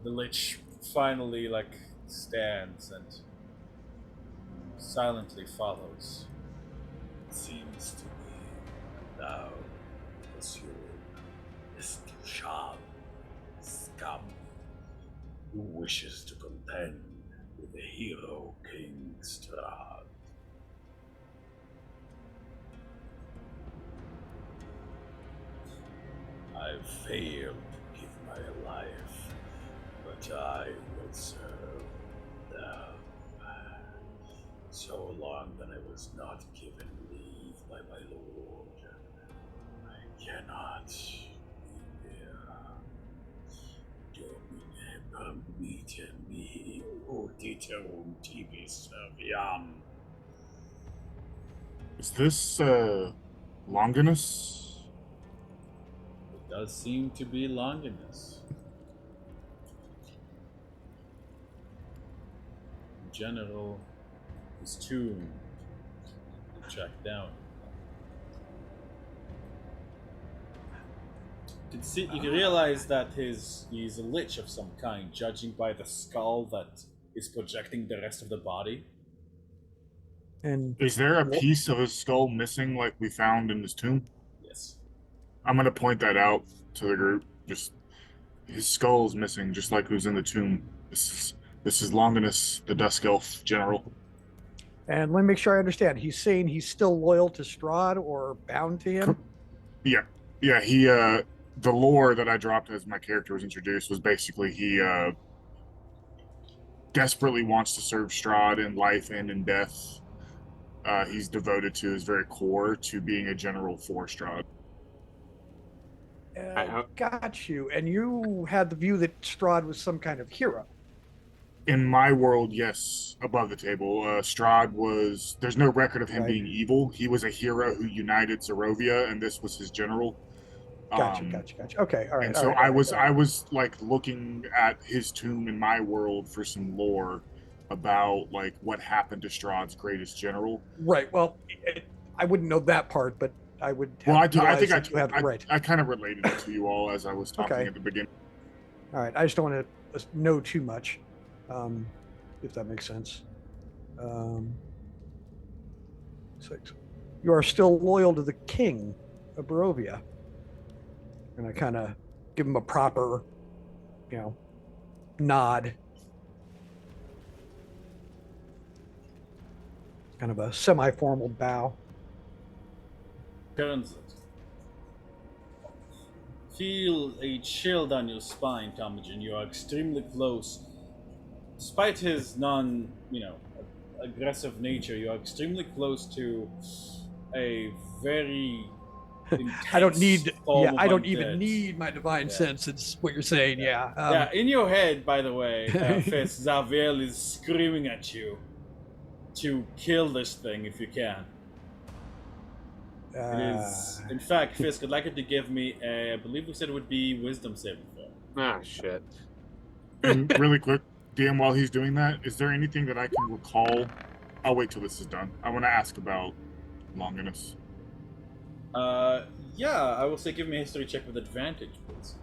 The lich finally stands and silently follows. It seems to me thou pursuing this Tushan scum who wishes to contend with the hero King Strahd. I've failed to give my life, but I will serve them. So long that I was not given leave by my lord, I cannot be here. Domine permite mi uditerum tibi serviam. Is this Longinus? It does seem to be Longinus. In general, his tomb to track down. You can realize that he's a lich of some kind, judging by the skull that is projecting the rest of the body. And Is there a piece of his skull missing like we found in his tomb? Yes. I'm gonna point that out to the group. Just his skull is missing, just like who's in the tomb. This is Longinus, the Dusk Elf General. let me make sure I understand. He's saying he's still loyal to Strahd or bound to him? Yeah. He the lore that I dropped as my character was introduced was basically he desperately wants to serve Strahd in life and in death. He's devoted to his very core to being a general for Strahd. Got you. And you had the view that Strahd was some kind of hero. In my world, yes, above the table. Strahd was. There's no record of him Right. being evil. He was a hero who united Zerovia, and this was his general. Gotcha. Okay, all right. And all so right, I all was right. like looking at his tomb in my world for some lore about like what happened to Strahd's greatest general. Right. Well, I wouldn't know that part, but I would. Well, I think right. I kind of related it to you all as I was talking Okay. at the beginning. All right. I just don't want to know too much, if that makes sense. 6. You are still loyal to the king of Barovia. And I kind of give him a proper, nod. Kind of a semi-formal bow. Turns it. Feel a chill down your spine, Temujin. You are extremely close. Despite his aggressive nature, you are extremely close to a very I don't need. form Yeah, of I don't even undead. need my divine Yeah. sense. It's what you're saying. Yeah. Yeah, in your head, by the way, Fist, Zaviel is screaming at you to kill this thing if you can. It is, in fact, Fisk, I'd like you to give me a, I believe we said it would be Wisdom saving throw. Ah, shit. And really quick, DM, while he's doing that, is there anything that I can recall? I'll wait till this is done. I want to ask about Longinus. Yeah, I will say give me a history check with advantage, please.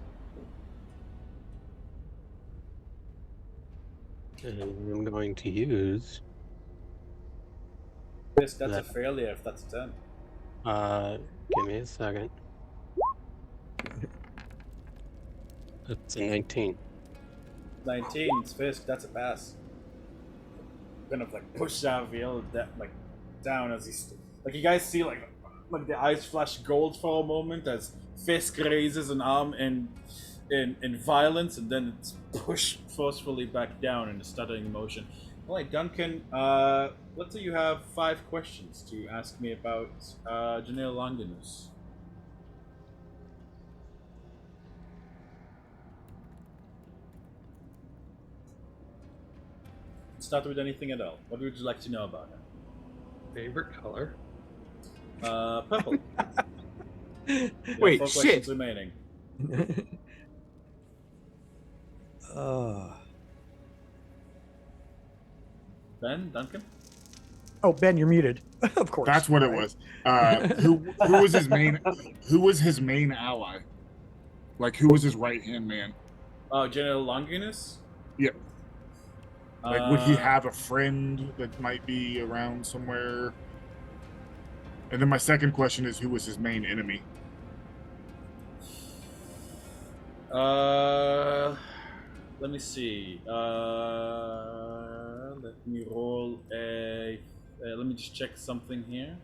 And I'm going to use. Fisk, that's a That- failure if that's a 10. Give me a second. It's a 19. 19, it's Fisk, that's a pass. Kind of like push Zaviel down as he's like you guys see like the eyes flash gold for a moment as Fisk raises an arm in violence and then it's pushed forcefully back down in a stuttering motion. Alright, Duncan, let's say you have 5 questions to ask me about Janelle Longinus. Start with anything at all. What would you like to know about her? Favorite color? Purple. You have Wait, 4 shit. questions remaining. Ben, Duncan? Oh, Ben, you're muted. Of course. That's what it was. Who was his main? Who was his main ally? Like, who was his right hand man? Oh, General Longinus? Yep. Like, would he Uh, have a friend that might be around somewhere? And then my second question is, who was his main enemy? Let me see. Let me roll a. Let me just check something here.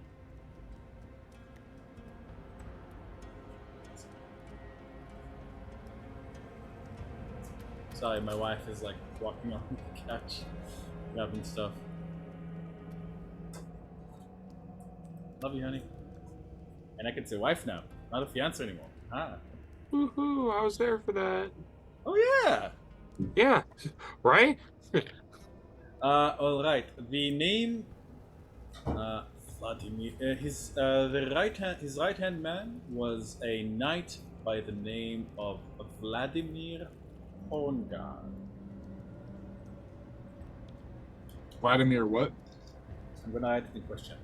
Sorry, my wife is like walking on the couch, grabbing stuff. Love you, honey. And I can say wife now, not a fiance anymore. Ah. Woohoo! I was there for that. Oh yeah. Yeah, right? All right. The name, Vladimir. His right hand man was a knight by the name of Vladimir Horngard. Vladimir what? I'm gonna add the question.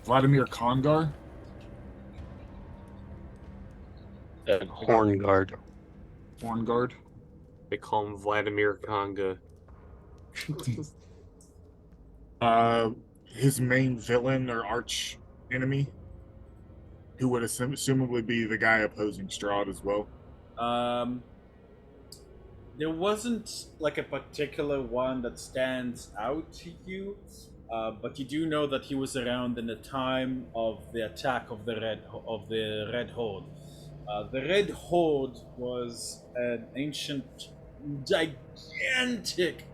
Vladimir Kongar? Horngard. Horngard? They call him Vladimir Konga. His main villain or arch enemy? Who would assumably be the guy opposing Strahd as well? There wasn't like a particular one that stands out to you, but you do know that he was around in the time of the attack of the Red Horde. The Red Horde was an ancient, gigantic,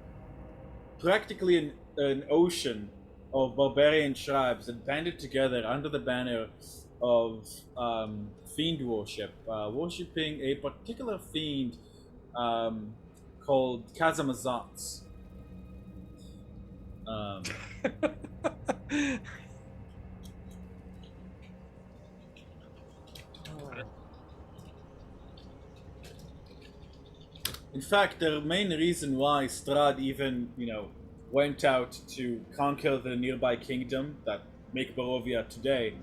practically an ocean of barbarian tribes that banded together under the banner of fiend worship, worshipping a particular fiend called Kazamazats. In fact, the main reason why Strahd even, went out to conquer the nearby kingdom that make Barovia today,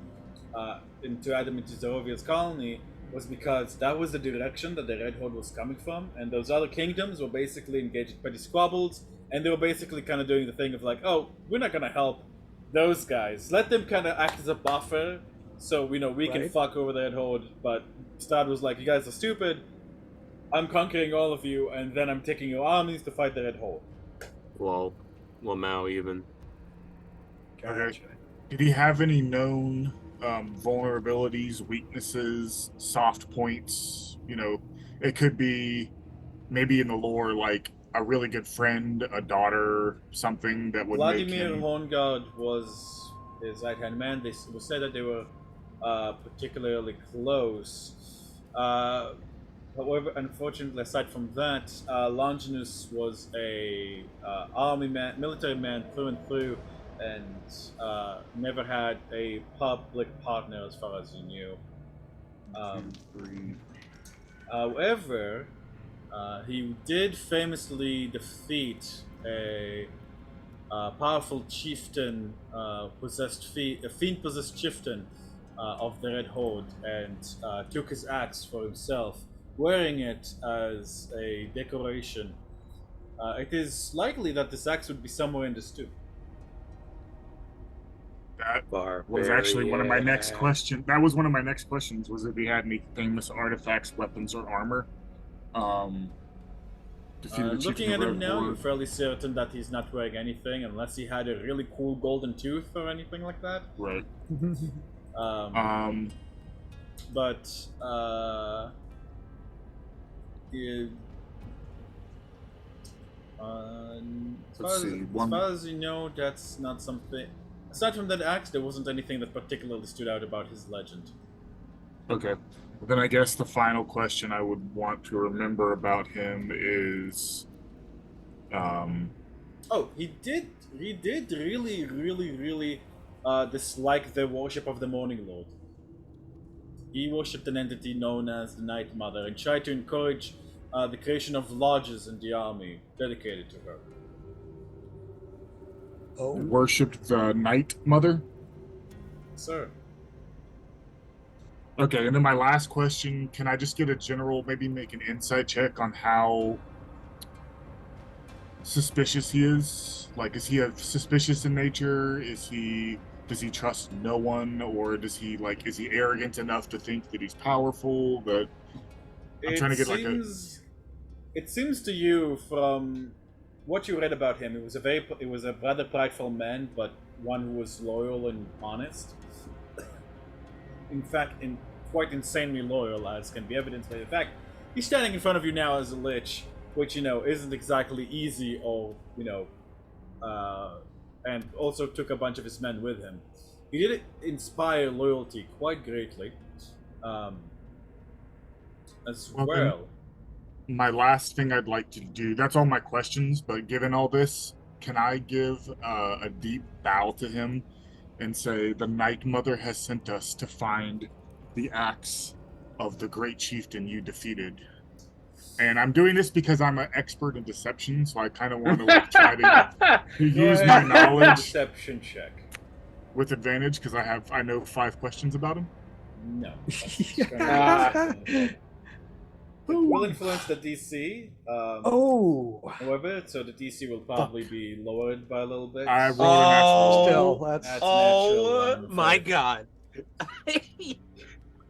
to add them into Zorovia's colony, was because that was the direction that the Red Horde was coming from, and those other kingdoms were basically engaged in petty squabbles, and they were basically kind of doing the thing of like, oh, we're not gonna help those guys. Let them kind of act as a buffer, so we can Right. fuck over the Red Horde. But Strahd was like, you guys are stupid. I'm conquering all of you, and then I'm taking your armies to fight the Red Horde. Well, Lamau even. Okay. Did he have any known vulnerabilities, weaknesses, soft points? It could be maybe in the lore like a really good friend, a daughter, something that would make Vladimir him... Horngard was his right hand man. They was said that they were particularly close. However, unfortunately, aside from that, Longinus was a army man, military man through and through, and never had a public partner as far as you knew. However, he did famously defeat a powerful chieftain, a fiend-possessed chieftain of the Red Horde, and took his axe for himself, wearing it as a decoration. It is likely that this axe would be somewhere in the stew. That was actually one of my next questions. That was one of my next questions. Was if he had any famous artifacts, weapons, or armor. Looking at him now, you're fairly certain that he's not wearing anything, unless he had a really cool golden tooth or anything like that. Right. But as far as you know, that's not something. Aside from that axe, there wasn't anything that particularly stood out about his legend. Okay. Then I guess the final question I would want to remember about him is, he did really dislike the worship of the Morning Lord. He worshipped an entity known as the Night Mother and tried to encourage the creation of lodges in the army dedicated to her. worshipped the Night Mother. Sir. Okay, and then my last question, can I just get a general, maybe make an insight check on how suspicious he is? Like, is he suspicious in nature? Does he trust no one? Or is he arrogant enough to think that he's powerful? But I'm trying to get It seems to you from what you read about him, it was a rather prideful man, but one who was loyal and honest. In fact, quite insanely loyal, as can be evidenced by the fact he's standing in front of you now as a lich, which, isn't exactly easy, or, and also took a bunch of his men with him. He did inspire loyalty quite greatly, as well. My last thing I'd like to do, that's all my questions, but given all this, can I give a deep bow to him and say, the Night Mother has sent us to find the axe of the great chieftain you defeated. And I'm doing this because I'm an expert in deception, so I kind of want to try to use my knowledge. Deception check. With advantage, because I know 5 questions about him? No. Will influence the DC. However, so the DC will probably be lowered by a little bit. I rolled a natural. Still, Oh my god!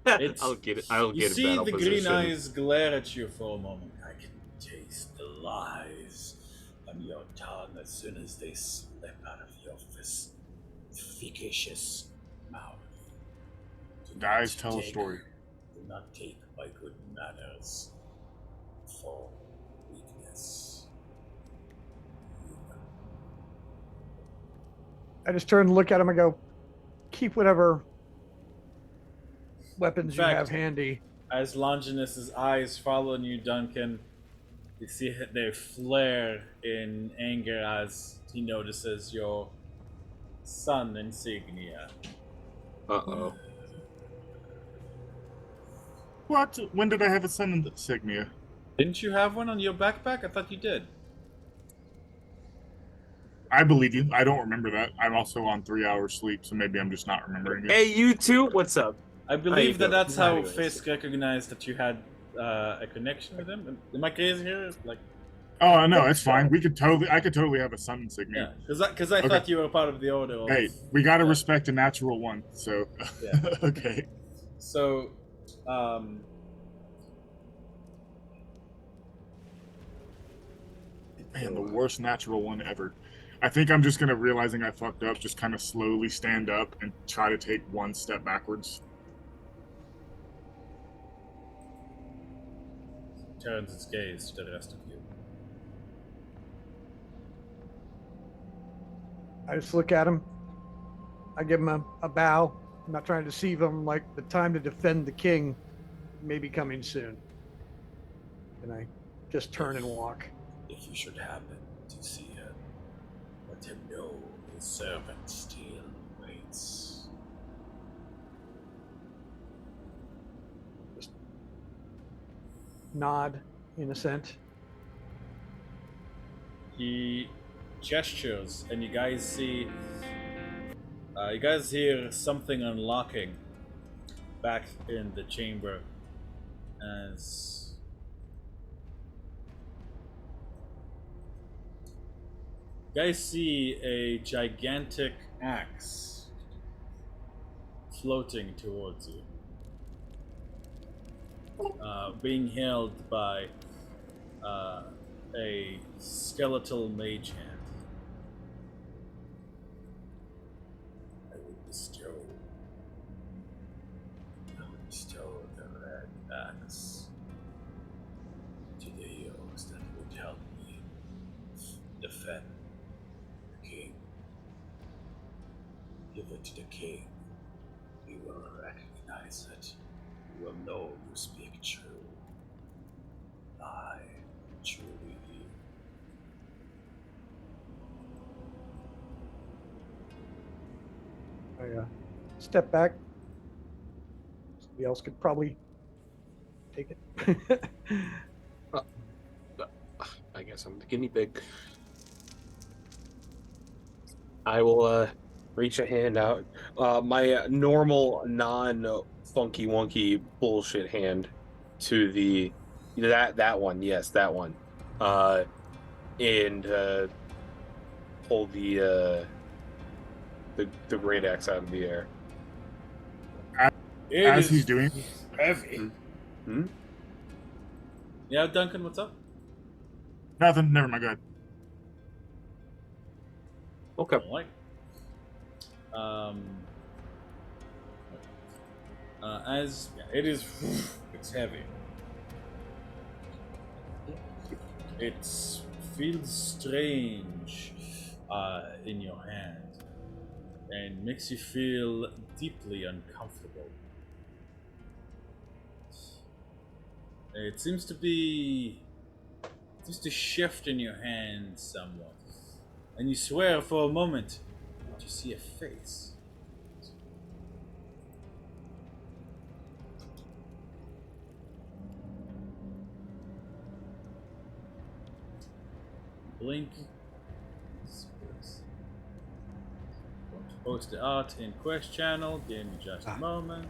It's- I'll get it. I'll You get see battle the position. green eyes glare at you for a moment. I can taste the lies on your tongue as soon as they slip out of your fictitious mouth. Do The eyes not tell a take- story. Do not take my good manners for weakness. I just turn and look at him and go, keep whatever weapons In you fact- have handy. As Longinus's eyes follow you, Duncan, you see they flare in anger as he notices your sun insignia. Uh-oh. What? When did I have a sun insignia? Didn't you have one on your backpack? I thought you did. I believe you. I don't remember that. I'm also on 3 hours sleep, so maybe I'm just not remembering it. Hey, you two, what's up? I believe doing? that's how Anyways. Fisk recognized that you had a connection with him. Am I crazy here? Like, Oh no, it's fine. I could totally have a sun insignia. yeah, because I thought you were part of the order. Of, Hey, we gotta Yeah. respect a natural one. So, Yeah. okay. So, Man, the worst natural one ever. I think I'm just gonna realizing I fucked up, just kind of slowly stand up and try to take one step backwards. turns its gaze to the rest of you. I just look at him. I give him a bow. I'm not trying to deceive him. Like, the time to defend the king may be coming soon. And I just turn and walk. If you should happen to see him, let him know his servant still waits. Nod in assent. He gestures, and you guys see. You guys hear something unlocking back in the chamber as you guys see a gigantic axe floating towards you, being held by a skeletal mage hand. I will bestow the red axe to the heroes that would help me defend the king. Give it to the king. He will recognize it. He will know you speak true. I truly do. I step back. Somebody else could probably take it. I guess I'm the guinea pig. I will reach a hand out. My normal, non-funky wonky bullshit hand to the that one. Yes, that one. And pull the great axe out of the air. As he's doing, heavy. Hmm? Yeah, Duncan, what's up? nothing. Never mind. Go ahead. Okay. Like, as it is, it's heavy. It feels strange in your hand and makes you feel deeply uncomfortable. It seems to shift in your hand somewhat, and you swear for a moment that you see a face. Blink. Going to post the art in Quest channel. Give me just a moment.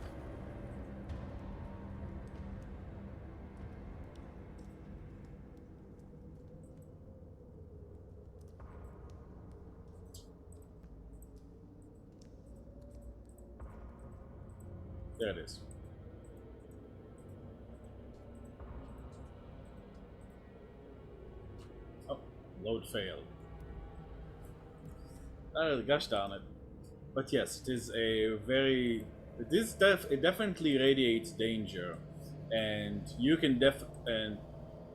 There it is. Oh, load failed. Oh gosh darn it. But yes, it is a very... It definitely radiates danger. And you can and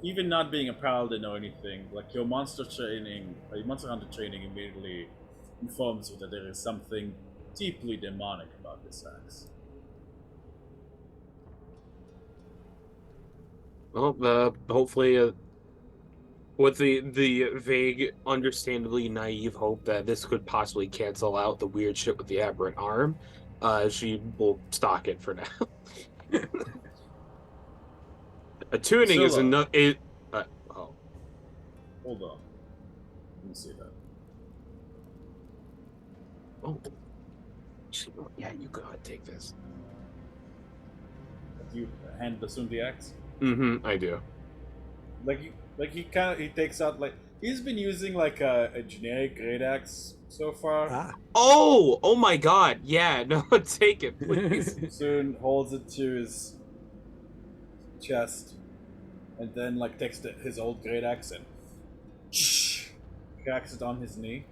even not being a paladin or anything, like your monster hunter training immediately informs you that there is something deeply demonic about this axe. Well, hopefully, with the vague, understandably naive hope that this could possibly cancel out the weird shit with the aberrant arm, she will stock it for now. Attuning is enough. Oh, Hold on. Let me see that. oh, yeah, you go ahead, take this. You hand assume the axe? Mm-hmm, I do. He takes out he's been using a generic great axe so far. Oh my God, yeah, no, take it, please. Soon holds it to his chest, and then takes his old great axe and cracks it on his knee,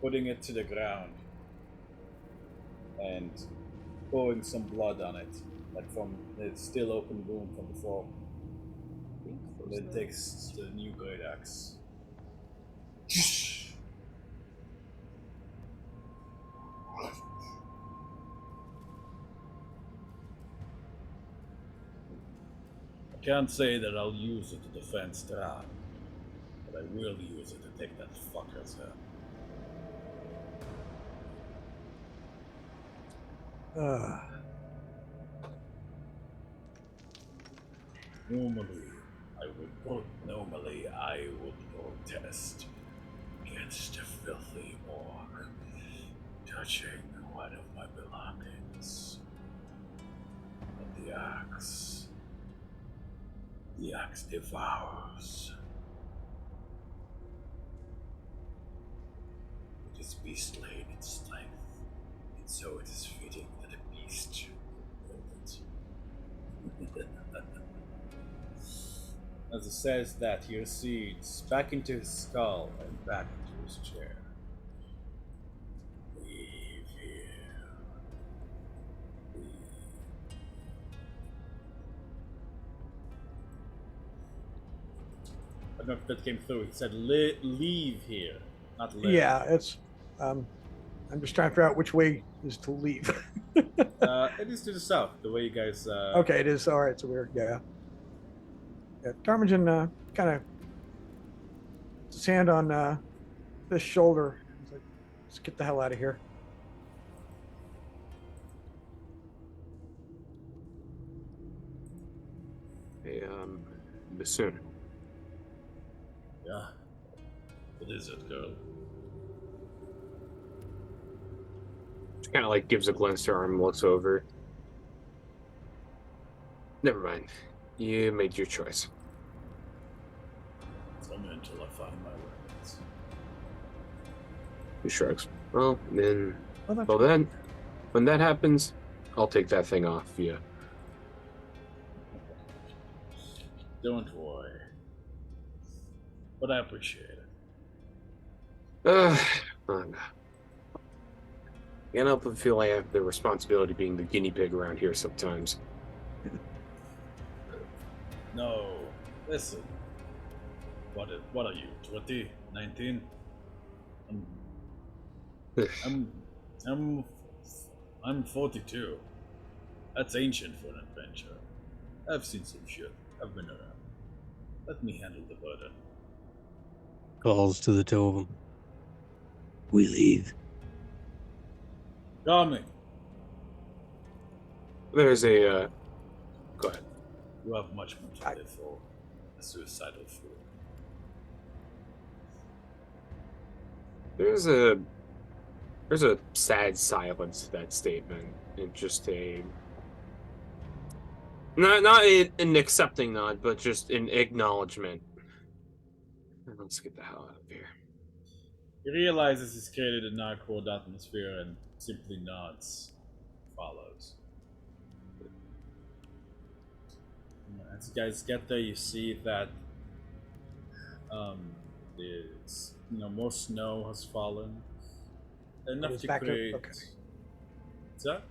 putting it to the ground, and pouring some blood on it, from the still open wound from before. And then takes the new great axe. can't say that I'll use it to defend Strahd, but I will use it to take that fucker's head. Normally I would protest against a filthy orc touching one of my belongings. But the axe devours. It is beastly in its strength, and so it is fitting that a beast should wield it. As he says that, he recedes back into his skull and back into his chair. Leave here. Leave. I don't know if that came through. He said, leave here, not live. Yeah, it's. I'm just trying to figure out which way is to leave. It is to the south, the way you guys. Okay, it is. All right, so we're yeah. Yeah, Tarmogen kind of puts his hand on this shoulder. He's like, let's get the hell out of here. Hey, Bassoon. Yeah. What is it, girl? She kind of like gives a glance to her arm and looks over. Never mind. You made your choice. Tell me until I find my weapons. He shrugs. Well, then. Oh, that's Well, then, when that happens, I'll take that thing off you. Don't worry. But I appreciate it. Can't help but feel I have the responsibility of being the guinea pig around here sometimes. No, listen. What are you? 20? 19? I'm 42. That's ancient for an adventure. I've seen some shit. I've been around. Let me handle the burden. Calls to the two of them. We leave. Coming. There's a, go ahead. You have much more to live for. A suicidal fool. There's a sad silence to that statement, and just a not an accepting nod, but just an acknowledgement. Let's get the hell out of here. He realizes he's created a narcoid atmosphere and simply nods. Follows. As you guys get there, you see that there's more snow has fallen. Enough It's to back to- create. okay. What's that?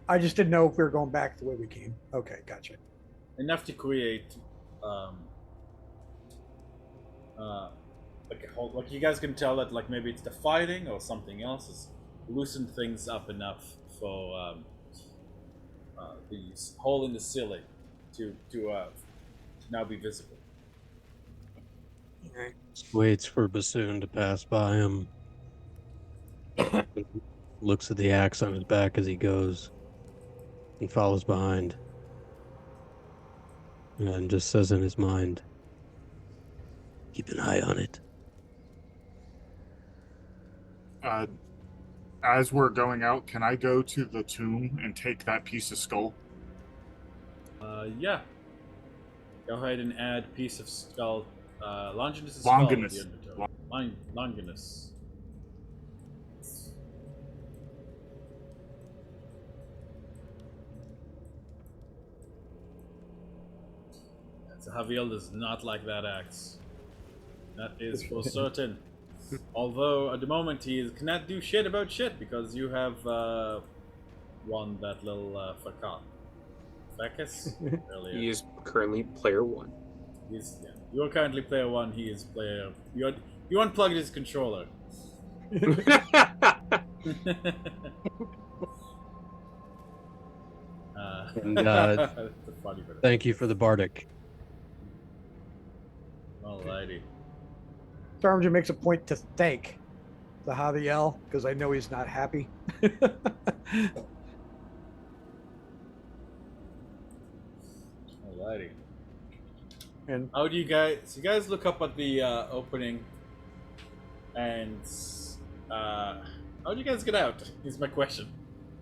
I just didn't know if we were going back the way we came. Okay, gotcha. Enough to create like you guys can tell that like maybe it's the fighting or something else has loosened things up enough for the hole in the ceiling to now be visible. Waits for Bassoon to pass by him. Looks at the axe on his back as he goes. He follows behind. And just says in his mind, keep an eye on it. As we're going out, can I go to the tomb and take that piece of skull? Yeah. Go ahead and add piece of skull. Longinus' Longinus. skull to the inventory. Longinus. So Javiel does not like that axe. That is for certain. Although at the moment he cannot do shit about shit because you have won that little Fecus earlier. He is currently player 1. You are currently player 1. He is player. You unplugged his controller. And, That's a funny bit. Thank you for the bardic. Alrighty. Stormjin makes a point to thank the Javiel because I know he's not happy. Alrighty. And How do you guys look up at the opening, and how do you guys get out? Is my question.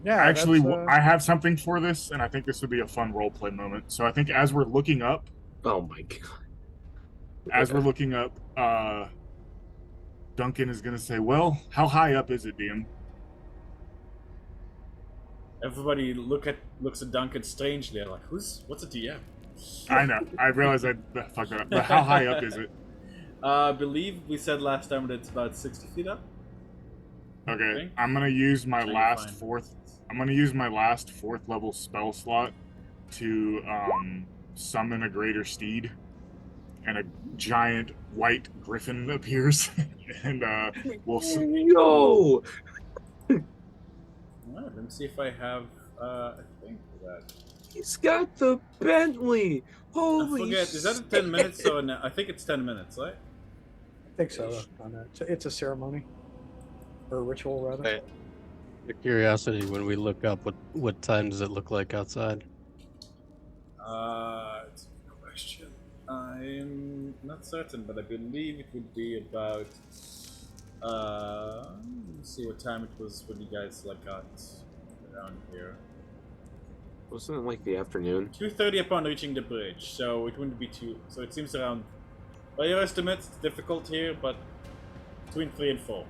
yeah, Actually, that's, I have something for this, and I think this would be a fun roleplay moment. So I think as we're looking up, Oh my god. we're looking up, Duncan is going to say, "Well, how high up is it, DM?" Everybody looks at Duncan strangely. They're like, what's a DM? I know. I realize I fucked that up. But how high up is it? I believe we said last time that it's about 60 feet up. Okay, I'm gonna use my Trying to last find- fourth. I'm gonna use my last 4th level spell slot to summon a greater steed, and a giant white griffin appears, and we'll. Yo! Alright, let me see if I have a thing for that. He's got the Bentley! I Holy forget, is that 10 minutes or no? I think it's 10 minutes, right? I think so. On that. It's a ceremony or a ritual, rather. Hey. The curiosity, when we look up, what time does it look like outside? It's a good question. I'm not certain, but I believe it would be about. Let me see what time it was when you guys got around here. Wasn't it like the afternoon? 2:30 upon reaching the bridge, so it wouldn't be too. So it seems around. By your estimates, it's difficult here, but between 3 and 4.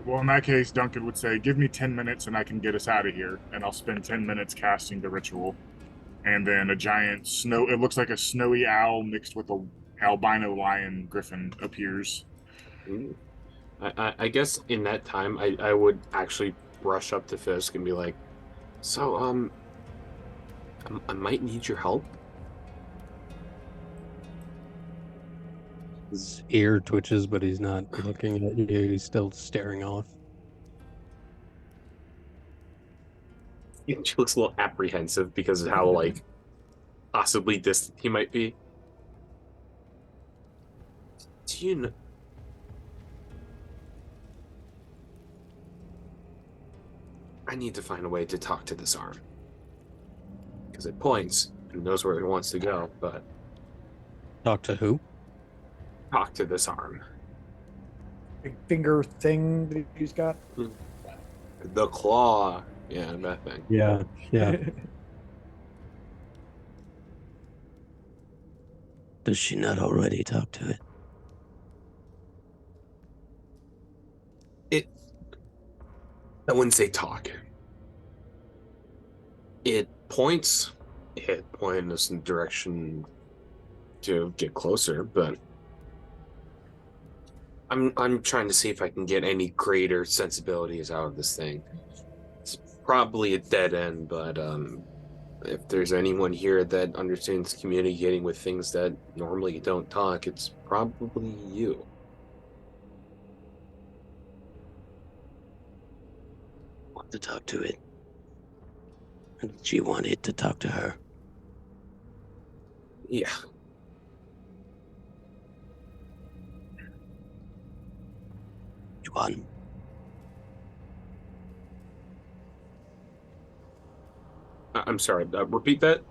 Well, in that case, Duncan would say, "Give me 10 minutes, and I can get us out of here." And I'll spend 10 minutes casting the ritual, and then a giant snow. It looks like a snowy owl mixed with a albino lion griffin appears. Ooh. I guess in that time, I would actually brush up to Fisk and be like, so, I might need your help. His ear twitches, but he's not looking at you. He's still staring off. She looks a little apprehensive because of how, like, possibly distant he might be. Do you know? I need to find a way to talk to this arm. Because it points and knows where it wants to go, but Talk to who? talk to this arm. Big finger thing that he's got. The claw. Yeah, that thing. Yeah, yeah. Does she not already talk to it? I wouldn't say talk. It points. It pointed us in the direction to get closer, but I'm trying to see if I can get any greater sensibilities out of this thing. It's probably a dead end, but if there's anyone here that understands communicating with things that normally don't talk, it's probably you. Want to talk to it? And she wanted to talk to her. Yeah. Which one? I'm sorry. Repeat that.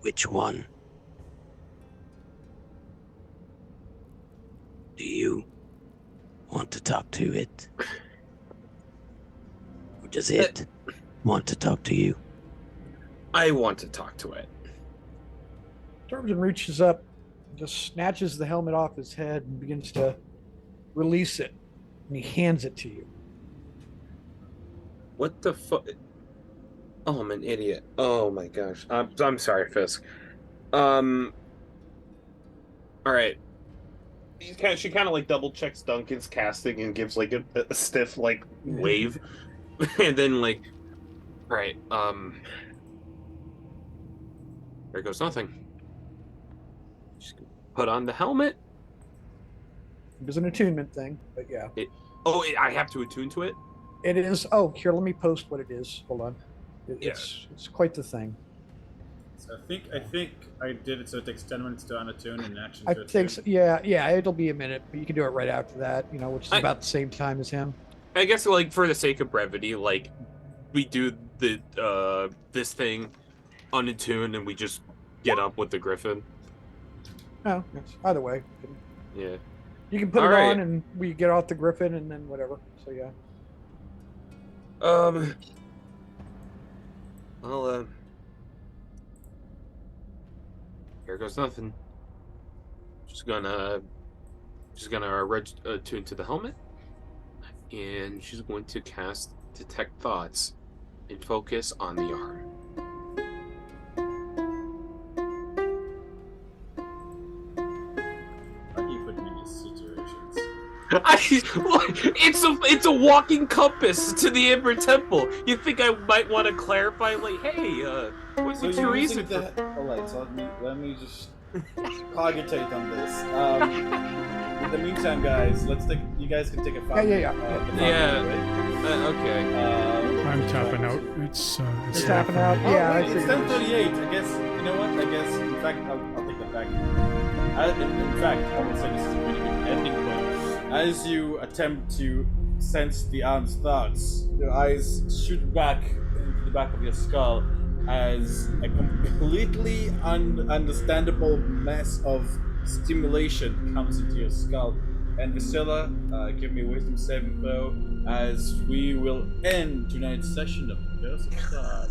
Which one? Do you want to talk to it? Or does it want to talk to you? I want to talk to it. Stormjin reaches up, just snatches the helmet off his head and begins to release it. And he hands it to you. What the fuck? Oh, I'm an idiot. Oh my gosh. I'm sorry, Fisk. All right. She kind of like double checks Duncan's casting and gives like a stiff like wave, and then like, all right. There goes nothing. Just put on the helmet. It was an attunement thing, but yeah. I have to attune to it. It is. Oh, here, let me post what it is. Hold on. It's quite the thing. So I think I did it so it takes 10 minutes to unattune and action. I to think attune. so. Yeah, it'll be a minute, but you can do it right after that, which is about the same time as him. I guess, like, for the sake of brevity, like, we do the this thing unattuned and we just get up with the griffin. No, either way. Yeah. You can put All it right. on and we get off the griffin and then whatever. So yeah. Well, here goes nothing. Just gonna attune to the helmet, and she's going to cast Detect Thoughts and focus on the arm. Why do you put me in these situations? It's a walking compass to the Ember Temple. You think I might want to clarify, like, hey, what's So your you're reason using for? the... Alright, so let me just cogitate on this. In the meantime, guys, you guys can take a 5 Yeah. Okay. I'm tapping out. It's It's late tapping for out. me. Oh, Yeah, I wait, it's figured. 10:38. I guess, you know what? In fact, I'll take that back. In fact, I would say this is a pretty good ending point. As you attempt to sense the arm's thoughts, your eyes shoot back into the back of your skull as a completely understandable mess of stimulation comes into your skull. And Vasilla, give me a wisdom saving throw as we will end tonight's session of Curse of God.